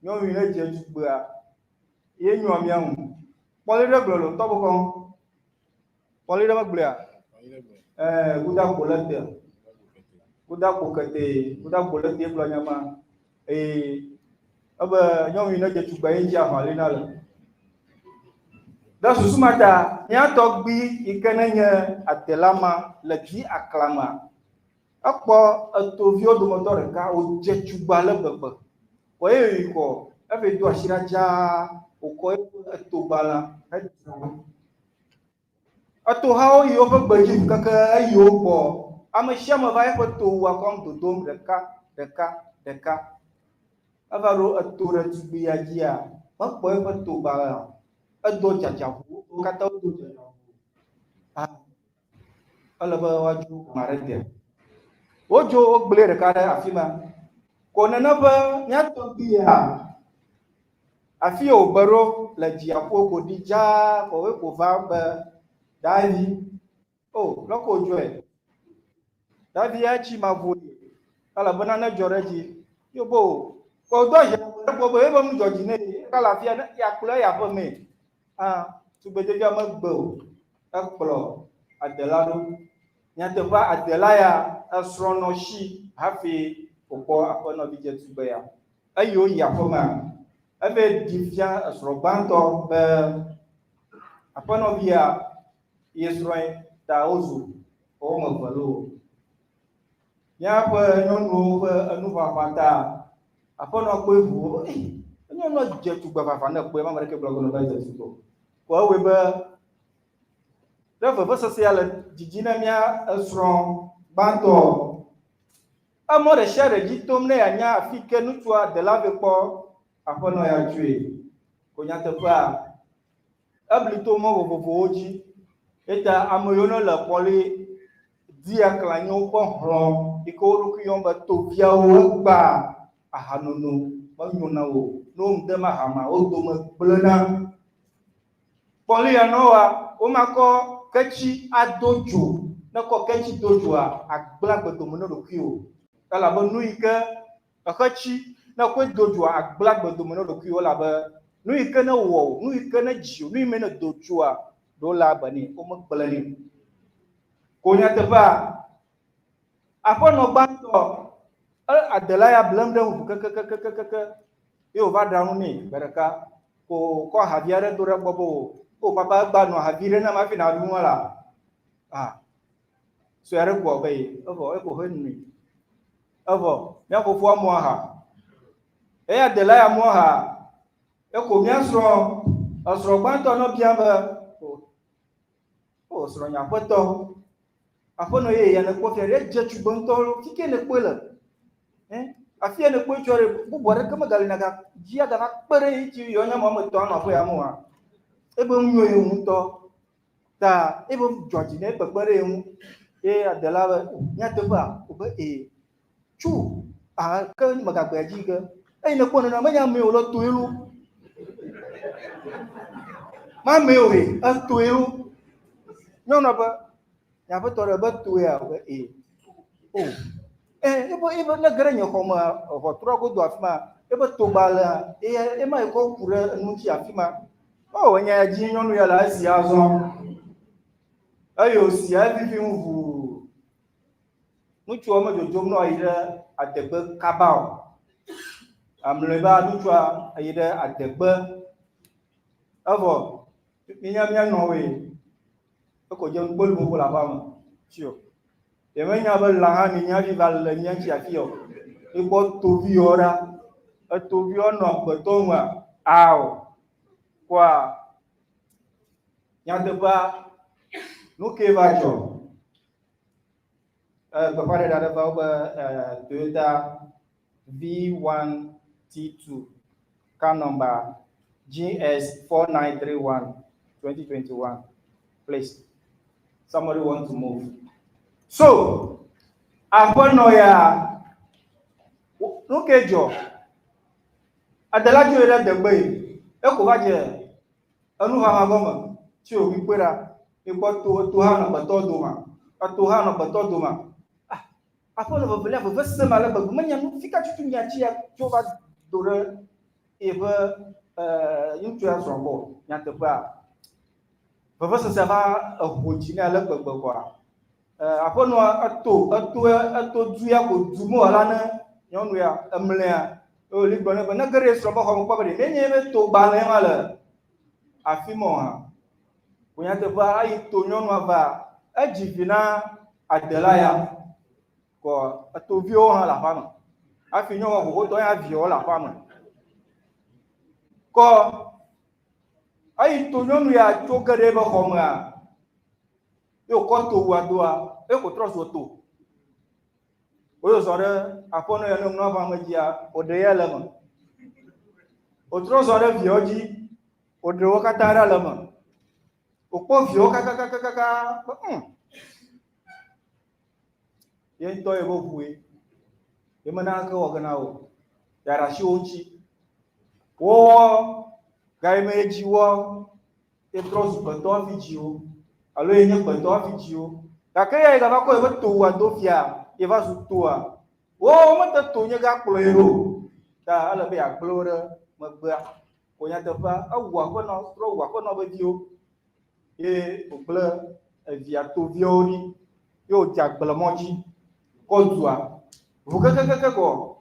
Speaker 3: nyo wi na je tugba ye nyo mia un poli de glolo to boko poli de magblea guda bolate guda bolate blo nyama aba nyo wi na je tugba ye ja ha le na le da susumata nya togbi ikenenye atelama le di aklama akpo etovio do motor ka o je tugba le gbegbe ko e ko e fe do asira ja o ko etobala ato hao yo be gbeji kaka yo bo ameshama va e to wa kom to dom deka avaro atura tugbi ajia makpo e to bala ado jajabu kata do jajabu ala ba waju marete ojo ogbele re kare afima Konana be nyato bia afio baro la jiapo ko dija ko we ko va be Davi. Oh, loko joy. Davi ya chi mavuli. Kala banana joreji. Yo bo. Ko do ya ko bo e bo mu joji ne. Kala fia ya kula ya bo me. Ah, tu be de ma gbo. Akplo adelado. Nyate va adelaya asrono shi hafi opo apono bije tube ya. Ayo ya foma. Ebe divya asrobanto be apono bia Yesroin ta ozu o mo valo. Nya pe nyonu pe anu pata. Apono ko evu. Nyonu je tu gba fa na pe ma mare ke blogo no ba je tu. Ko we be Refa social jijina mia esron banto amore share jitom ne anya afike nutua de la vepo apono ya tue ko nyate pa ablito mo vovo oji eta amoyono la poli dia klanyo ko hron iko ru ki yomba to bia o gba ahanunu ba nyona o no mdema hama o do mo blena poli anoa o mako kechi adojo na ko kechi dojo agbla gbedomo no lokio kala bo nuike akachi na ko dojo agbla gbedomo no lokio la ba nuike na wo nuike na jiu nu me na dojo do la bani o mo gblani ko nya te ba apo no gbanto adelaya blamde hu ke yo va danu ni beraka ko haviare do re bobo o papa gba no havire na ma fi na lu la so ere go be ovo e ko henni ovo ya ko fu amu ha e ya de la ya mu ha e ko mi asro gbanto no bia ba o sro nya poto afono ye ya ne ko fe re je tu bonto kike ne ko la afia ne ko chore bu bore kama galina ga jia ga na pere ji yo nya mo mo to na fo ya mu ha ebe nyo ehun to ta ebe joji ne pegbere ehun adela nya te ba obe chu ka maga gba ji ga ne ko na ma nya me o lo to iru ma me o re a to iru no na ba ya ba to re ba to ya obe ebe na gare nya ko ma o tro go do afima ebe to ba la ma ko kure nu ti afima o nya ji nyonu ya la si azo ayo si avivi nvu nuchu o jojo no ide adegbe kabao amleba nuchu ide adegbe avo minya no we ko je ngol mo la fama tio e menya ba la ha minya vi val le nya ti afio e bo to vi ora e to vi ono ko to ma ao kwa nya de ba no que vai cho prepare da ba Toyota V1T2 car number GS4931 2021 please somebody want to move so apono ya no que jo adela jo era de gbe e ko ba je anu ha ma goma ti o mi pera ipo to ha na ba to do ma to ha na ba to do ma apo no vele vo vese mala ba manya no fica tu nya ti ya to va dore e va tu ya so bo nya te ba vo vese se va ho ji na la gbegbe kwa apo no ato du ya ko du mo ala na nyonu ya emle ya o li gbona ba na gare so ba ko ba de nye be to ba le mala afimo ha kunya te ba ai to nyonu ava ajivina adelaya ko to vio ha la fama afi nyo ko to ya vio la fama ko ai to nyonu ya to gare ba ko ma yo ko to wa doa e ko troso to o yo sore apono ya no ba ma jia o de ya la ma o troso re vioji o de wo katara la ma o po vio ka yen to e bo fue Yemana ka waganao. Yara shionchi. Wo gaimeji wo etros bato fijio. Alo yenye bato fijio. Kakaya ga bako ebe to wa do fia, eva su toa. Wo mata to nya ga kplero. Ta ala be akplore magba. Ko nya tefa awa ko no stro wa ko no be dio. E okple via to viori. Yo jagbele monji. Ko dua. Vu keke ko.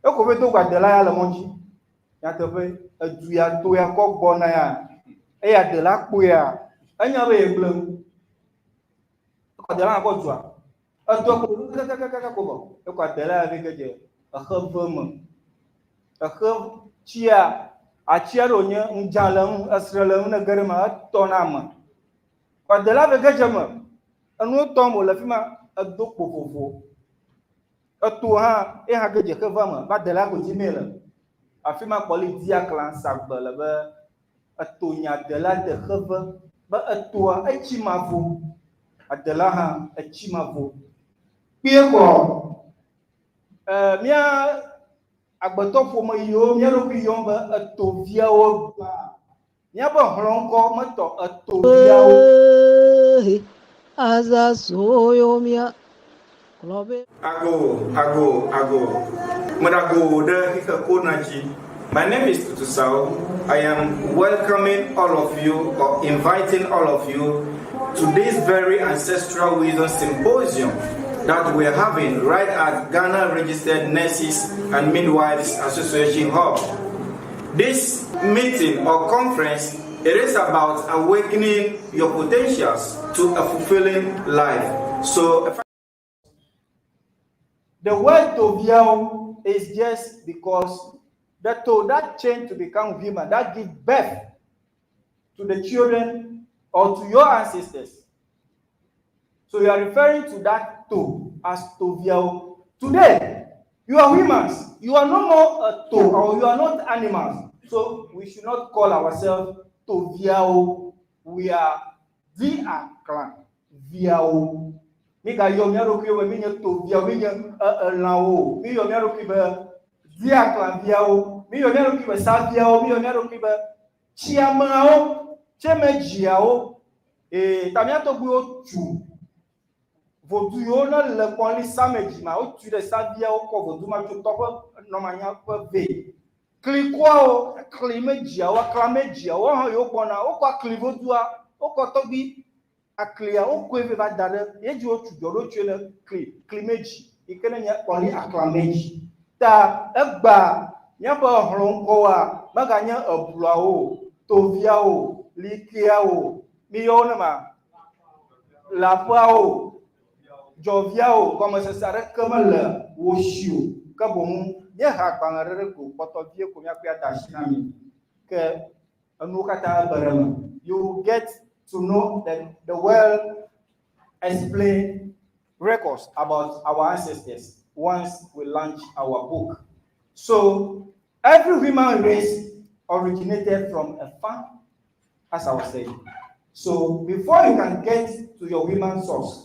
Speaker 3: E ko be to gba de la ya le monji. Ya tefe edu ya to ya ko gbona ya. E ya de la kpo ya. Anya be egblem. Ko de la ko dua. Edo ko keke ko bo. E ko de la be keje. E khevem. E khev chia a chia ro nye njalem esrelem ne gerema to na ma. Ko de la be keje ma. Enu to mo le fima edo kpofofo. Eto ha e ha keje khevem ba de la ko ti mele. Afima kpɔli dia klan sagbe le be eto nyadela de xeve be etoa etsi ma vo adela hã etsi ma vo kpie kɔ mía agbetɔƒome yiwo mía ɖokui yɔm be etoviawo míabe hlɔ̃ŋkɔ metɔ etoviawo.
Speaker 6: azasoyomia klobe
Speaker 3: Ago. Madago de Hikakonaji. My name is Tutusao. I am welcoming all of you or inviting all of you to this very Ancestral Wisdom Symposium that we are having right at Ghana Registered Nurses and Midwives Association Hub. This meeting or conference, it is about awakening your potentials to a fulfilling life. So the word Toviao is just because that change to become human, that gives birth to the children or to your ancestors. So you are referring to that to as Toviao. Today, you are humans. You are no more a to, or you are not animals. So we should not call ourselves Toviao. We are Via clan. Viao. Mika yo miaroki we minya Toviao, minya lao. Mi yo miaroki be Via clan Viao. Mi yo miaroki be Safiao. Mi yo miaroki be Chiamao. Chemejiao. Tamiato guo chu. Vodu yo na le kwali sameji ma o tu de Savia o ko vodu ma tu topo no manya ko ve. Kli kwa o kli mejia o kla mejia o han yo bona o kwa kli vodua o ko tobi aklia o ko eve ba dare ye ji o tu do ro chele kli meji ikene nya kwali akla meji ta egba nya ba hlon ko wa maga nya abula o tovia o likia o mi yo na ma la fa o Joviao, comme ça s'arrête comme le Woshio, Kabon, bien Hakbanare, Potovie, Komiakia Tashinami, que you get to know that the well explained records about our ancestors once we launch our book. So every human race originated from a farm, as I was saying. So before you can get to your human source,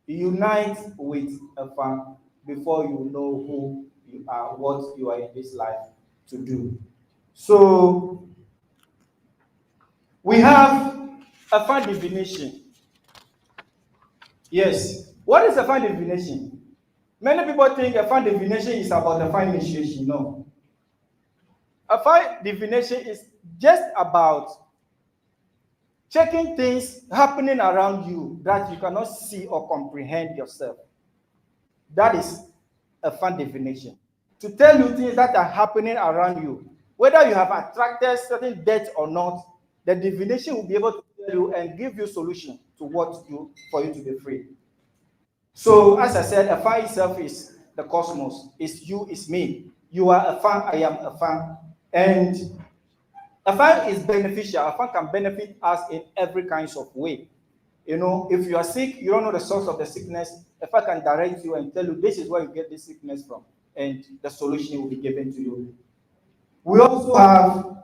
Speaker 3: unite with a fan before you know who you are, what you are in this life to do. So we have a fan divination. Yes. What is a fan divination? Many people think a fan divination is about a fan initiation. No. A fan divination is just about checking things happening around you that you cannot see or comprehend yourself. That is a fan divination. To tell you things that are happening around you, whether you have attracted certain death or not, the divination will be able to tell you and give you solution to for you to be free. So, as I said, a fan itself is the cosmos. It's you, it's me. You are a fan, I am a fan. And a fan is beneficial. A fan can benefit us in every kinds of way. You know, if you are sick, you don't know the source of the sickness. A fan can direct you and tell you this is where you get this sickness from, and the solution will be given to you. We also have,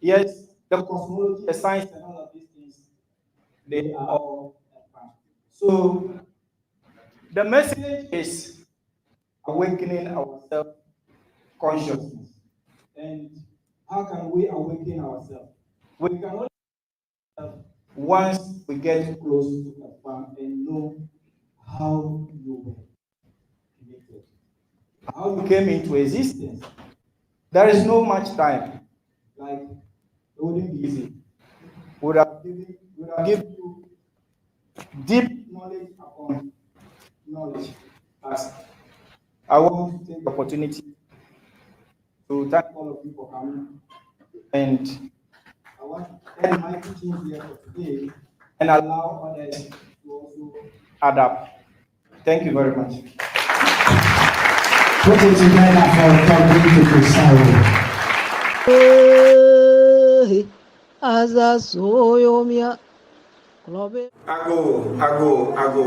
Speaker 3: yes, the cosmology, the science, and all of these things. They are all a fan. So the message is awakening our self-consciousness. And how can we awaken ourselves? We can only once we get close to the farm and know how you were created, how you came into existence. There is no much time. Like, it wouldn't be easy. Would have given you deep knowledge upon knowledge. But I want to take the opportunity to thank all of you for coming. And I want to end my teaching here for today and allow others to also add up. Thank you very much.
Speaker 1: Put it together for talking to Kusaro.
Speaker 3: Ago.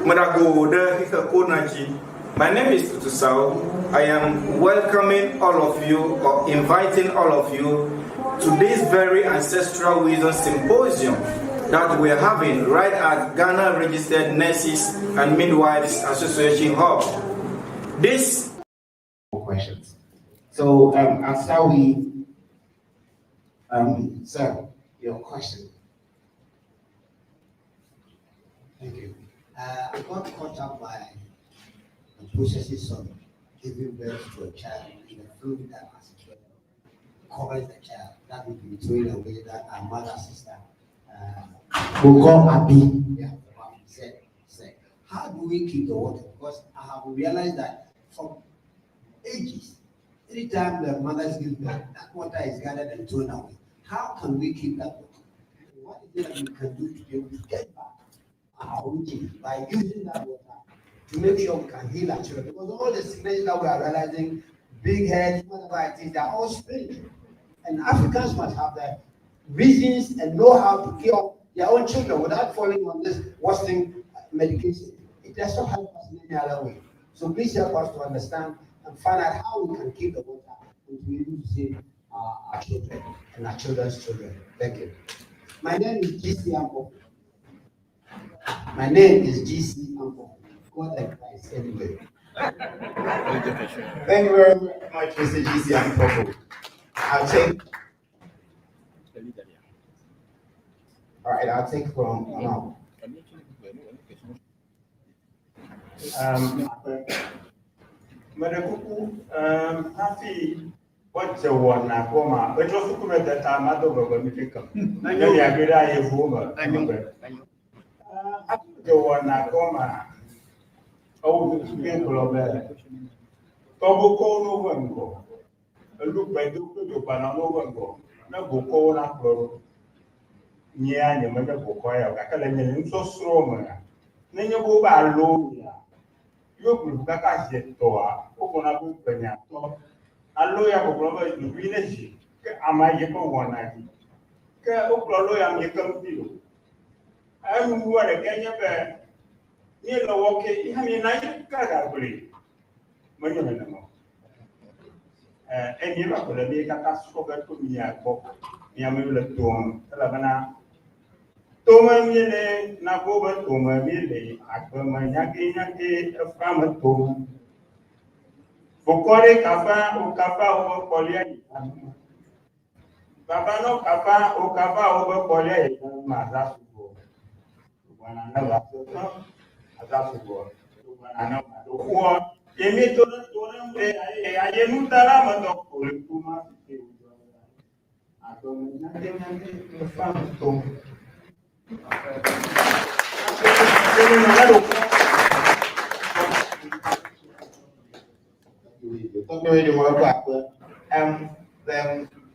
Speaker 3: Madago de Hikakunaji. My name is Tutusao. I am welcoming all of you or inviting all of you to this very Ancestral Wisdom Symposium that we're having right at Ghana Registered Nurses and Midwives Association Hub. This
Speaker 2: questions. So I'll start with sir, your question.
Speaker 1: Thank you. I got caught up by the processes of giving birth to a child in a fluid that covers the child. That would be thrown away that our mother, sister,
Speaker 2: We'll call Abi.
Speaker 1: yeah, said. How do we keep the water? Because I have realized that from ages, anytime the mothers give birth, that water is gathered and thrown away. How can we keep that water? What is it that we can do to be able to get back our routine by using that water to make sure we can heal our children? Because all the sicknesses that we are realizing, big heads, whatever it is, they are all spiritual. And Africans must have the reasons and know how to cure their own children without falling on this Western medication. It does not help us in any other way. So please help us to understand and find out how we can keep the water and to be able to save our children and our children's children. Thank you. My name is GC Ampo. My name is GC Ampo. God advice anyway.
Speaker 2: Thank you very much, Mr. GC Ampo. I'll take. All right, I'll take from now.
Speaker 8: Madakuku, happy what the one I coma, but also come at the time I don't know when we pick up. I know you're good. I have over. I know. The one I coma. Oh, the people of that. Tobacco no one go. A look by the Banana one go. No go na pro. Nya nya manya go kwaya akala nya nso strong. Nenya go ba low. Yo kuruka kaje toa okona bu penya to allo ya ko lo ni village ke amaye ko wona ji ke oklo ya mi kam pilo ayu wala kenya be ni lo woke ha mi na ka ga buli manyo na mo ni ba ko le mi ka ka so ga ko mi ya ko mi am le to la bana Toma mile na boba toma mile akama nyaki afama toma. Bokore kafa o kolia yitan. Baba no kafa o kolia yitan ma zasugo. Wana na la so azasugo. Wana na ko emi to mbe aye mutala ma to ko kuma ti. Akama nyaki afama toma.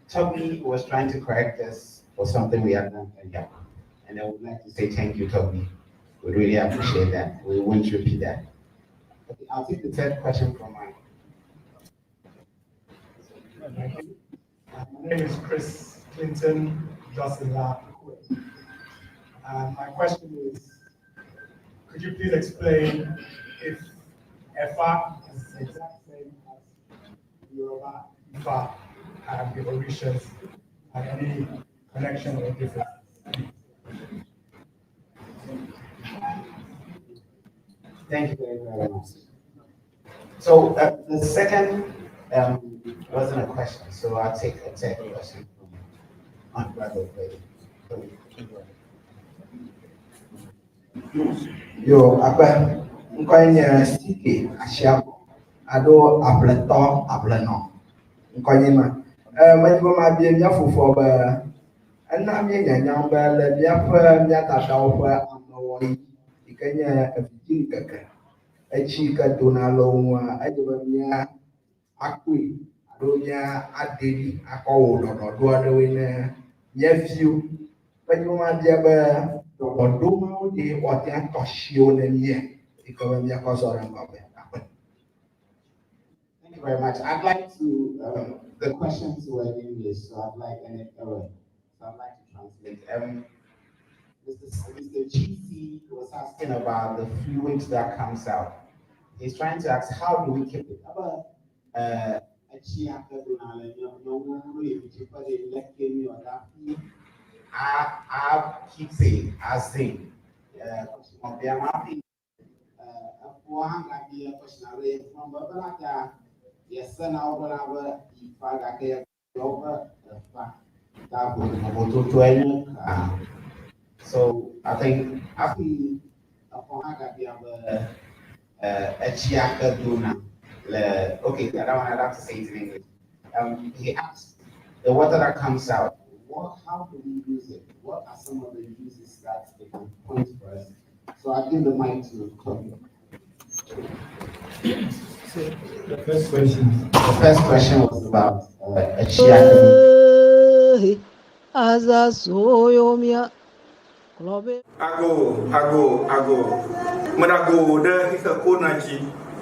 Speaker 2: Toby was trying to correct us for something we had done earlier. And I would like to say thank you, Toby. We really appreciate that. We won't repeat that. Okay, I'll take the third question from mine.
Speaker 9: My name is Chris Clinton Josela. My question is, could you please explain if Efa is the exact same as Yoruba Efa and the Orishas, and any connection or difference?
Speaker 2: Thank you very much. So the second wasn't a question, so I'll take a second question from my brother. Yo, apa? Engkaunya sticky, asyam, ado apleto, apleno. Engkaunya mah. Macam mana dia punya fufu ba? Enam dia nyanyang ba le dia apa dia tak tahu apa amawai. Ikanya eviti kakak. Echi kaduna longwa aja punya akui. Adonya adeli akau dodo ada wina nephew. Macam mana dia ba? Dodo mau di waktu yang kosio nenya. Ikaw niya ko seorang bapak. Thank you very much. I'd like to, the questions were in English, so I'd like, so I'd like to translate. Mr. GC was asking about the fluid that comes out. He's trying to ask, how do we keep it? I keep saying, as in, so I think after okay, I don't have to say it in English. He asked, the water that comes out, how do we use it? What are some of the uses that they can point for us? So I give the mic to Toby.
Speaker 3: The first question.
Speaker 2: The first question was about a Chiaka.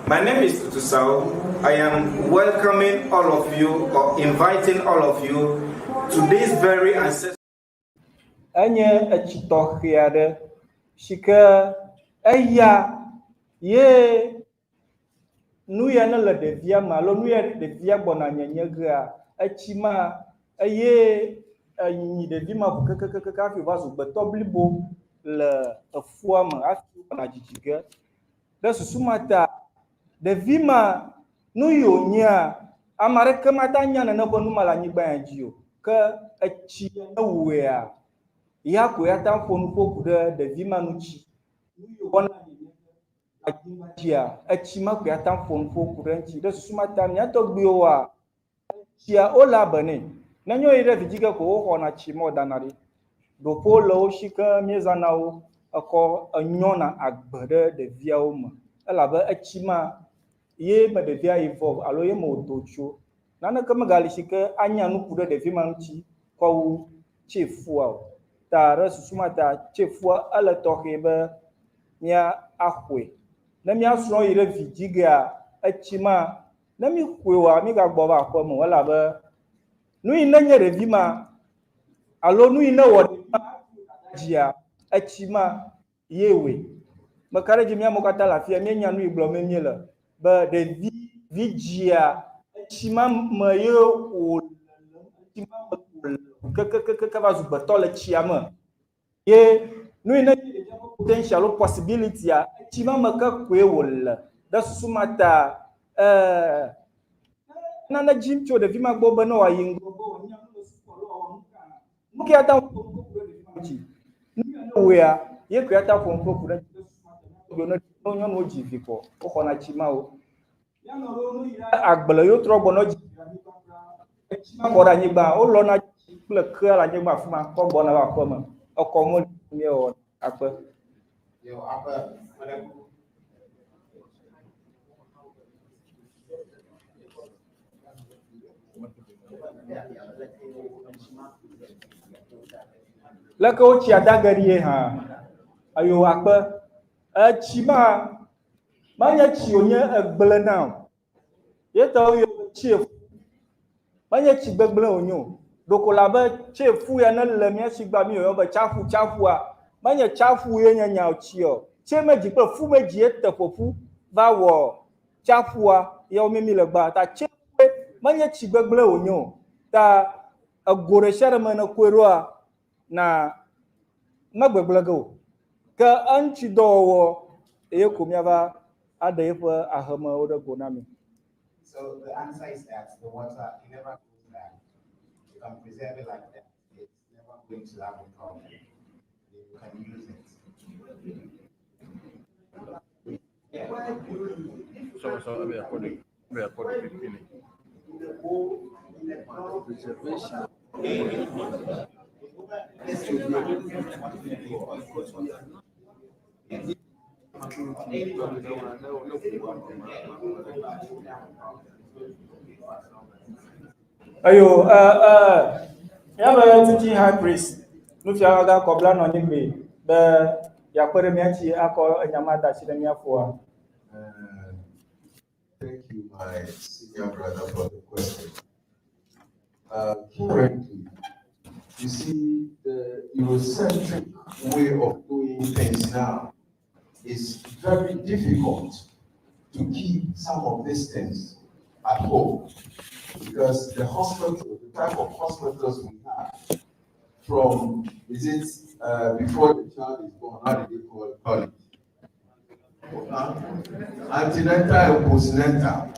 Speaker 3: My name is Tutusao. I am welcoming all of you or inviting all of you to this very ancestral. Anya achitohiade shika aya ye nuya na la devia malo nuya devia bona nyenyegra achima aye anyi devima kaka fi vasu betoblibo le afuama afi na jijiga da susumata devima nuyo nya amare kamata nya na bonu malanyi banjio ka achi na wuya ya ko ya tan fonu foku de devima nuchi nuyo bona ajia achima ko ya tan fonu foku renchi da susumata nya to gbewa chia ola bane na nyo ire vijiga ko ho na chimo danari do polo shika mezanao ako anyona agbede de viaoma ala ba achima ye ma de via evolve alo ye mo docho nana kama gali shika anya nu kude de vima nchi ko chefua ta resusumata chefua ala tohebe nya ahwe na mi asro ire vijiga achima na mi kwewa mi ga gbo ba ko mo wala ba nu ina nye revima alo nu ina wodi jia achima yewe makare jimia mokata lafia menya nu iglo memyela ba de vijia achima mayo o achima ka vazu batole chiama ye nu ina potential possibility ya achima maka kwewol da susumata nana jimcho de vima gbo bana wa yingo muki ata wea ye creator from program no nyo no jifiko o khona chima o ya no ro ya agbele yo tro gbono chima ko ra nyigba o lo na ple kra la nyigba fuma ko gbona wa ko mo oko mo mi o ape
Speaker 2: Yo apa
Speaker 3: laka o chi adagari ha ayo ape chima manya chi onye egbele now ye to yo chief manya chi gbegbele onyo dokola ba chefu ya na le mi sigba mi yo ba chafu a manya chafu ye nya nya chi o che meji pe fu meji etepofu va wo chafu a ye o mi le gba ta che manya chi gbegbele onyo ta agore shere me na kwero a na magbegbele go ka anchi dowo e ko mi ava ada ife ahama ode gonami.
Speaker 2: So the answer is that the water it never goes bad. You can preserve it like that. It's never going to have a problem. You can use it.
Speaker 7: So we are calling.
Speaker 3: Ayo, ya ba teaching high priest. No fi aga kobla no ni be. Be ya kwere mi achi akọ enyamada chi dem yafo.
Speaker 10: Thank you, my senior brother, for the question. Currently, you see, the Eurocentric way of doing things now is very difficult to keep some of these things at home, because the hospital, the type of hospitals we have, from, is it before the child is born, how do they call it? Antenatal and postnatal,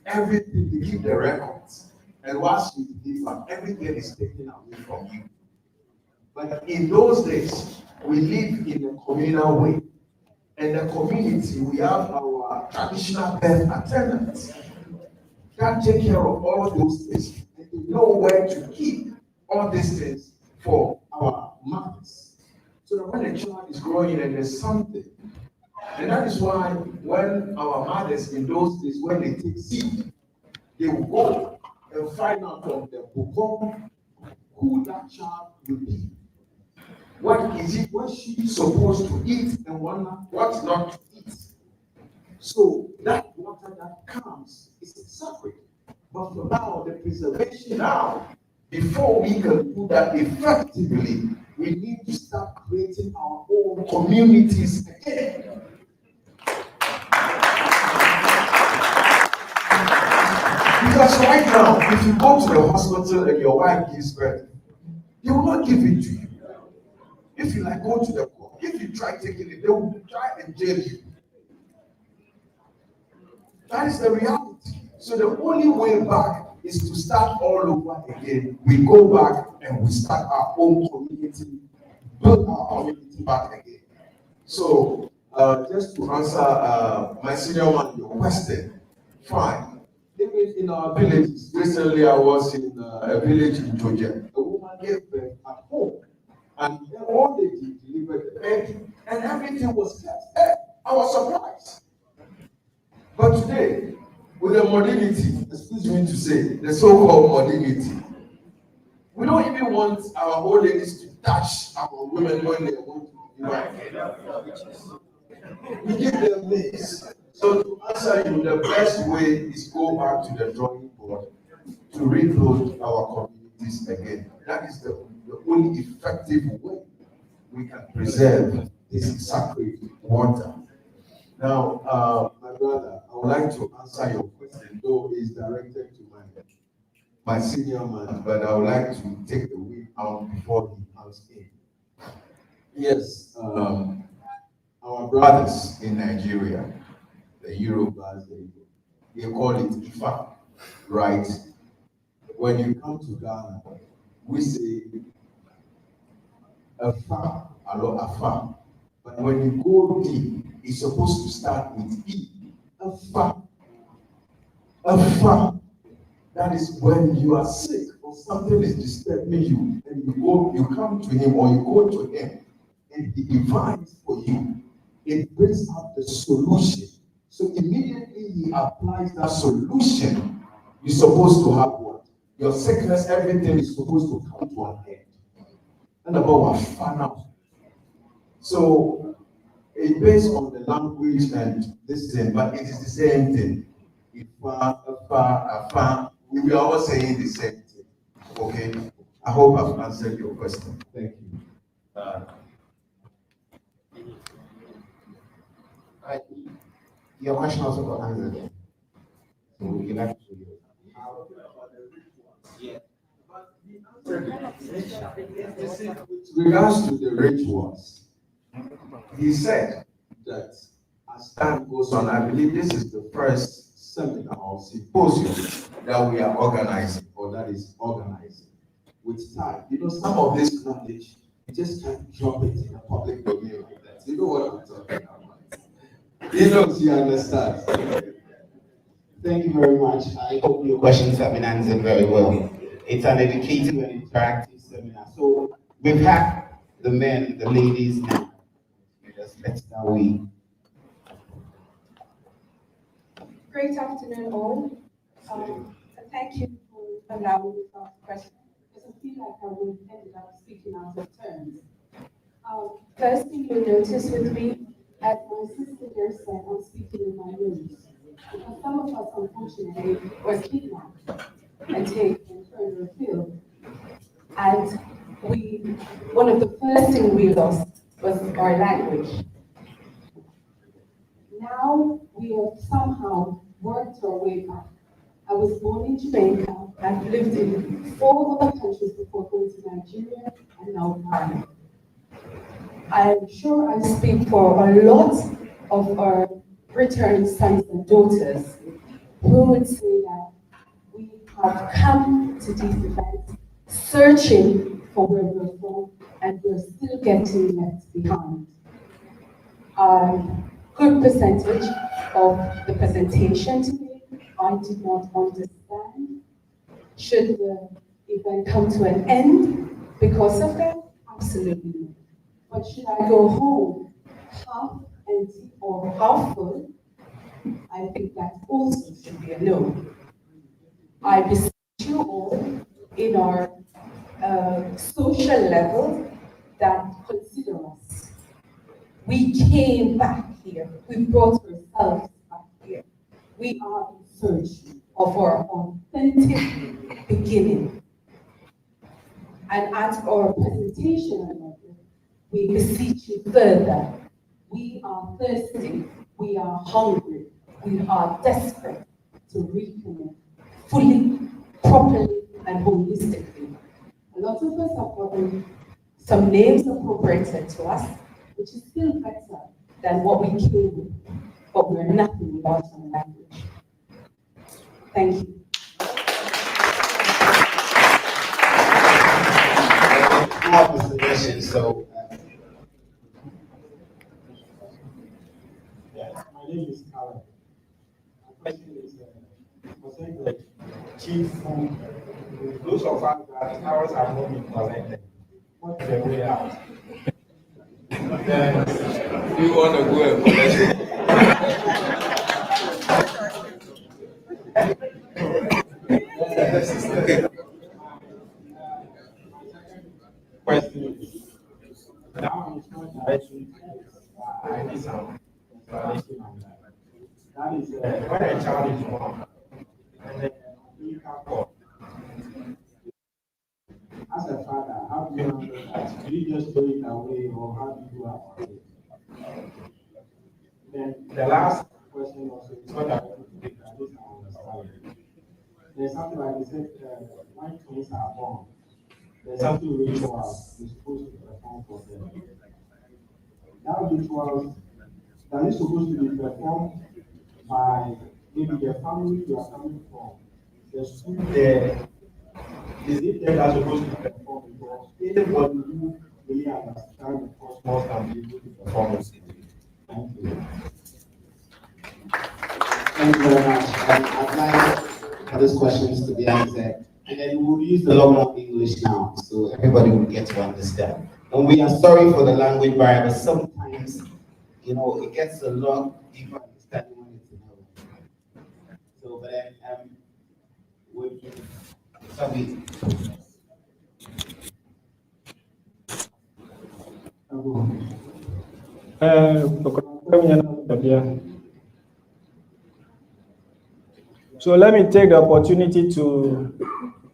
Speaker 10: everything, they keep the records. And once you give up, everything is taken away from you. But in those days, we live in a communal way. In the community, we have our traditional birth attendants that take care of all those things. And they know where to keep all these things for our mothers. So that when a child is growing and there's something, and that is why when our mothers in those days, when they take seed, they will go and find out from the bukong who that child will be. What is it, what she is supposed to eat and what not to eat. So that water that comes is sacred. But for now, the preservation now, before we can do that effectively, we need to start creating our own communities again. Because right now, if you go to the hospital and your wife gives birth, they will not give it to you. If you like go to the court, if you try taking it, they will try and jail you. That is the reality. So the only way back is to start all over again. We go back and we start our own community, build our community back again. So just to answer my senior man your question, fine. Even in our villages, recently I was in a village in Georgia. A woman gave birth at home, and all they did delivered the baby, and everything was kept. I was surprised. But today, with the modernity, excuse me to say, the so-called modernity, we don't even want our old ladies to touch our women when they want to, we give them this. So to answer you, the best way is go back to the drawing board to rebuild our communities again. That is the only effective way we can preserve this sacred water. Now, my brother, I would like to answer your question, though it's directed to my senior man, but I would like to take the wheel out before he comes in. Yes, our brothers in Nigeria, the Yorubas, they call it Efa, right? When you come to Ghana, we say Efa, alo Afa. But when you go deep, it's supposed to start with E. Efa. Efa. That is when you are sick or something is disturbing you, and you come to him or you go to him, and he divines for you. It brings out the solution. So immediately he applies that solution, you're supposed to have what? Your sickness, everything is supposed to come to an end. And about what fun out. So it's based on the language and this thing, but it is the same thing. We are all saying the same thing. Okay? I hope I've answered your question. Thank you.
Speaker 2: Your question also got answered. So would you like to hear?
Speaker 10: With regards to the rituals, he said that as time goes on, I believe this is the first seminar or symposium that we are organizing, or that is organizing. With time, some of this knowledge, you just can't drop it in the public domain like that. You know what I'm talking about. You understand.
Speaker 2: Thank you very much. I hope your questions have been answered very well. It's an educative and interactive seminar. So we've had the men, the ladies now. Let's start with.
Speaker 11: Great afternoon, all. And thank you for allowing me to ask questions, because I feel like I would ended up speaking out of turn. First thing you'll notice with me, as my sister here said, I'm speaking in my rooms. Because some of us, unfortunately, were kidnapped and taken further afield. And one of the first things we lost was our language. Now we have somehow worked our way back. I was born in Jamaica. I've lived in 4 other countries before going to Nigeria and now Ireland. I'm sure I speak for a lot of our returned sons and daughters who would say that we have come to these events searching for where we're from, and we're still getting left behind. Good percentage of the presentation today I did not understand. Should the event come to an end because of that? Absolutely not. But should I go home half empty or half full? I think that also should be a no. I beseech you all in our social level that consider us. We came back here. We brought ourselves back here. We are in search of our authentic beginning. And at our presentation, we beseech you further. We are thirsty. We are hungry. We are desperate to reconnect fully, properly, and holistically. A lot of us have gotten some names appropriated to us, which is still better than what we came with, but we're nothing without our language. Thank you.
Speaker 2: I have a suggestion, so.
Speaker 9: My name is Alan. My question is concerning the chief food. Those of us that ours have not been collected, what is the way out?
Speaker 10: Do you want to go and collect it?
Speaker 9: Question is, now it's not direction, I need some explanation on that. That is when a child is born, and then umbilical cord. As a father, how do you handle that? Do you just throw it away, or how do you about it? Then the last question also is what I want to take, at least I understand. There's something like you said, when twins are born, there's something ritual you're supposed to perform for them. That rituals that is supposed to be performed by maybe the family you are coming from, the school there. Is it that are supposed to perform, because anybody who really understands the cosmos can be able to perform it. Thank you.
Speaker 2: Thank you very much. I'd like for these questions to be answered. And then we'll use a lot more English now, so everybody will get to understand. And we are sorry for the language barrier, but sometimes, it gets a lot deeper understanding when it's in English. So, but then, with Sabi.
Speaker 3: So let me take the opportunity to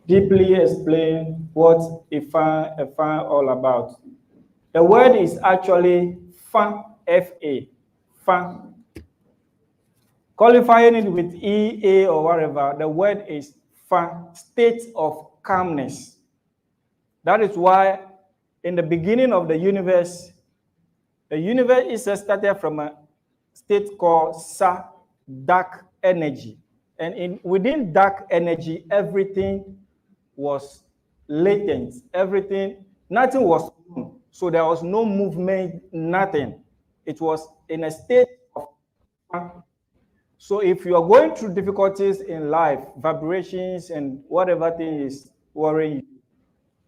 Speaker 3: deeply explain what Efa all about. The word is actually fa, F-A, fa. Qualifying it with E, A, or whatever, the word is fa, state of calmness. That is why in the beginning of the universe is started from a state called dark energy. And within dark energy, everything was latent. Nothing was known. So there was no movement, nothing. It was in a state of. So if you are going through difficulties in life, vibrations and whatever thing is worrying you,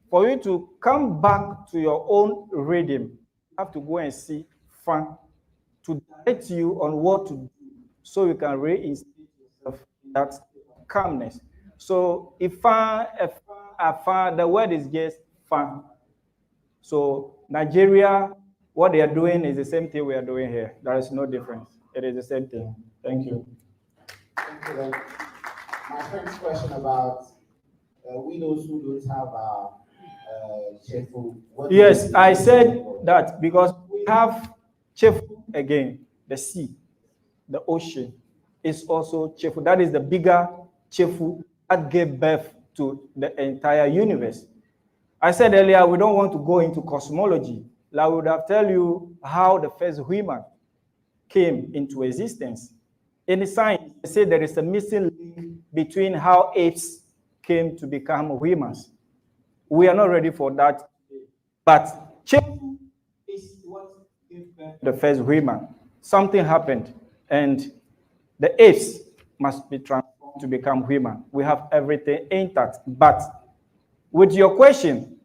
Speaker 3: for you to come back to your own rhythm, you have to go and see Fan to direct you on what to do so you can reinstate yourself in that calmness. So the word is just Fan. So Nigeria, what they are doing is the same thing we are doing here. There is no difference. It is the same thing. Thank you.
Speaker 2: Thank you. Then. My friend's question about widows who don't have cheerful.
Speaker 3: Yes, I said that because we have cheerful again, the sea, the ocean is also cheerful. That is the bigger cheerful that gave birth to the entire universe. I said earlier, we don't want to go into cosmology. I would have tell you how the first human came into existence. In science, they say there is a missing link between how apes came to become humans. We are not ready for that. But cheerful is what gave birth to the first human. Something happened, and the apes must be transformed to become human. We have everything intact. But with your question,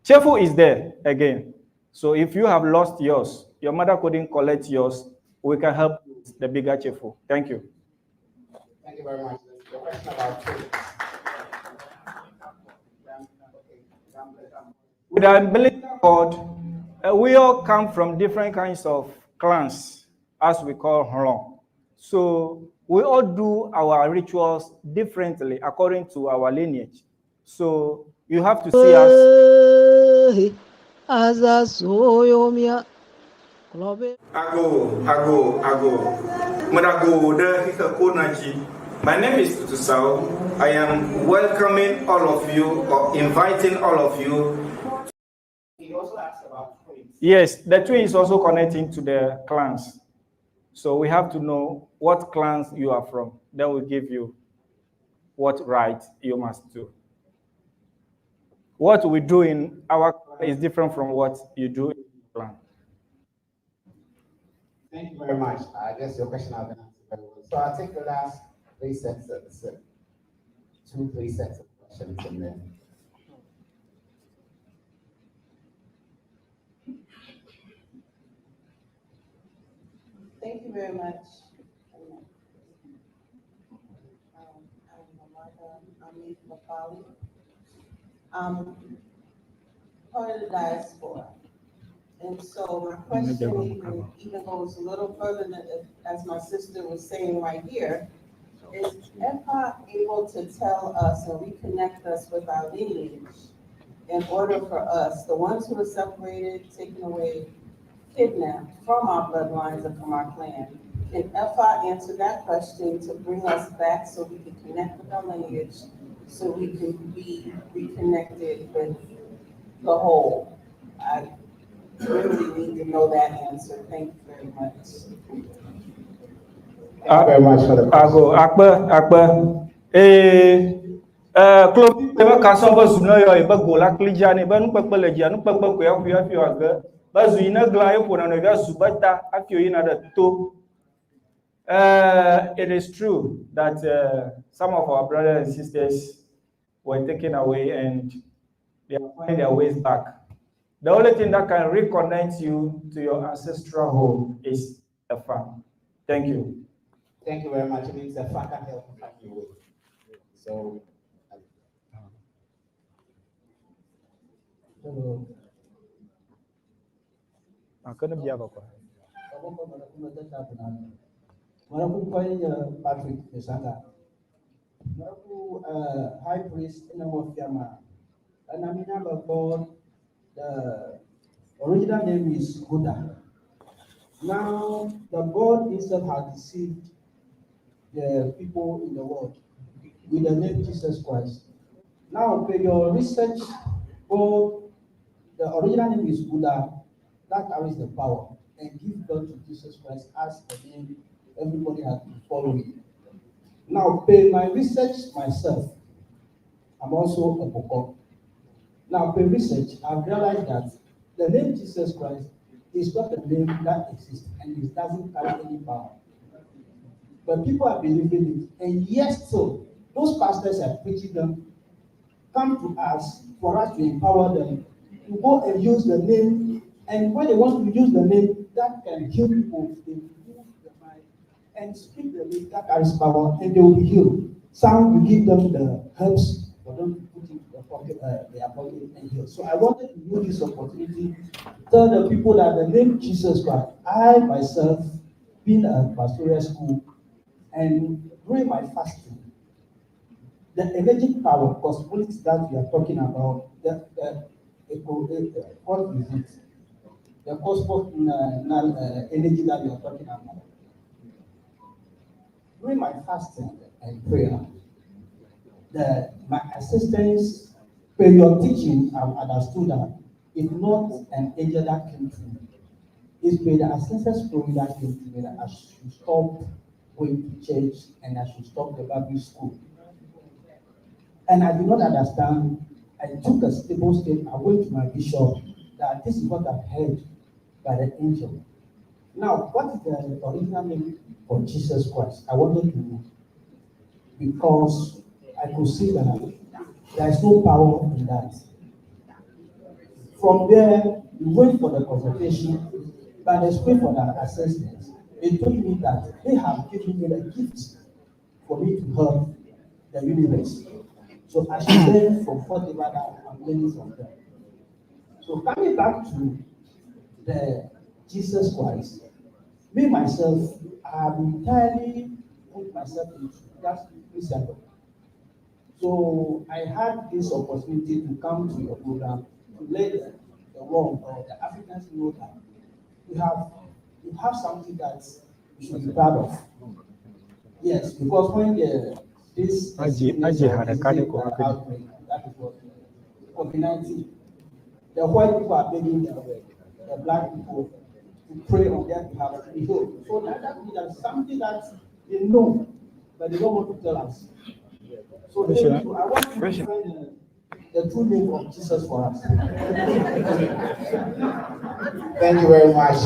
Speaker 3: cheerful is there again. So if you have lost yours, your mother couldn't collect yours, we can help with the bigger cheerful. Thank you.
Speaker 2: Thank you very much. The question about faith.
Speaker 3: With our umbilical cord, we all come from different kinds of clans, as we call Hlong. So we all do our rituals differently according to our lineage. So you have to see us. My name is Tutusao. I am welcoming all of you or inviting all of you.
Speaker 2: He also asked about twins.
Speaker 3: Yes, the twin is also connecting to the clans. So we have to know what clans you are from. Then we'll give you what right you must do. What we do in our clan is different from what you do in your clan.
Speaker 2: Thank you very much. I guess your question has been answered very well. So I'll take the last 3 sets of 3 sets of questions and then.
Speaker 12: Thank you very much. I'm Efa Safia. I'm part of the diaspora. And so my question even goes a little further than, as my sister was saying right here, is Efa able to tell us and reconnect us with our lineage in order for us, the ones who are separated, taken away, kidnapped from our bloodlines and from our clan, can Efa answer that question to bring us back so we can connect with our lineage, so we can be reconnected with the whole? I really need to know that answer. Thank you very much.
Speaker 2: Thank you very much for the question.
Speaker 3: It is true that some of our brothers and sisters were taken away and they are finding their ways back. The only thing that can reconnect you to your ancestral home is Efa. Thank you.
Speaker 2: Thank you very much. It means Efa can help you find your way. So.
Speaker 13: Hello. Patrick Mesanga. High priest in Fiama. And I mean, God, the original name is Buddha. Now, the God himself has deceived the people in the world with the name Jesus Christ. Now, for your research, God, the original name is Buddha, that carries the power. and give birth to Jesus Christ as the name everybody has been following. Now, by my research myself, I'm also a Boko. Now, by research, I've realized that the name Jesus Christ is not a name that exists and it doesn't carry any power. But people are believing it, and yet still, those pastors are preaching them, come to us for us to empower them to go and use the name, and when they want to use the name that can heal people, they remove the mind and speak the name that carries power, and they will be healed. Some will give them the herbs for them to put in their pocket and heal. So I wanted to use this opportunity to tell the people that the name Jesus Christ, I myself, being a pastoral school, and during my fasting, the energetic power, cosmology that we are talking about, what is it? The cosmos energy that we are talking about. During my fasting and prayer, my assistants, per your teaching, I've understood that it's not an angel that came to me. It's by the ancestral story that came to me that I should stop going to church and I should stop the Bible school. And I did not understand. I took a stable step. I went to my bishop that this is what I've heard by the angel. Now, what is the original name for Jesus Christ? I wanted to know. Because I could see that there is no power in that. From there, we went for the consultation, but they spoke for the assessment. They told me that they have given me the gift for me to help the universe. So I should learn from whatever that I'm learning from them. So coming back to the Jesus Christ, me myself, I have entirely put myself into that Christendom. So I had this opportunity to come to your program to let the world or the Africans know that we have something that we should be proud of. Yes, because when this outbreak, that is what COVID-19, the white people are begging the black people to pray on their behalf to be healed. So that's something that they know, but they don't want to tell us. So thank you. I want you to find the true name of Jesus for us.
Speaker 2: Thank you very much.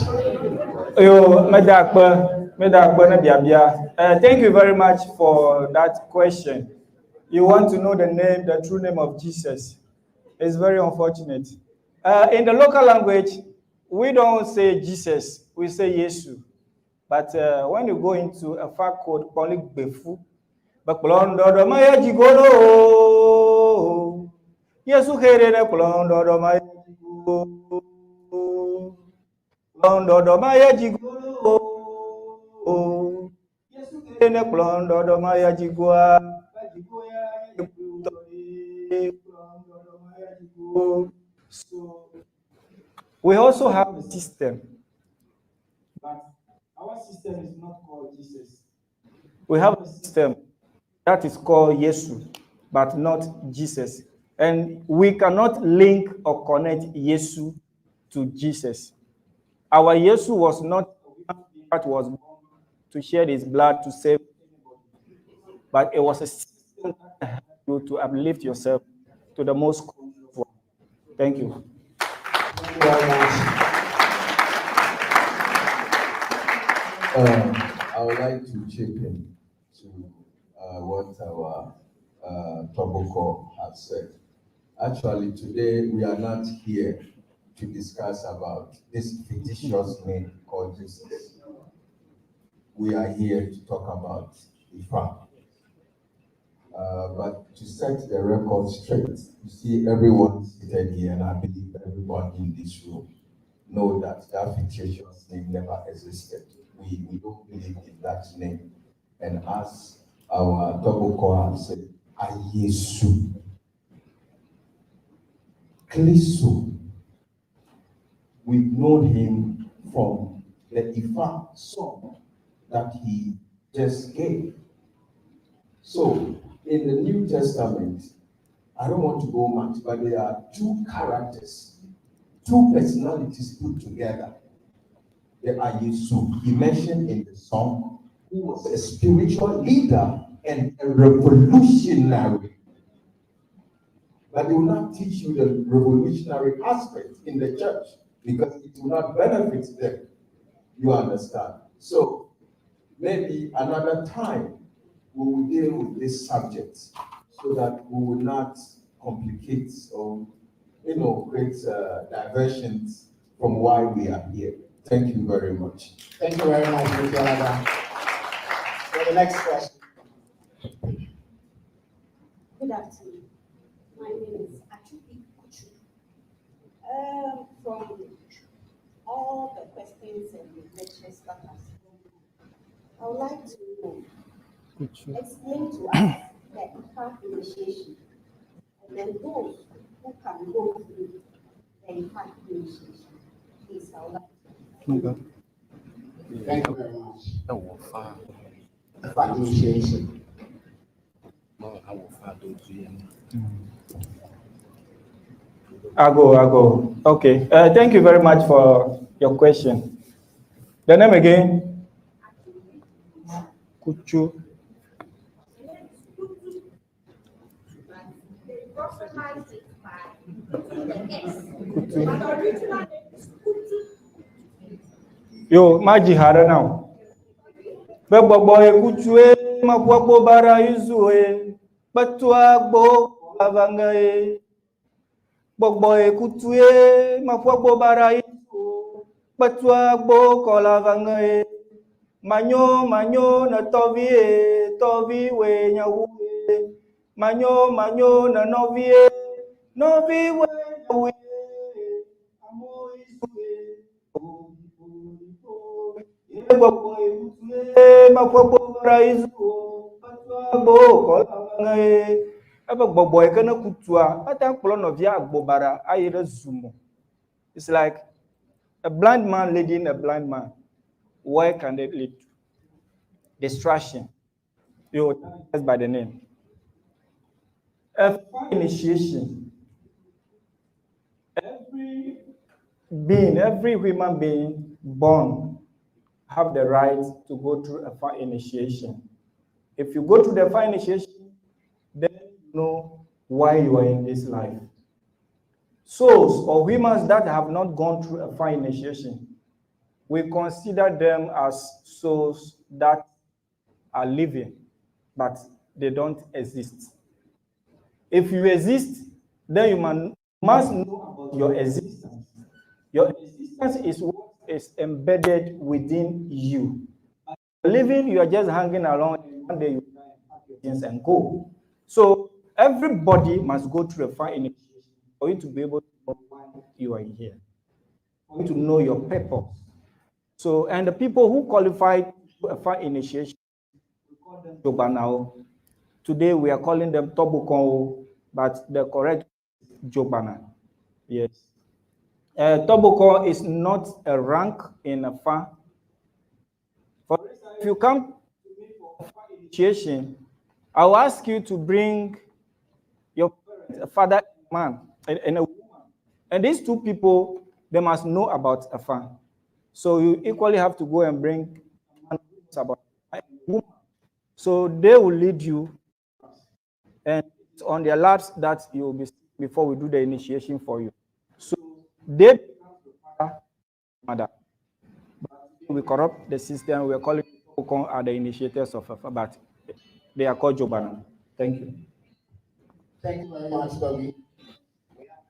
Speaker 3: Thank you very much for that question. You want to know the true name of Jesus. It's very unfortunate. In the local language, we don't say Jesus, we say Yesu. But when you go into a far code, only Befu, but Polondo Maya Jigoro, Yesu Here Polondo Maya Jigoro, Polondo Maya Jigoro, Yesu Here Polondo Maya Jigua, so we also have a system, but our system is not called Jesus. We have a system that is called Yesu, but not Jesus. And we cannot link or connect Yesu to Jesus. Our Yesu was not that was born to shed his blood to save anybody, but it was a system that helped you to uplift yourself to the most conscious one. Thank you.
Speaker 2: Thank you very much.
Speaker 10: I would like to chip in to what our Toboko has said. Actually, today we are not here to discuss about this fictitious name called Jesus. We are here to talk about Efa. But to set the record straight, you see everyone seated here, and I believe everyone in this room know that that fictitious name never existed. We don't believe in that name. And as our Toboko has said, Ayesu, Klisu, we've known him from the Efa song that he just gave. So, in the New Testament, I don't want to go much, but there are two characters, two personalities put together There are Yusuf, he mentioned in the song, who was a spiritual leader and a revolutionary. But they will not teach you the revolutionary aspect in the church because it will not benefit them. You understand? So maybe another time we will deal with this subject so that we will not complicate or create diversions from why we are here. Thank you very much.
Speaker 2: Thank you very much, Mr. Alaga. For the next question.
Speaker 14: Good afternoon. My name is Achubi Kuchu. From all the questions and the lectures that has I would like to explain to us the Efa initiation, and then those who can go through the Efa initiation. Please, I would like to.
Speaker 2: Thank you very much. Efa initiation.
Speaker 3: I go. Okay. Thank you very much for your question. The name again? Kuchu. Yo, maji hara now. Bebo e kuchu e makwabo bara izu e batua gbo avanga e. Bogbo e kuchu e makwabo bara izu batua gbo kolavanga e. Manyo na tovi we nyawu e. Manyo na novi we nyawu e. Amo izu e. Bogbo e kuchu e makwabo bara izu batua gbo kolavanga e. Gbogbo e kana kutua ata kpolo novia agbobara ayire zumo. It's like a blind man leading a blind man. Where can it lead to? Distraction. You just by the name. Efa initiation. Every human being born have the right to go through Efa initiation. If you go through the Efa initiation, then you know why you are in this life. Souls or humans that have not gone through Efa initiation, we consider them as souls that are living, but they don't exist. If you exist, then you must know about your existence. Your existence is what is embedded within you. Living, you are just hanging around, and one day you pack your things and go. So everybody must go through a Efa initiation for you to be able to know why you are here, for you to know your purpose. So, and the people who qualify for Efa initiation, we call them Jobanao. Today we are calling them Tobukon, but the correct Jobana. Yes. Tobukon is not a rank in Efa. For instance, if you come to me for Efa initiation, I will ask you to bring your parents, a father, a man, and a woman. And these two people, they must know about Efa. So you equally have to go and bring a man who knows about a woman. So they will lead you, and it's on their laps that you will be before we do the initiation for you. So they become the father, mother. But we corrupt the system. We are calling people are the initiators of Efa, but they are called Jobana. Thank you.
Speaker 2: Thank you very much, Toby. We have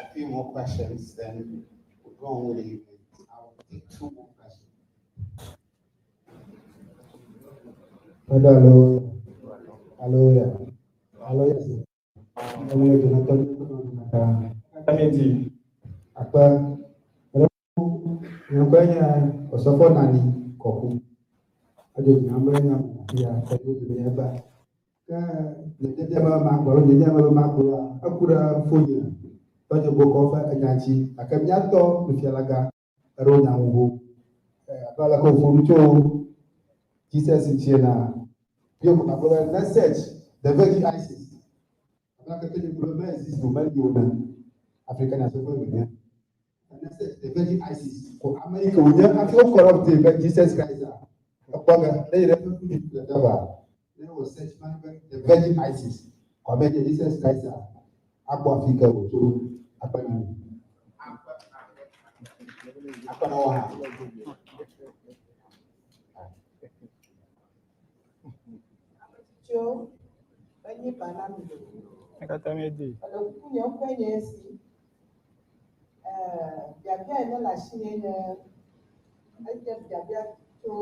Speaker 2: a few more questions, then we'll go on with the evening. I'll take 2 more questions.
Speaker 15: Hello. Yes. Apa nyambanya osofo nani koku ajo nyambanya ya kayo dunia ba ka ndeje ma gboro ndeje ma gboro akura fonya toje boko fa anyachi akamyato bifialaga ero nyanwo abala ko fonucho Jesus ntiena yo ko abala message the very ISIS abala ka tele problème existe no mali ona africaine asofo dunia And that's the Virgin ISIS. America, we have to corrupt the Jesus Christ. They was search the Virgin ISIS. Commander Jesus Christ. Aqua Africa,
Speaker 6: Joe, when you banana, you kwenye si, biabia ina la shine aje biabia to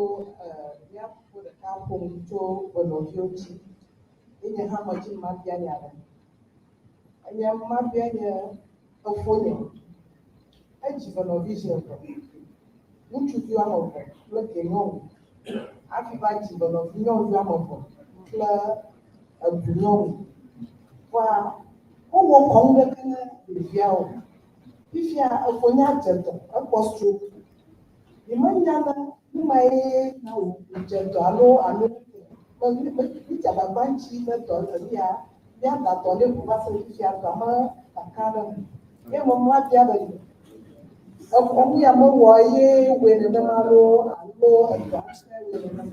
Speaker 6: ya for campo to bonofiochi. Inye hamaji mabia ni ada. Anya mabia ni ofonyo. Aji bonovision. Mutu fi amofo, le kenyon. Afi ba ji bonovision fi amofo. Kla abunyon. Wa owo konde kana biao. Ifia afonya jeto, apostro. Imanya na mai na o jeto alo mi jaba banchi na to ya da to le ku ba so ifia kama akara. E mo mwa bia ba ni. Ọmọ ya mo wo ye we ne na alo agba we ne na.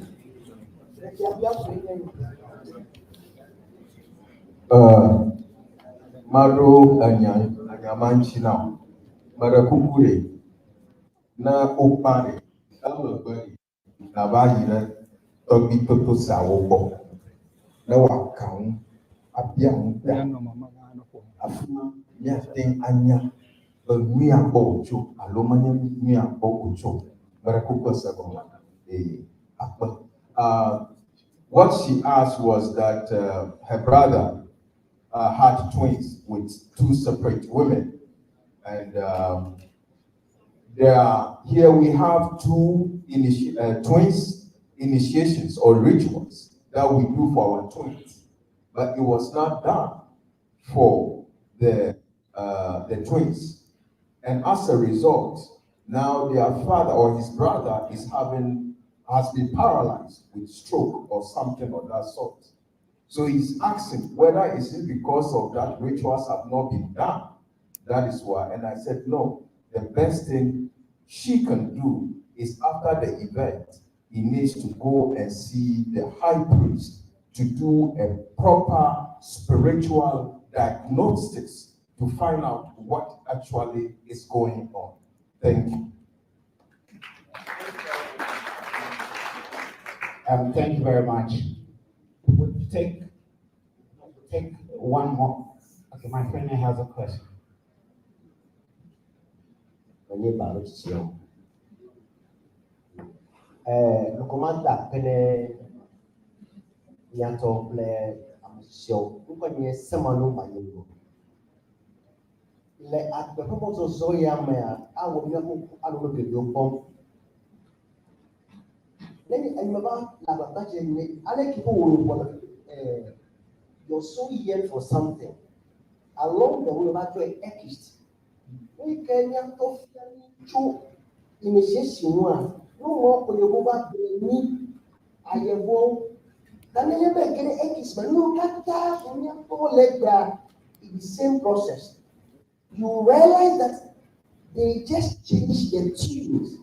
Speaker 6: Ya bia ko ye.
Speaker 10: Maro anyamanchi now. Mara kukure na opare. Alobari na bayi na tobi toto sawo na wakang abia nda. Afuma ya ten anya. Miambo alomanya miambo what she asked was that her brother had twins with two separate women, and here we have two twins initiations or rituals that we do for our twins, but it was not done for the twins. And as a result, now their father or his brother has been paralyzed with stroke or something of that sort. So he's asking whether is it because of that rituals have not been done. That is why. And I said, no, the best thing she can do is after the event, he needs to go and see the high priest to do a proper spiritual diagnostics to find out what actually is going on. Thank you.
Speaker 2: Thank you very much. Would you take one more? Okay, my friend here has a question.
Speaker 1: Comanda pene yanto ple amusio ukanye semanu mayego le at the purpose so ya me awo mi ko anu ke yo pom leni ayuma la ba je ni ale ki ko wo you're so here for something along the way ba to ekist we kenya to chu initiation one no more ko yo ba ni ayewo then you make an X, but no kata when you go like that in the same process. You realize that they just change the tunes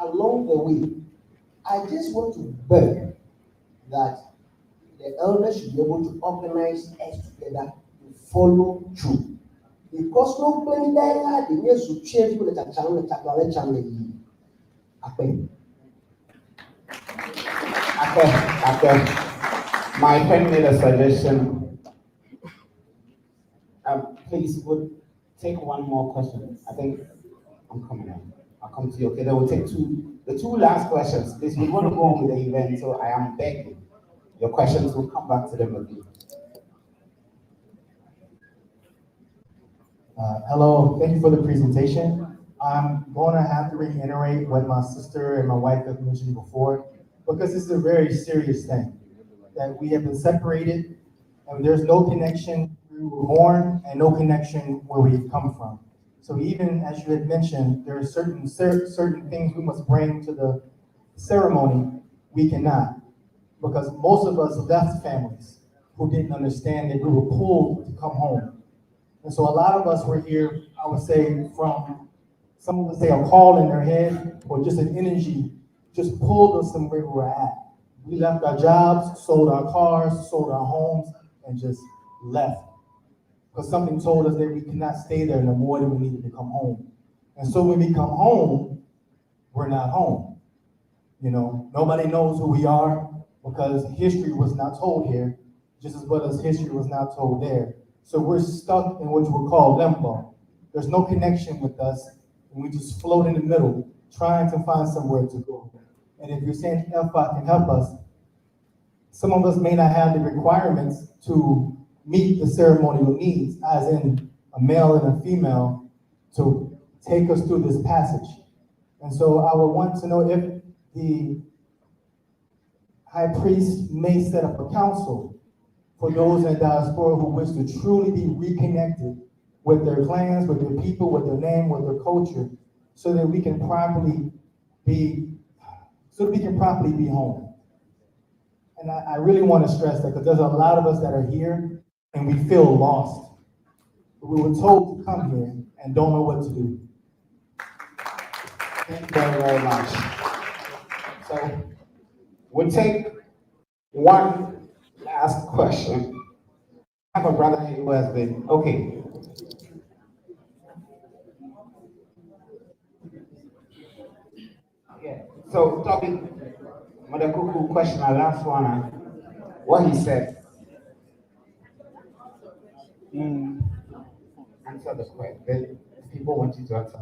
Speaker 1: along the way. I just want to beg that the elders should be able to organize us together to follow through. Because no plan there, the news to change with the channel.
Speaker 2: Okay. My friend made a suggestion. Please, would take one more question. I think I'm coming in. I'll come to you. Okay, then we'll take the two last questions. Please, we want to go on with the event, so I am begging. Your questions will come back to them again.
Speaker 16: Hello, thank you for the presentation. I'm going to have to reiterate what my sister and my wife have mentioned before, because this is a very serious thing, that we have been separated and there's no connection where we were born and no connection where we come from. So even as you had mentioned, there are certain things we must bring to the ceremony, we cannot, because most of us left families who didn't understand that we were pulled to come home. And so a lot of us were here, I would say, from some of us say a call in their head, or just an energy, just pulled us from where we were at. We left our jobs, sold our cars, sold our homes, and just left. Because something told us that we could not stay there no more, than we needed to come home. And so when we come home, we're not home. You know, nobody knows who we are because history was not told here, just as well as history was not told there. So we're stuck in what you would call limbo. There's no connection with us, and we just float in the middle, trying to find somewhere to go. And if you're saying Efa can help us, some of us may not have the requirements to meet the ceremonial needs, as in a male and a female, to take us through this passage. And so I would want to know if the high priest may set up a council for those in the diaspora who wish to truly be reconnected with their clans, with their people, with their name, with their culture, so that we can properly be home. And I really want to stress that, because there's a lot of us that are here and we feel lost. We were told to come here and don't know what to do.
Speaker 2: Thank you very, very much. So we'll take one last question. I have a brother who has been, okay. Yeah, so talking, Mother Kuku question, our last one, what he said. Answer the question. People want you to answer.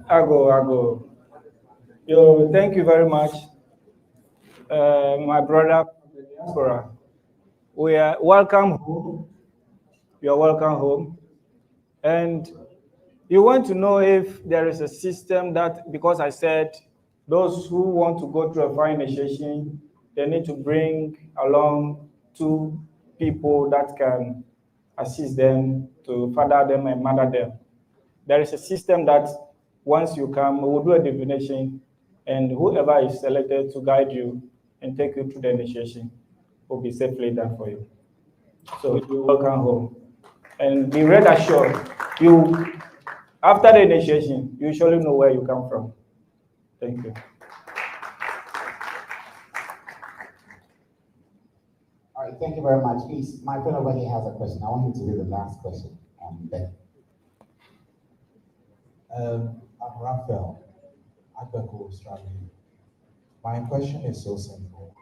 Speaker 3: I go. Yo, thank you very much, my brother. We are welcome home. You are welcome home. And you want to know if there is a system that, because I said those who want to go through a fire initiation, they need to bring along 2 people that can assist them to father them and mother them. There is a system that once you come, we will do a divination, and whoever is selected to guide you and take you through the initiation will be safely done for you. So you're welcome home. And be rest assured, after the initiation, you surely know where you come from. Thank you.
Speaker 2: All right, thank you very much. Please, my friend over here has a question. I want him to do the last question.
Speaker 17: I'm Raphael, Agbeko, Australia. My question is so simple.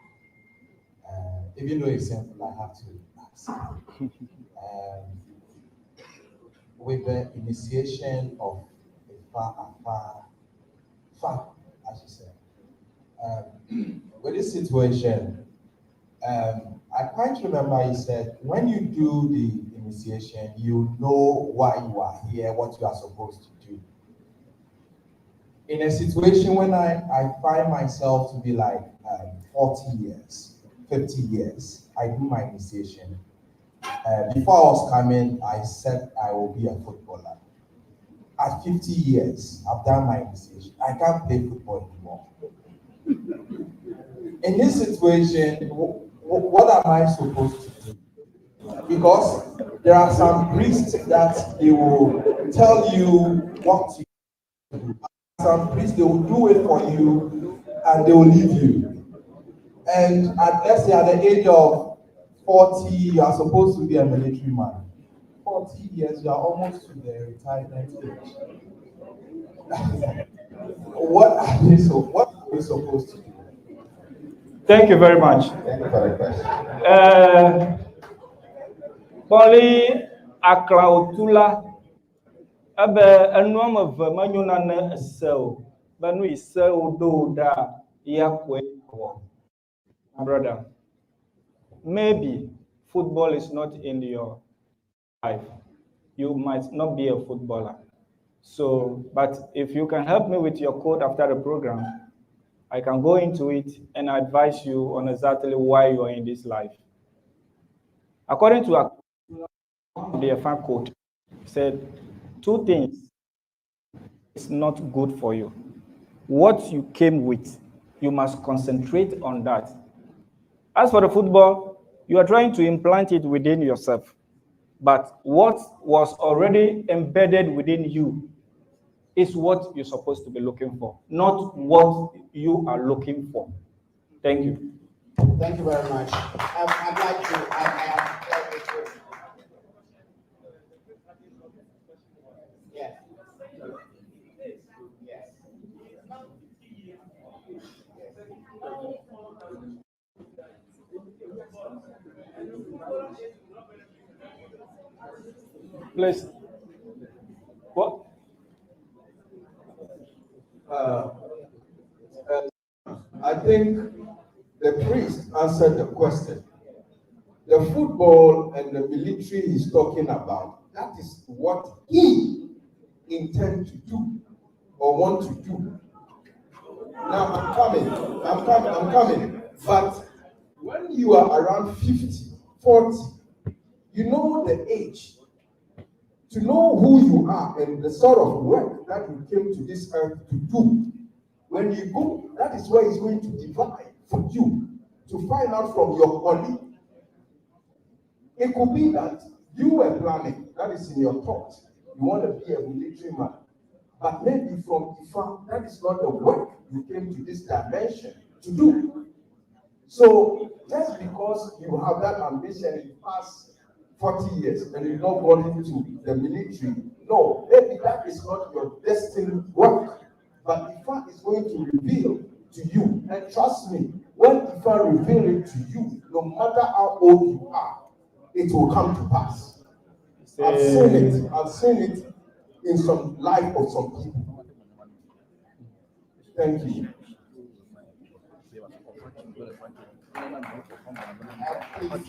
Speaker 17: Even though it's simple, I have to ask. With the initiation of Efa, as you said, with this situation, I quite remember you said when you do the initiation, you know why you are here, what you are supposed to do. In a situation when I find myself to be like 40 years, 50 years, I do my initiation. Before I was coming, I said I will be a footballer. At 50 years, I've done my initiation. I can't play football anymore. In this situation, what am I supposed to do? Because there are some priests that they will tell you what to do. Some priests, they will do it for you and they will leave you. And let's say at the age of 40, you are supposed to be a military man. 40 years, you are almost to the retirement age. What are we supposed to do?
Speaker 3: Thank you very much.
Speaker 2: Thank you for the question.
Speaker 3: Poli Aklautula Abe Anuam of Manunana so Banu is so do da Yakwe. Brother, maybe football is not in your life. You might not be a footballer. So, but if you can help me with your code after the program, I can go into it and advise you on exactly why you are in this life. According to the Efa code, said 2 things is not good for you. What you came with, you must concentrate on that. As for the football, you are trying to implant it within yourself. But what was already embedded within you is what you're supposed to be looking for, not what you are looking for. Thank you.
Speaker 2: Thank you very much. I'd like to. Yes. Yes.
Speaker 3: Please. What?
Speaker 10: I think the priest answered the question. The football and the military he's talking about, that is what he intends to do or want to do. Now I'm coming. But when you are around 50, 40, you know the age to know who you are and the sort of work that you came to this earth to do. When you go, that is where it's going to divide for you to find out from your body. It could be that you were planning, that is in your thoughts, you want to be a military man. But maybe from Efa, that is not the work you came to this dimension to do. So just because you have that ambition in the past 40 years and you've not gone into the military, no, maybe that is not your destined work. But Efa is going to reveal to you, and trust me, when Efa reveals it to you, no matter how old you are, it will come to pass. I've seen it in some life of some people. Thank you.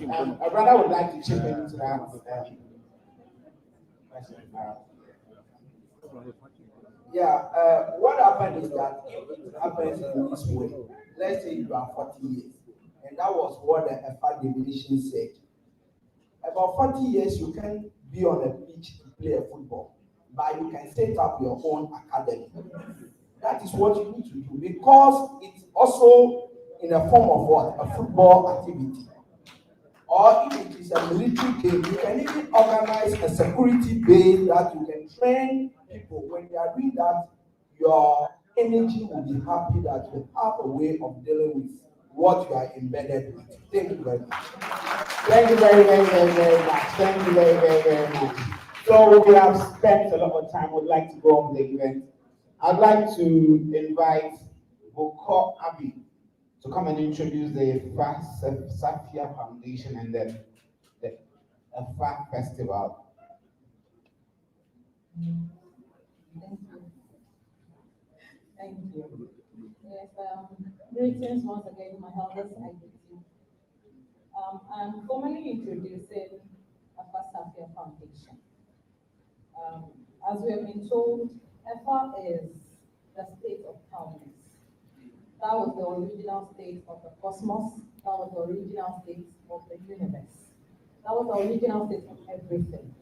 Speaker 2: My brother would like to chip into that.
Speaker 13: What happened is that it happens in this way. Let's say you are 40 years, and that was what the Efa definition said. About 40 years, you can be on a pitch to play a football, but you can set up your own academy. That is what you need to do, because it's also in a form of what? A football activity. Or if it is a military game, you can even organize a security base that you can train people. When you are doing that, your energy will be happy that you have a way of dealing with what you are embedded with. Thank you very much.
Speaker 2: Thank you very much. Thank you very much. So we have spent a lot of time. We'd like to go on the event. I'd like to invite Boko Abi to come and introduce the Efa Safia Foundation and then the Efa Festival.
Speaker 5: Thank you. Yes, greetings once again, my elders. I greet you. I'm formally introducing Efa Safia Foundation. As we have been told, Efa is the state of calmness. That was the original state of the cosmos. That was the original state of the universe. That was the original state of everything.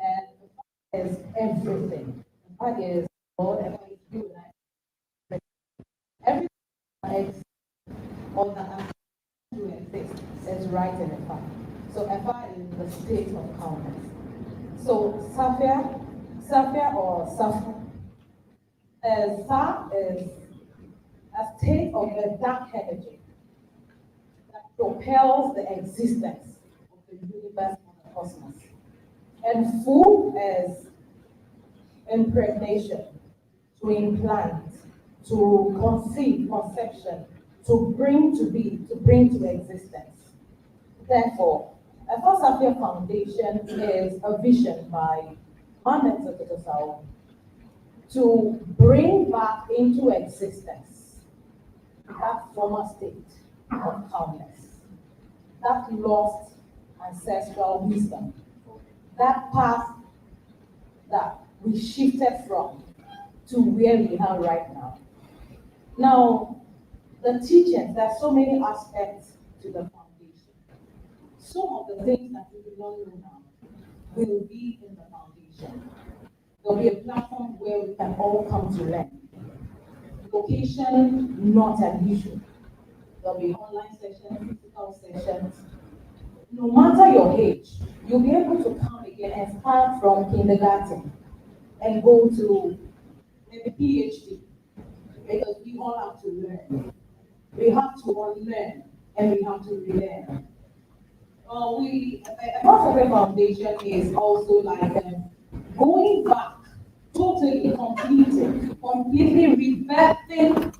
Speaker 5: And Efa is everything. Efa is God, Efa is you and I. Everything that exists or that to exist is right in Efa. So Efa is the state of calmness. So Safia or Safa, Sa is a state of a dark energy that propels the existence of the universe and the cosmos. And Fu is impregnation, to implant, to conceive, conception, to bring to be, to bring to existence. Therefore, Efa Safia Foundation is a vision by Ancestral to bring back into existence that former state of calmness, that lost ancestral wisdom, that path that we shifted from to where we are right now. Now, the teachings, there are so many aspects to the foundation. Some of the things that we do not know now will be in the foundation. There'll be a platform where we can all come to learn. Location, not an issue. There'll be online sessions, physical sessions. No matter your age, you'll be able to come again and start from kindergarten and go to maybe PhD, because we all have to learn. We have to unlearn and we have to relearn. Efa Safia Foundation is also like going back, totally completely rebirthing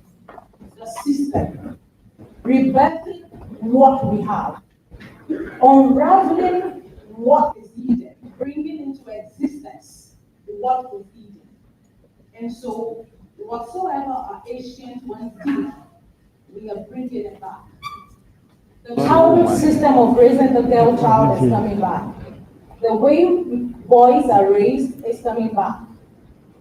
Speaker 5: the system, rebirthing what we have, unraveling what is needed, bringing into existence what is needed. And so, whatsoever our ancient ones did, we are bringing it back. The childhood system of raising the girl child is coming back. The way boys are raised is coming back.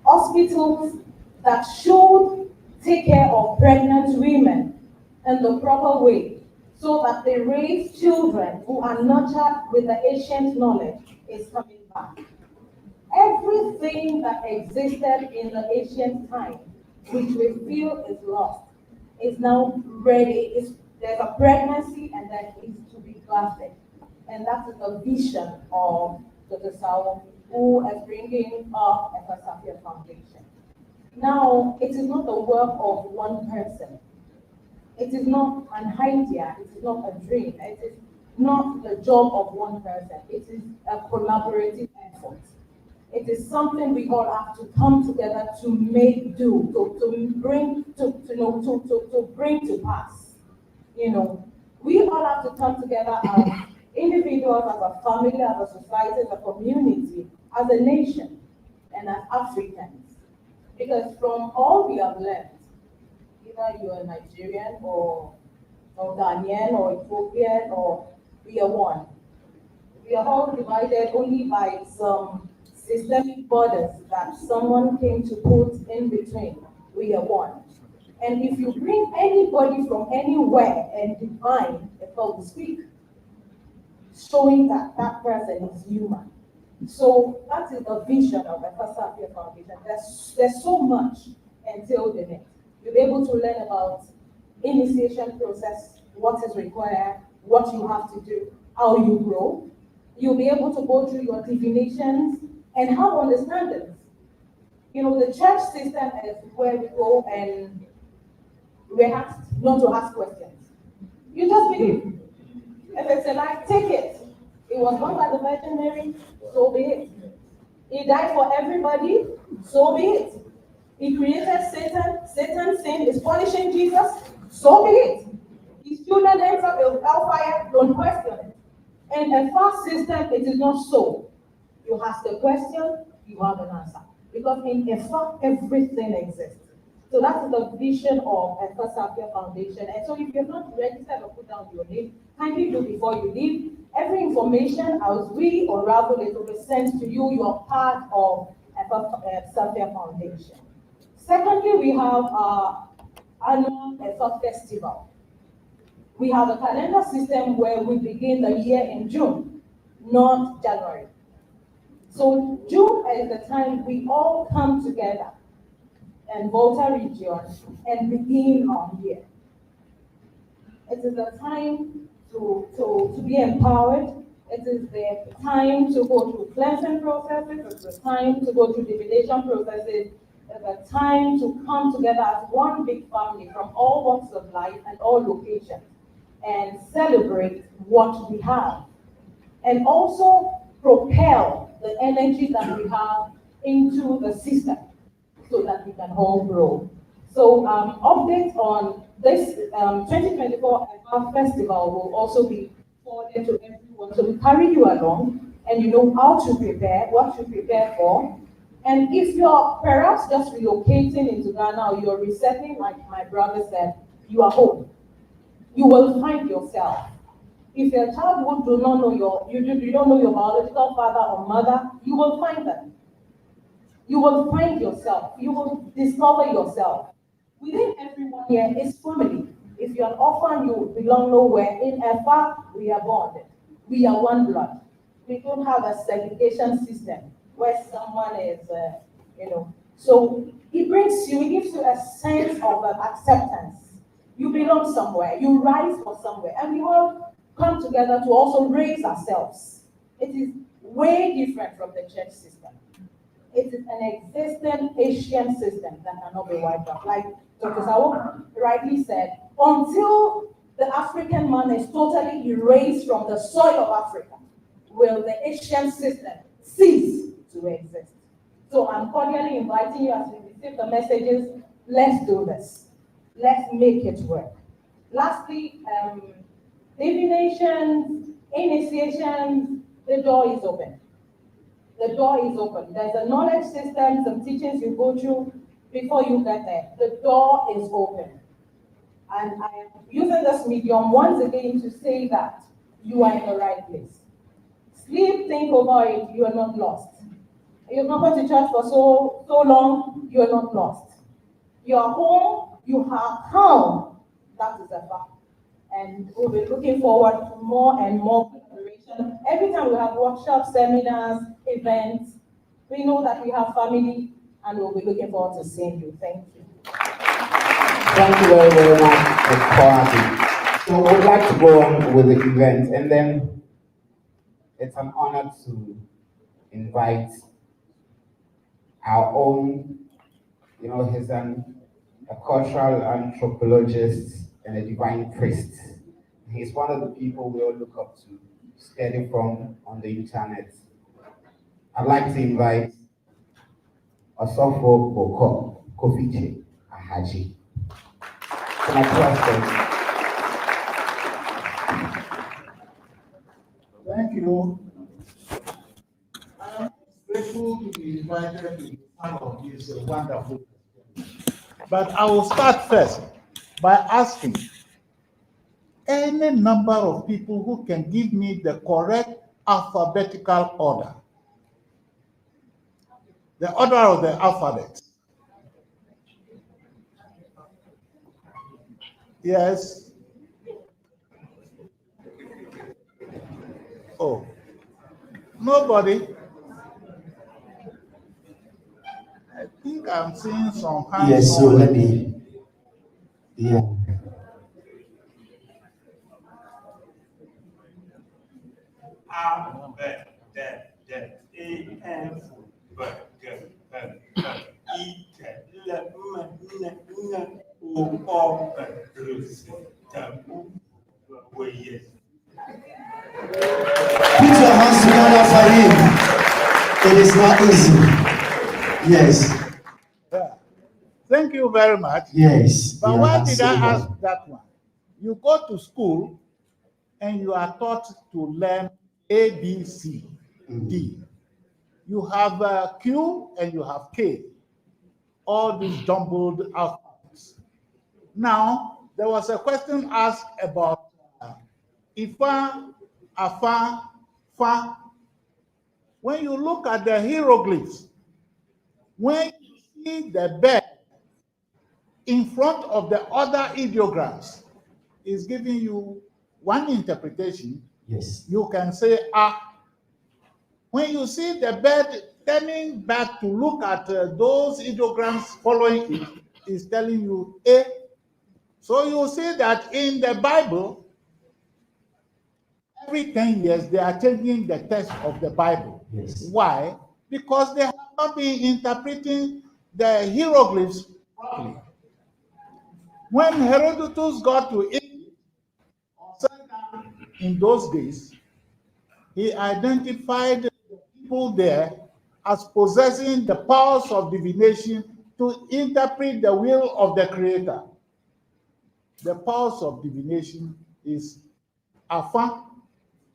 Speaker 5: Hospitals that should take care of pregnant women in the proper way so that they raise children who are nurtured with the ancient knowledge is coming back. Everything that existed in the ancient time, which we feel is lost, is now ready. There's a pregnancy and that is to be grafted. And that is the vision of Dr. Sao, who is bringing up Efa Safia Foundation. Now, it is not the work of one person. It is not an idea. It is not a dream. It is not the job of one person. It is a collaborative effort. It is something we all have to come together to make do, to bring to pass. You know, we all have to come together as individuals, as a family, as a society, as a community, as a nation, and as Africans. Because from all we have learned, either you are Nigerian or Ghanaian or Ethiopian or we are one. We are all divided only by some systemic borders that someone came to put in between. We are one. And if you bring anybody from anywhere and define a will speak, showing that that person is human. So that is the vision of the Efa Safia Foundation. There's so much until the next. You'll be able to learn about initiation process, what is required, what you have to do, how you grow. You'll be able to go through your divinations and have understandings. You know, the church system is where we go and we're asked not to ask questions. You just believe. If it's a lie, take it. It was born by the Virgin Mary, so be it. He died for everybody, so be it. He created Satan, Satan's sin is punishing Jesus, so be it. His children ends up in hellfire, don't question it. And a fast system, it is not so. You ask a question, you have an answer. Because in Efa, everything exists. So that is the vision of Efa Safia Foundation. And so if you're not registered or put down your name, kindly do before you leave. Every information, as we unravel it, will be sent to you. You are part of Efa Safia Foundation. Secondly, we have our annual Efa Festival. We have a calendar system where we begin the year in June, not January. So June is the time we all come together in Volta region and begin our year. It is a time to be empowered. It is the time to go through cleansing processes. It's the time to go through divination processes. It's the time to come together as one big family from all walks of life and all locations and celebrate what we have. And also propel the energy that we have into the system so that we can all grow. So updates on this 2024 Efa Festival will also be forwarded to everyone. So we carry you along and you know how to prepare, what to prepare for. And if you're perhaps just relocating into Ghana or you're resettling, like my brother said, you are home. You will find yourself. If your child who do not know you don't know your biological father or mother, you will find them. You will find yourself. You will discover yourself. Within everyone here is family. If you're an orphan, you belong nowhere. In Efa, we are bonded. We are one blood. We don't have a segregation system where someone is, So it brings you, it gives you a sense of acceptance. You belong somewhere. You rise for somewhere. And we all come together to also raise ourselves. It is way different from the church system. It is an existing Asian system that cannot be wiped out. Like Dr. Sawo rightly said, until the African man is totally erased from the soil of Africa, will the Asian system cease to exist. So I'm cordially inviting you, as we receive the messages, let's do this. Let's make it work. Lastly, divinations, initiations, the door is open. The door is open. There's a knowledge system, some teachings you go through before you get there. The door is open. And I am using this medium once again to say that you are in the right place. Sleep, think over it, you are not lost. You've not gone to church for so long, you are not lost. You are home, you have come. That is a fact. And we'll be looking forward to more and more collaboration. Every time we have workshops, seminars, events, we know that we have family, and we'll be looking forward to seeing you. Thank you.
Speaker 2: Thank you very, very much, Ms. Kwasi. So we'd like to go on with the event, and then it's an honor to invite our own, he's a cultural anthropologist and a divine priest. He's one of the people we all look up to, study from on the internet. I'd like to invite Osofo Boko Kofiche Ahaji. So my question.
Speaker 18: Thank you. I'm grateful to be invited to be part of this wonderful. But I will start first by asking any number of people who can give me the correct alphabetical order. The order of the alphabet. Yes. Oh. Nobody. I think I'm seeing some hands.
Speaker 1: Yes, so let me. Yeah. Put your hands together for him. It is not easy. Yes.
Speaker 18: Yeah. Thank you very much.
Speaker 1: Yes.
Speaker 18: But
Speaker 1: yeah,
Speaker 18: why did I
Speaker 1: so
Speaker 18: ask that one? You go to school and you are taught to learn A, B, C, D. You have Q and you have K. All these jumbled alphabets. Now, there was a question asked about Efa, Afa, Fa. When you look at the hieroglyphs, when you see the bird in front of the other ideograms, is giving you one interpretation.
Speaker 1: Yes.
Speaker 18: You can say ah. When you see the bird turning back to look at those ideograms following it, is telling you a. So you see that in the Bible, every 10 years they are changing the text of the Bible.
Speaker 1: Yes.
Speaker 18: Why? Because they have not been interpreting the hieroglyphs properly. When Herodotus got to Egypt, in those days, he identified the people there as possessing the powers of divination to interpret the will of the Creator. The powers of divination is Afa,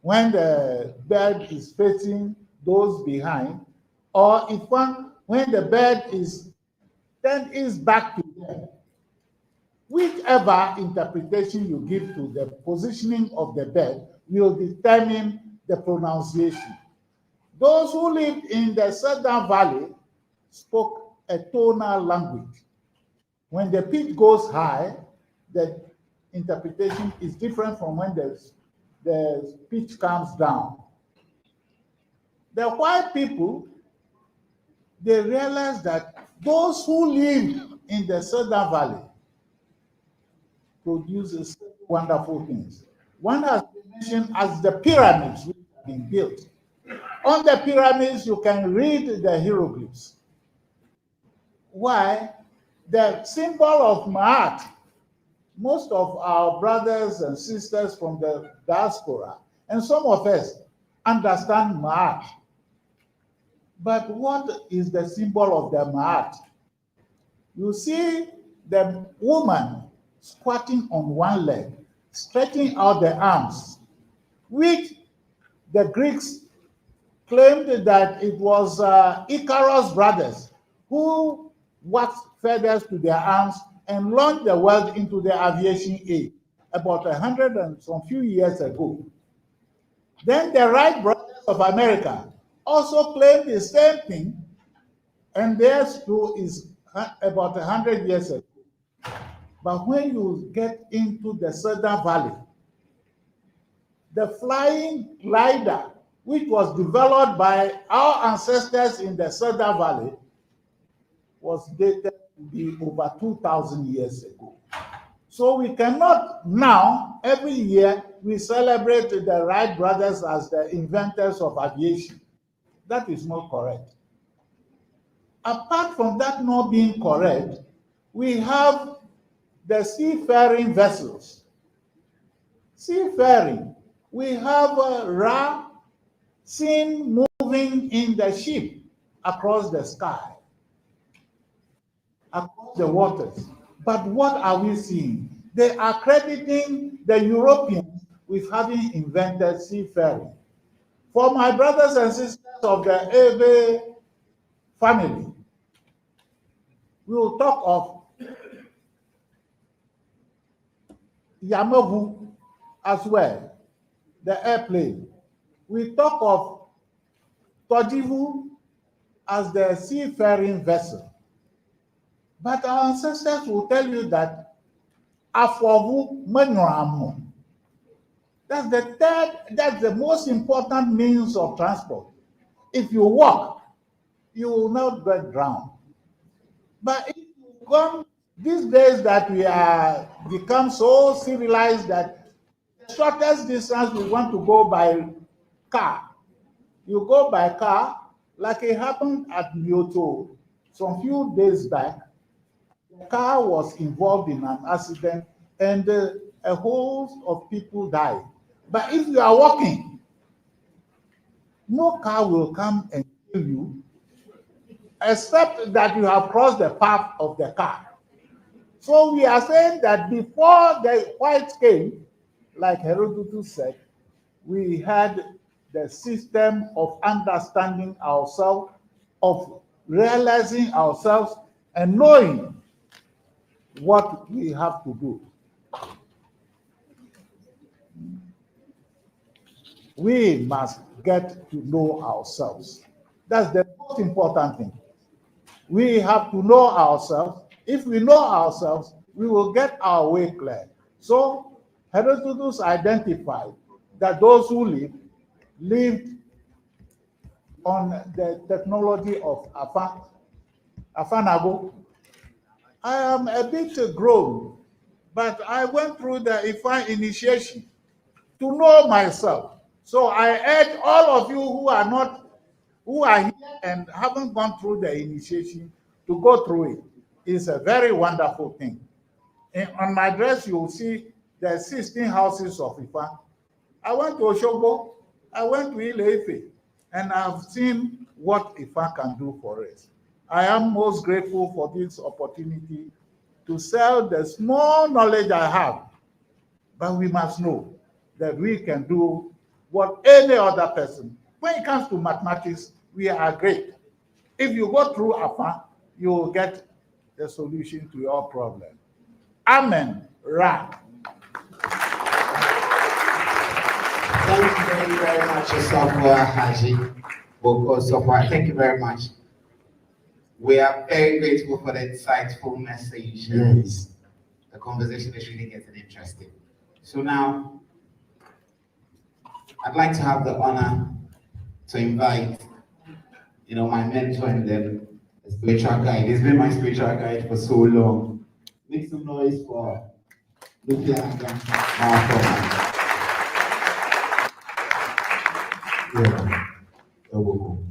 Speaker 18: when the bird is facing those behind, or Ifa, when the bird is turned its back to them. Whichever interpretation you give to the positioning of the bird will determine the pronunciation. Those who lived in the Southern Valley spoke a tonal language. When the pitch goes high, the interpretation is different from when the pitch comes down. The white people, they realized that those who live in the Southern Valley produce wonderful things. One has been mentioned as the pyramids which have been built. On the pyramids, you can read the hieroglyphs. Why? The symbol of Ma'at, most of our brothers and sisters from the diaspora, and some of us understand Ma'at. But what is the symbol of the Ma'at? You see the woman squatting on one leg, stretching out the arms, which the Greeks claimed that it was Icarus brothers who waxed feathers to their arms and launched the world into the aviation age about 100 and some few years ago. Then the Wright brothers of America also claimed the same thing, and theirs too is about 100 years ago. But when you get into the Cedar Valley, the flying glider, which was developed by our ancestors in the Cedar Valley, was dated to be over 2,000 years ago. So we cannot now, every year, we celebrate the Wright brothers as the inventors of aviation. That is not correct. Apart from that not being correct, we have the seafaring vessels. Seafaring, we have Ra seen moving in the ship across the sky, across the waters. But what are we seeing? They are crediting the Europeans with having invented seafaring. For my brothers and sisters of the Efa family, we will talk of Yamavu as well, the airplane. We talk of Tojivu as the seafaring vessel. But our ancestors will tell you that Afovu Menuamu. That's the most important means of transport. If you walk, you will not get drowned. But if you come these days that we are become so civilized that the shortest distance we want to go by car. You go by car, like it happened at Myoto some few days back. The car was involved in an accident and a host of people died. But if you are walking, no car will come and kill you, except that you have crossed the path of the car. So we are saying that before the whites came, like Herodotus said, we had the system of understanding ourselves, of realizing ourselves, and knowing what we have to do. We must get to know ourselves. That's the most important thing. We have to know ourselves. If we know ourselves, we will get our way clear. So Herodotus identified that those who lived on the technology of Afanago. I am a bit grown, but I went through the Efa initiation to know myself. So I urge all of you who are here and haven't gone through the initiation to go through it. It's a very wonderful thing. And on my dress, you will see the 16 houses of Ifa. I went to Oshobo, I went to Ile-Ife, and I've seen what Ifa can do for us. I am most grateful for this opportunity to sell the small knowledge I have. But we must know that we can do what any other person. When it comes to mathematics, we are great. If you go through Afa, you will get the solution to your problem. Amen. Ra.
Speaker 2: Thank you very, very much, Safia Haji Boko Safia. Thank you very much. We are very grateful for the insightful message.
Speaker 15: Yes.
Speaker 2: The conversation is really getting interesting. So now, I'd like to have the honor to invite, my mentor and then the spiritual guide. He's been my spiritual guide for so long. Make some noise for Lucia and
Speaker 15: Yeah.
Speaker 10: Toboko.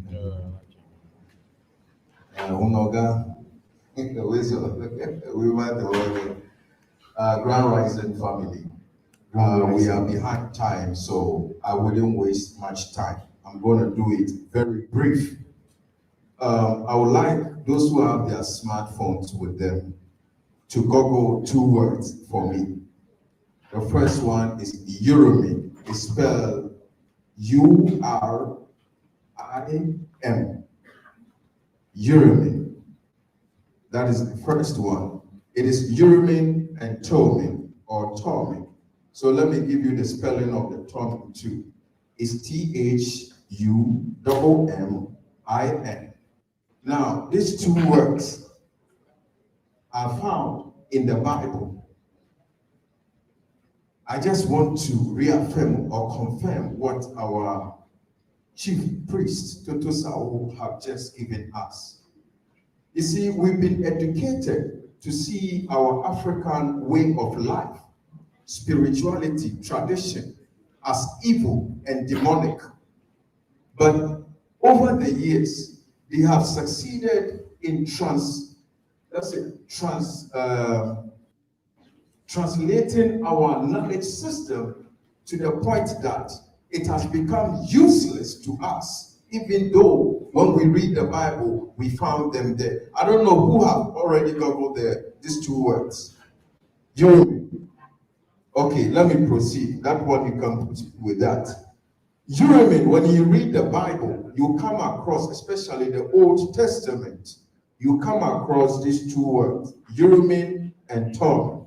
Speaker 10: Unoga, Grand Rising family. We are behind time, so I wouldn't waste much time. I'm going to do it very brief. I would like those who have their smartphones with them to Google 2 words for me. The first one is Urim. It's spelled U-R-I-M. Urim. That is the first one. It is Urim and Tomim, or Tomim. So let me give you the spelling of the Tomim too. It's T-H-U-M-M-I-N. Now, these 2 words are found in the Bible. I just want to reaffirm or confirm what our chief priest, Toto Sao, have just given us. You see, we've been educated to see our African way of life, spirituality, tradition, as evil and demonic. But over the years, they have succeeded in translating our knowledge system to the point that it has become useless to us, even though when we read the Bible, we found them there. I don't know who have already googled these 2 words. Urim. Okay, let me proceed. That one you can put with that. Urim, when you read the Bible, you come across, especially the Old Testament, you come across these 2 words, Urim and Tomim.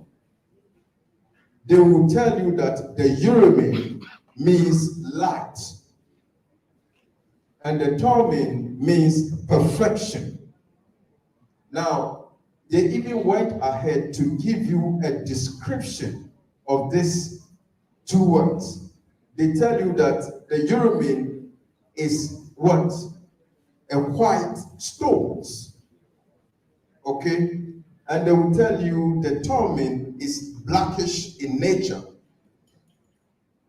Speaker 10: They will tell you that the Urim means light, and the Tomim means perfection. Now, they even went ahead to give you a description of these 2 words. They tell you that the Urim is what? A white stones. Okay? And they will tell you the Tomim is blackish in nature.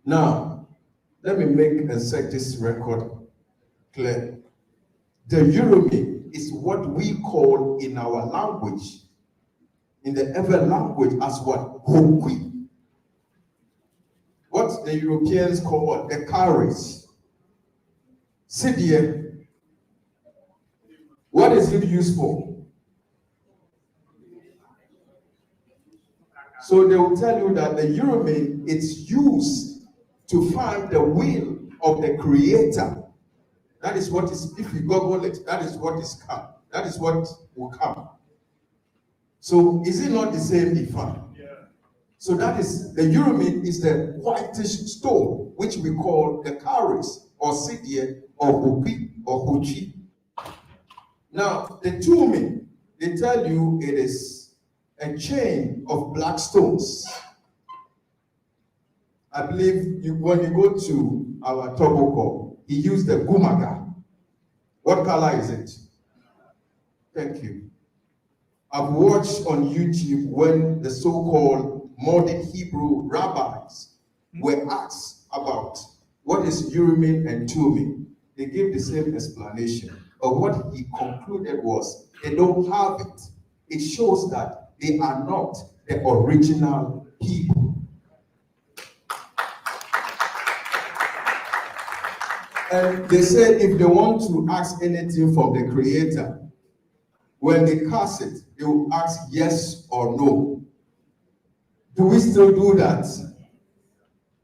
Speaker 10: Now, let me set this record clear. The Urim is what we call in our language, in the Efa language, as what? Hokwi. What the Europeans call the cowries. Sidye. What is it used for? So they will tell you that the Urim, it's used to find the will of the Creator. That is what is, if you Google it, that is what is come. That is what will come. So is it not the same Efa? Yeah. So that is, the Urim is the whitish stone, which we call the cowries, or sidye, or hopi, or hochi. Now, the Tomim, they tell you it is a chain of black stones. I believe when you go to our Toboko, he used the gumaga. What color is it? Thank you. I've watched on YouTube when the so-called modern Hebrew rabbis were asked about what is Urim and Tomim. They gave the same explanation. But what he concluded was they don't have it. It shows that they are not the original people. And they said if they want to ask anything from the Creator, when they cast it, they will ask yes or no. Do we still do that?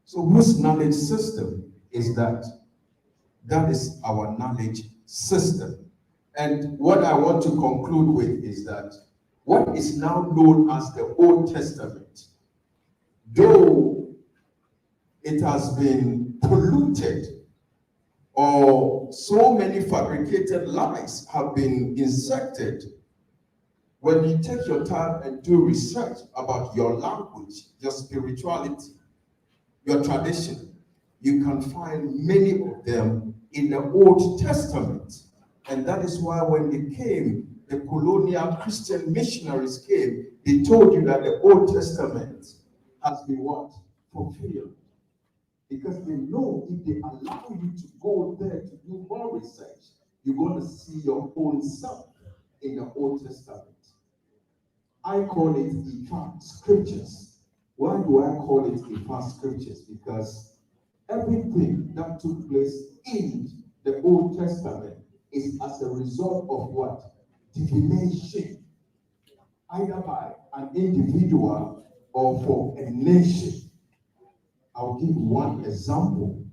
Speaker 10: So whose knowledge system is that? That is our knowledge system. And what I want to conclude with is that what is now known as the Old Testament, though it has been polluted or so many fabricated lies have been inserted, when you take your time and do research about your language, your spirituality, your tradition, you can find many of them in the Old Testament. And that is why when they came, the colonial Christian missionaries came, they told you that the Old Testament has been what? Fulfilled. because they know if they allow you to go there to do more research, you're going to see your own self in the Old Testament. I call it Efa scriptures. Why do I call it Efa scriptures? Because everything that took place in the Old Testament is as a result of what? Divination, either by an individual or for a nation. I'll give one example.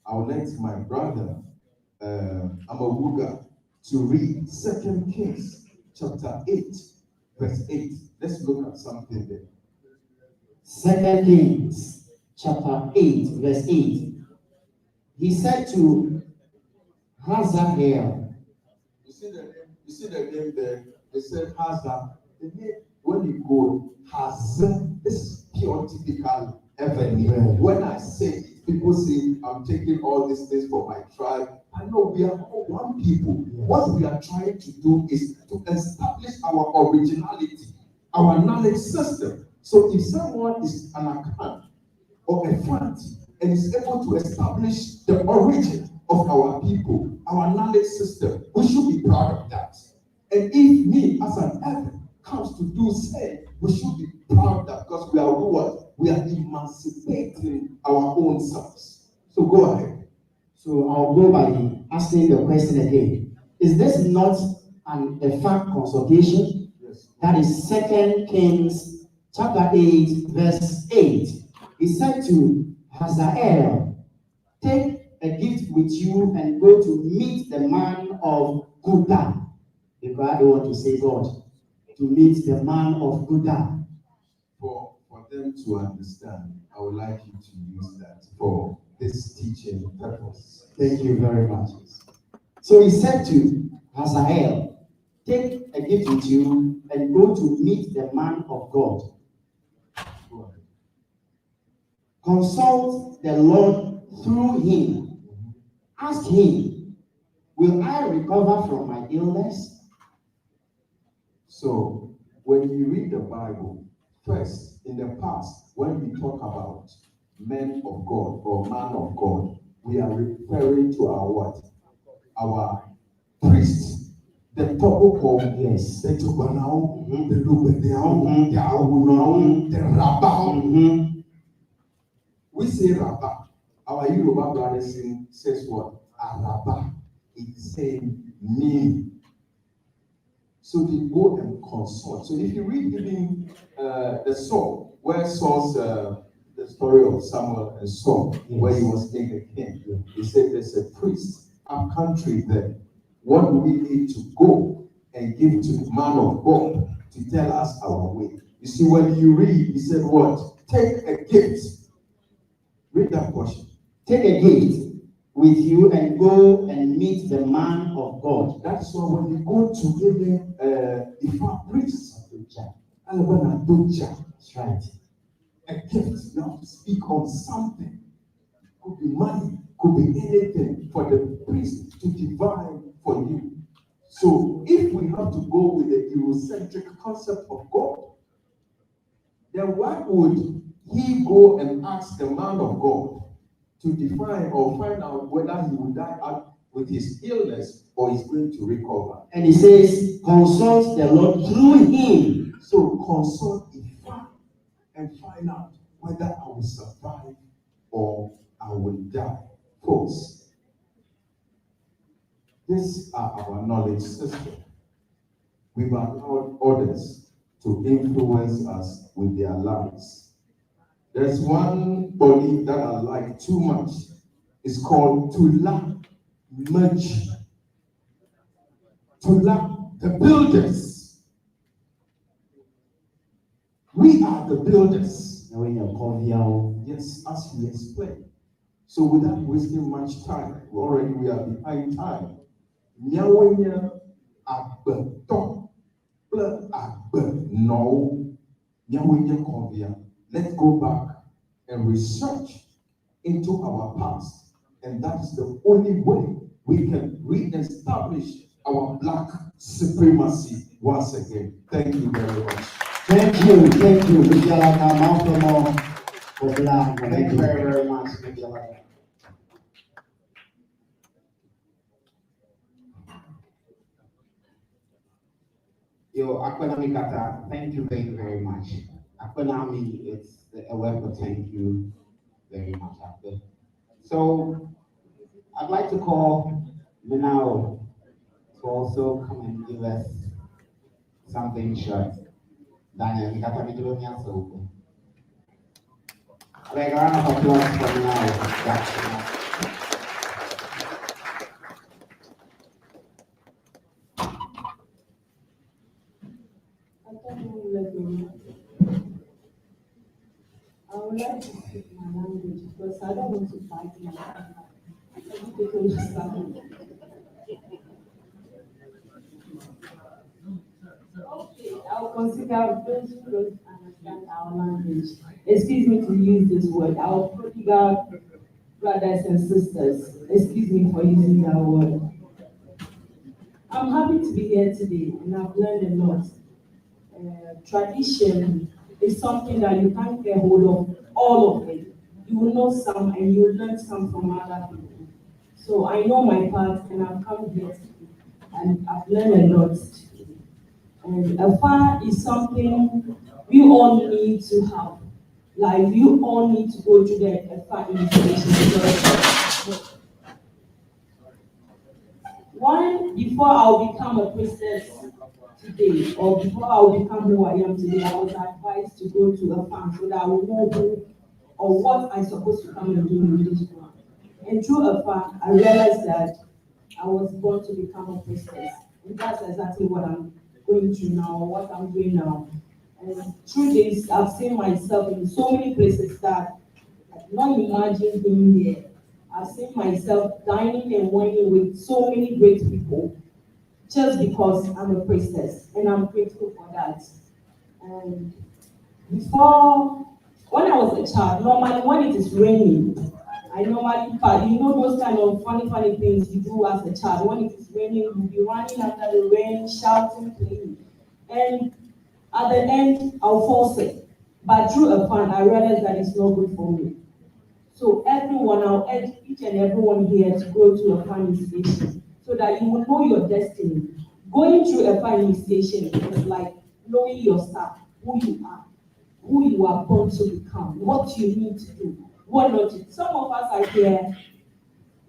Speaker 10: I'll let my brother Amawuga to read 2 Kings chapter 8, verse 8. Let's look at something there.
Speaker 1: 2 Kings chapter 8, verse 8. He said to Hazael.
Speaker 10: You see the name there? They said Hazael. The name, when you go, Hazael, this is pure typical Evan. When I say it, people say I'm taking all these things for my tribe. I know we are all one people. What we are trying to do is to establish our originality, our knowledge system. So if someone is an account or a fund and is able to establish the origin of our people, our knowledge system, we should be proud of that. And if me as an elder comes to do say, we should be proud of that because we are what? We are emancipating our own selves. So go ahead.
Speaker 1: So I'll go by asking the question again. Is this not an Efa consultation?
Speaker 10: Yes.
Speaker 1: That is 2 Kings chapter 8, verse 8. He said to Hazael, take a gift with you and go to meet the man of Judah. Because I don't want to say God. To meet the man of Judah.
Speaker 10: For them to understand, I would like you to use that for this teaching purpose.
Speaker 1: Thank you very much. So he said to Hazael, take a gift with you and go to meet the man of God. Consult the Lord through him. Ask him, will I recover from my illness?
Speaker 10: So when you read the Bible, first, in the past, when we talk about men of God or man of God, we are referring to our what? Our priests. The Toboko, yes, the Tobanao, the Lubedeao, the Awunao, the Rabao. We say Rabba. Our Yoruba brothers says what? Araba. It's saying me. So they go and consult. So if you read even the Saul, where Saul's the story of Samuel and Saul, where he was named a king, he said there's a priest, our country there. What do we need to go and give to the man of God to tell us our way? You see, when you read, he said what? Take a gift. Read that portion.
Speaker 1: Take a gift with you and go and meet the man of God.
Speaker 10: That's why when you go to even Efa priests, that's right. A gift now speak on something. Could be money, could be anything for the priest to divine for you. So if we have to go with the Eurocentric concept of God, then why would he go and ask the man of God to define or find out whether he will die out with his illness or he's going to recover?
Speaker 1: And he says, consult the Lord through him.
Speaker 10: So consult Efa and find out whether I will survive or I will die. Folks, these are our knowledge system. We've allowed others to influence us with their lives. There's one body that I like too much. It's called Tula Merge. Tula, the builders. We are the builders. Yes, as we explained. So without wasting much time, we are behind time. Let's go back and research into our past. And that is the only way we can re-establish our Black supremacy once again. Thank you very much.
Speaker 1: Thank you.
Speaker 2: Thank you very, very much. Yo, Akwanami Kata, thank you very, very much. Akwanami, it's a word for thank you very much. So, I'd like to call Minao to also come and give us something short. Daniel, you got to do it so. Like a round of applause for Minao.
Speaker 11: I would like to speak my language because I don't want to fight my language. People understand. Okay, I'll consider those who don't understand our language. Excuse me to use this word. Our prodigal brothers and sisters. Excuse me for using that word. I'm happy to be here today and I've learned a lot. Tradition is something that you can't get hold of all of it. You will know some and you will learn some from other people. So I know my part and I've come here and I've learned a lot. And Efa is something we all need to have. Like you all need to go to the Efa initiation. One, before I'll become a priestess today, or before I'll become who I am today, I was advised to go to a farm so that I will know who or what I'm supposed to come and do in this farm. And through a farm, I realized that I was born to become a priestess. And that's exactly what I'm going through now, or what I'm doing now. And through this, I've seen myself in so many places that I did not imagine being here. I've seen myself dining and wining with so many great people just because I'm a priestess, and I'm grateful for that. And before, when I was a child, normally when it is raining, I normally part. You know those kind of funny things you do as a child. When it is raining, you'll be running after the rain, shouting, playing. And at the end, I'll fall sick. But through a fun, I realized that it's not good for me. So everyone, I'll urge each and everyone here to go to a fun initiation so that you will know your destiny. Going through a fun initiation is like knowing your stuff, who you are born to become, what you need to do, what not to do. Some of us are here,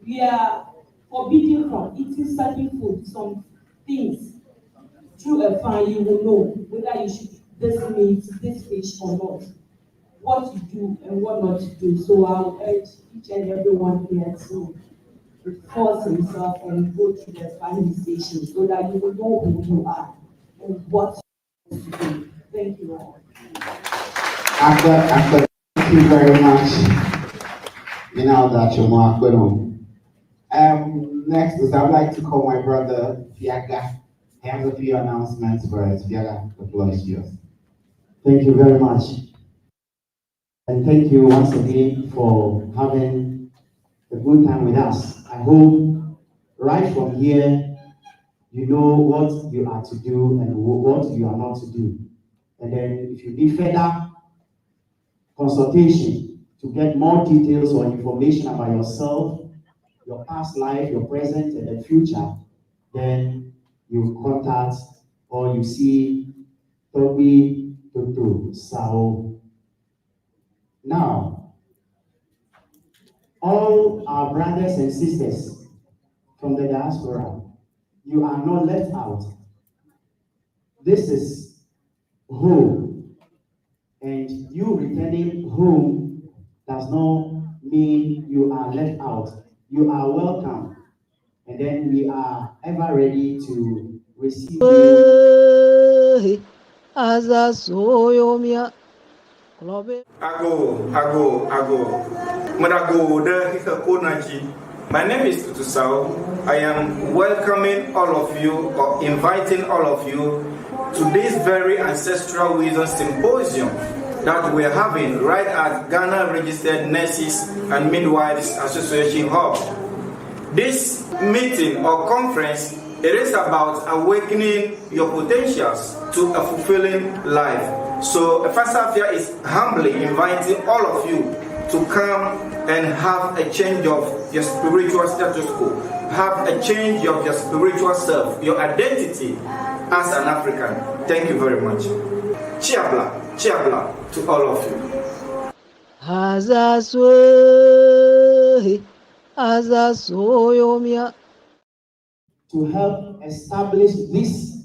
Speaker 11: we are forbidden from eating certain food, some things. Through a fun, you will know whether you should eat this meat, this fish or not. What to do and what not to do. So I'll urge each and everyone here to force himself and go through the final station so that you will know who you are and what you to do. Thank you all.
Speaker 2: After, thank you very much. You know that you're more going. Next is I'd like to call my brother Fiaga. He has a few announcements for us. Fiaga, the floor is yours.
Speaker 1: Thank you very much. And thank you once again for having a good time with us. I hope right from here, you know what you are to do and what you are not to do. And then if you need further consultation to get more details or information about yourself, your past life, your present, and the future, then you contact or you see Toby Toto Sao. Now, all our brothers and sisters from the diaspora, you are not left out. This is home, and you returning home does not mean you are left out. You are welcome, and then we are ever ready to receive you.
Speaker 3: Ago. Madago de Hikakonaji. My name is Tutusao. I am welcoming all of you or inviting all of you to this very ancestral wisdom symposium that we're having right at Ghana Registered Nurses and Midwives Association Hall. This meeting or conference It is about awakening your potentials to a fulfilling life. So Efa Safia is humbly inviting all of you to come and have a change of your spiritual status quo, have a change of your spiritual self, your identity as an African. Thank you very much. Chiabla to all of you.
Speaker 1: To help establish this.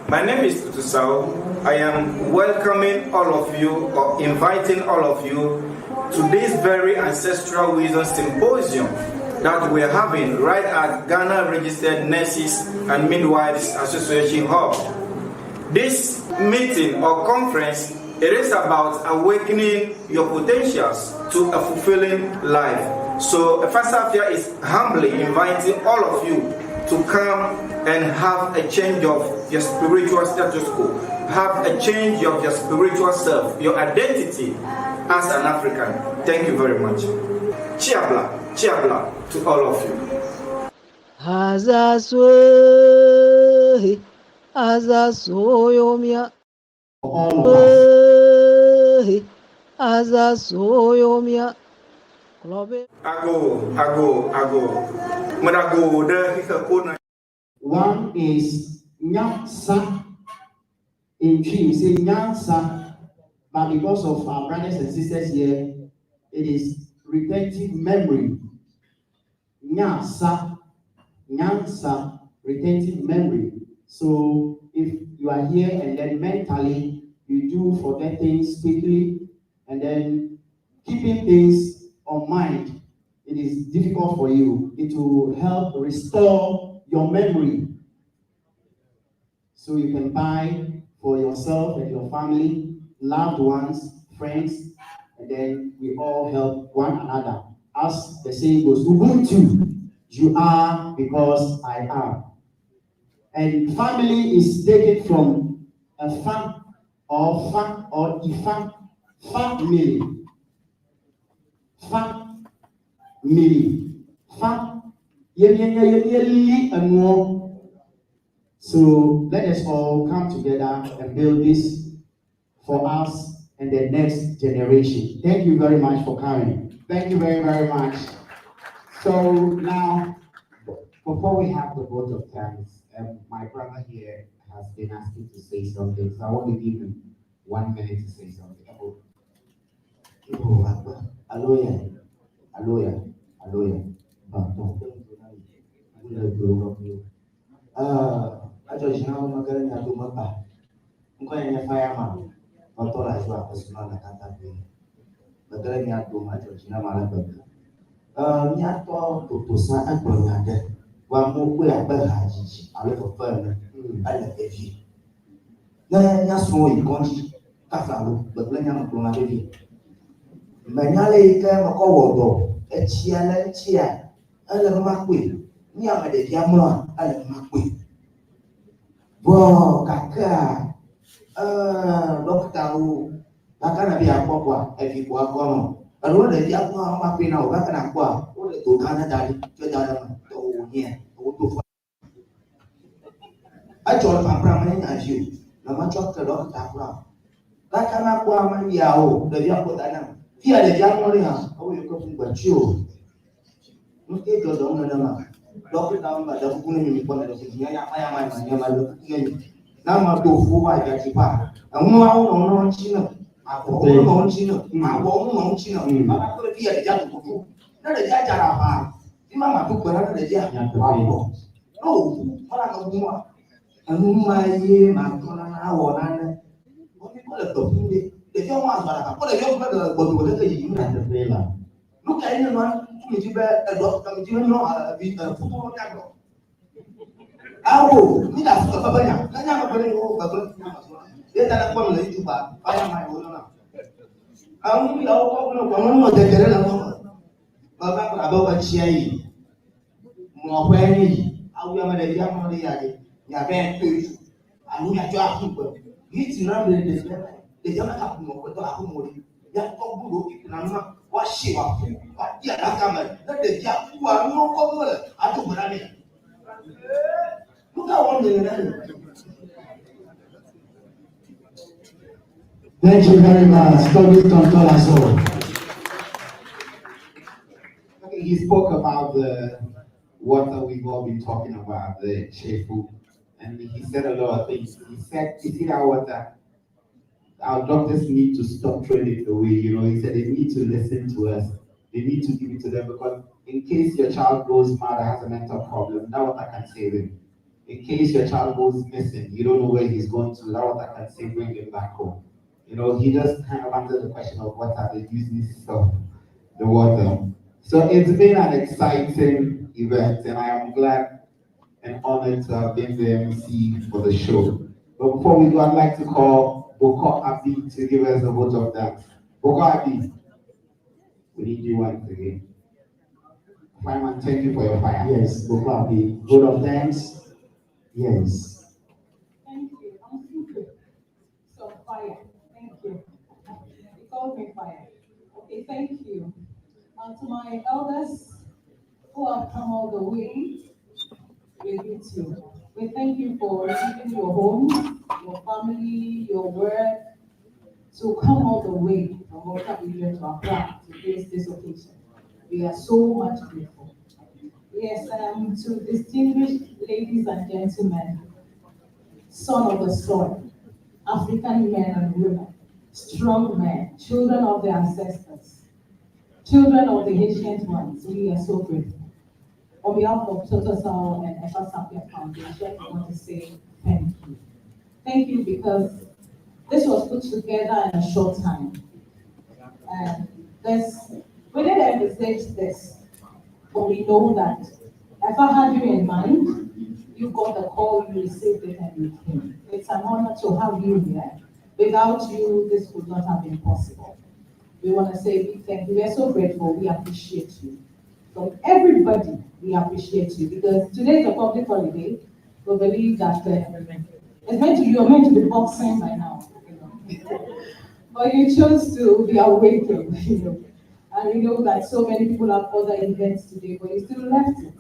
Speaker 3: My name is Tutusao. I am welcoming all of you, or inviting all of you to this very Ancestral Wisdom Symposium that we're having right at Ghana Registered Nurses and Midwives Association Hub. This meeting or conference, it is about awakening your potentials to a fulfilling life. So Efa Safia is humbly inviting all of you to come and have a change of your spiritual status quo, have a change of your spiritual self, your identity as an African. Thank you very much. Chiabla to all of you.
Speaker 1: One is Nyasa in Twi. Say Nyasa, but because of our brothers and sisters here, it is retentive memory. Nyasa, retentive memory. So if you are here and then mentally you do forget things quickly, and then keeping things on mind, it is difficult for you. It will help restore your memory. So you can buy for yourself and your family, loved ones, friends, and then we all help one another. As the saying goes, Ubuntu, you are because I am. And family is taken from a fa or ifa, family. And more. So let us all come together and build this for us and the next generation. Thank you very much for coming. Thank you very, very much. So now, before we have the vote of thanks, my brother here has been asking to say something, so I want to give him 1 minute to say something. Aloya. I just now magari na dumapa. Mkoa ni fireman. Motora hizo akusuna na kata pia. Magari ni aduma just na mala baba. Nyato tutusa akonyade. Wa mu ku ya ba haji. Ale for fun. Ale evi. Na nya so ikonji kafalo. Baba nya mu na evi. Manyale ike mako wodo. Echia. Ale makwe. Ni amade diamwa ale makwe. Bo kaka dokta u kaka bi akwa kwa efi kwa kono aro le bi akwa ma pe na o kaka na kwa o le to kana dali to dali ma to o nye o to fa a cho pa pra ma nya ji na ma cho ka dokta pra kaka na kwa ma ya o le bi akwa dana fi ale bi akwa ri ha o yo ko fu gba chi o no ke do do na ma dokta ma da ku ni mi kwa na do ki nya ya ma lo ki Nama tofu wa jatipa. Amu au no chino. Apo no chino. Apo no chino. Mama ko dia dia tu. Na dia jara pa. Di mama tu bara na dia. Apo. No, mara ka buma. Anu mai ma ko na na wo na ne. Ko ni ko le to ni. De jo ma bara ka. Ko le jo ba de bo de yi na de pela. Lu ka ni no tu mi jibe do ka mi jibe no bi futu na do. Awo, ni da suka babanya, kanya mabare ko babon dia tak pun lagi cuba, payah mai ulama. Amu ya ko ko mo de tere la mo. Baba ko abo ba chiai. Mo kwani, awu ya made ya mo de ya de. Ya be tu. Amu ya jo afu ko. Giti na be de the young have no home. Young Obu, what she was, what dear Nakaman, let the young who are no common. I don't know. Look at one minute.
Speaker 19: Thank you very much. Toby Tonton as well.
Speaker 2: Okay, he spoke about the water we've all been talking about, the Shefu, and he said a lot of things. He said, you see that water, our doctors need to stop throwing it away. You know, he said they need to listen to us. They need to give it to them because in case your child goes mad or has a mental problem, that water can save him. In case your child goes missing, you don't know where he's going to, that water can save, bring him back home. You know, he just kind of answered the question of what are the uses of the water. So it's been an exciting event, and I am glad and honored to have been the MC for the show. But before we go, I'd like to call Boko Abi to give us a vote of thanks. Boko Abi, we need you once again. Fireman, thank you for your fire.
Speaker 19: Yes, Boko Abi, vote of thanks. Yes.
Speaker 5: Thank you. I'm super. So fire. Thank you. You called me fire. Okay, thank you. To my elders who have come all the way, we greet you. We thank you for leaving your home, your family, your work, to come all the way from Walter Region to Accra to grace this occasion. We are so much grateful. Yes, to distinguished ladies and gentlemen, son of the soil, African men and women, strong men, children of the ancestors, children of the ancient ones, we are so grateful. On behalf of Ancestral and Efa Safia Foundation, I want to say thank you. Thank you because this was put together in a short time. And we didn't envisage this, but we know that if I had you in mind, you got the call, you received it, and you came. It's an honor to have you here. Without you, this would not have been possible. We want to say big thank you. We are so grateful. We appreciate you. From everybody, we appreciate you because today is a public holiday. We believe that you're meant to be boxing by now. But you chose to be awakened, And we know that so many people have other events today, but you still left it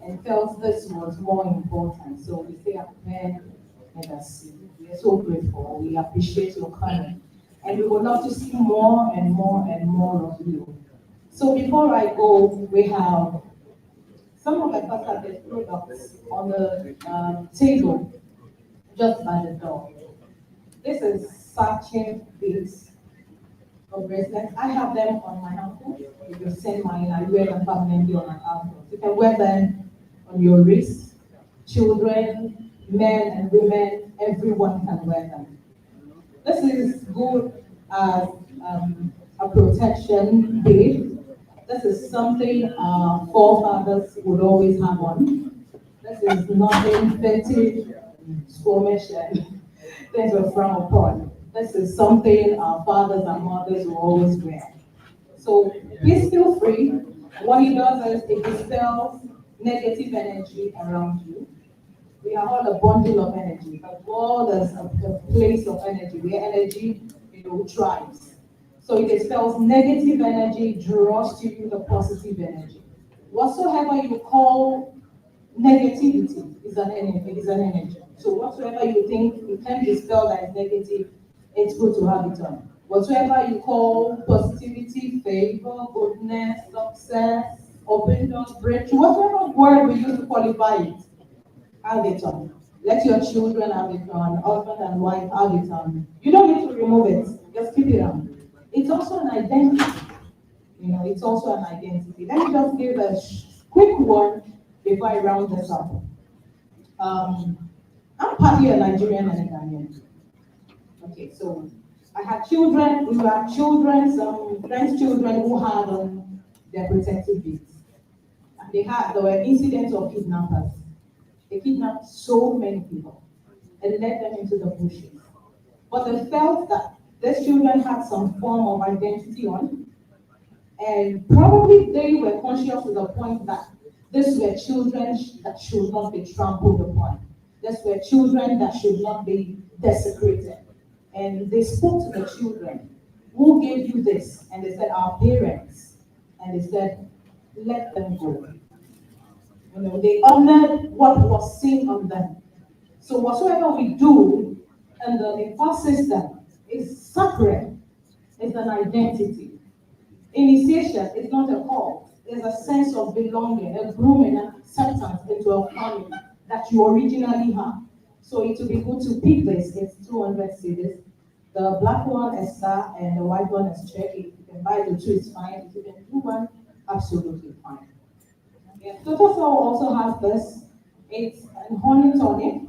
Speaker 5: and felt this was more important. So we say amen and that's it. We are so grateful. We appreciate your coming. And we would love to see more and more and more of you. So before I go, we have some of the Efa products on the table just by the door. This is sachet beads of bracelets. I have them on my ankle. You can send mine, I wear them permanently on my ankle. You can wear them on your wrist. Children, men and women, everyone can wear them. This is good as a protection bead. This is something our forefathers would always have on. This is nothing fetish, squamish, and things were frowned upon. This is something our fathers and mothers will always wear. So please feel free. What he does is it dispels negative energy around you. We are all a bundle of energy, but God is a place of energy where energy, thrives. So it dispels negative energy, draws to you the positive energy. Whatsoever you call negativity is an energy. So whatsoever you think you can dispel that is negative, it's good to have it on. Whatsoever you call positivity, favor, goodness, success, open doors, breakthrough, whatever word we use to qualify it, have it on. Let your children have it on, husband and wife have it on. You don't need to remove it, just keep it on. It's also an identity. It's also an identity. Let me just give a quick one before I round this up. I'm partly a Nigerian and a Ghanaian. Okay, so I had children, we had children, some friends' children who had their protective beads. And there were incidents of kidnappers. They kidnapped so many people and led them into the bushes. But they felt that these children had some form of identity on, and probably they were conscious to the point that these were children that should not be trampled upon. These were children that should not be desecrated. and they spoke to the children. Who gave you this? And they said, our parents. And they said, let them go. You know, they honored what was seen on them. So whatsoever we do in the Efa system is sacred, it's an identity. Initiation is not a call, it's a sense of belonging, a grooming and acceptance into a family that you originally have. So it will be good to pick this. It's 200 cedis. The black one is star and the white one is check. If you can buy the two, it's fine. If you can do one, absolutely fine. Yeah, Total Soul also has this. It's an honey tonic.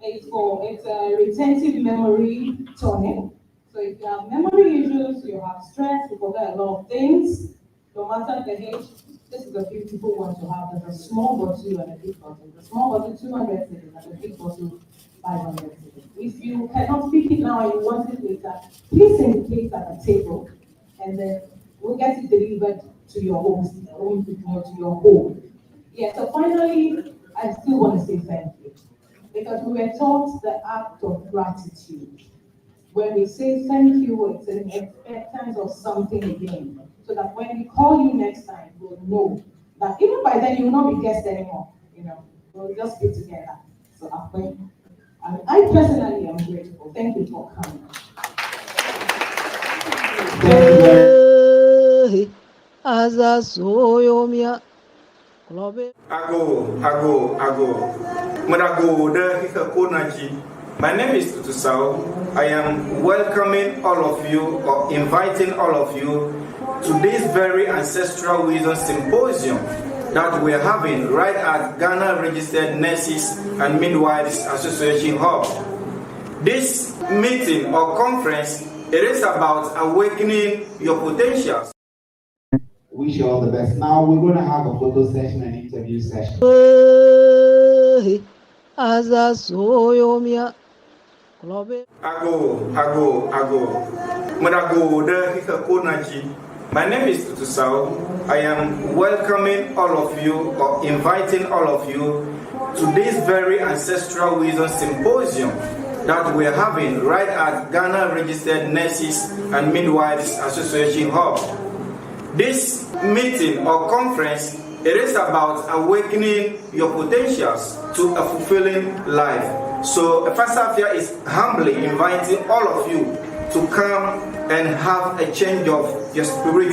Speaker 5: It's a retentive memory tonic. So if you have memory issues, you have stress, you forget a lot of things, no matter the age, this is a beautiful one to have. There's a small bottle and a big bottle. The small bottle, 200 cedis, and the big bottle, 500 cedis. If you cannot pick it now and you want it later, please indicate at the table, and then we'll get it delivered to your home, to your home. Yeah, so finally, I still want to say thank you. Because we were taught the act of gratitude. When we say thank you, it's an expectance of something again. So that when we call you next time, we'll know that even by then you will not be guests anymore. You know, we'll just be together. So I personally am grateful. Thank you for coming.
Speaker 3: My name is Tutusao. I am welcoming all of you, or inviting all of you to this very Ancestral Wisdom Symposium that we're having right at Ghana Registered Nurses and Midwives Association Hub. This meeting or conference, it is about awakening your potentials.
Speaker 2: Wish you all the best. Now we're going to have a photo session and interview session.
Speaker 3: My name is Tutusao. I am welcoming all of you, or inviting all of you to this very Ancestral Wisdom Symposium that we're having right at Ghana Registered Nurses and Midwives Association Hub. This meeting or conference, it is about awakening your potentials to a fulfilling life. So Efa Safia is humbly inviting all of you to come and have a change of your spirit.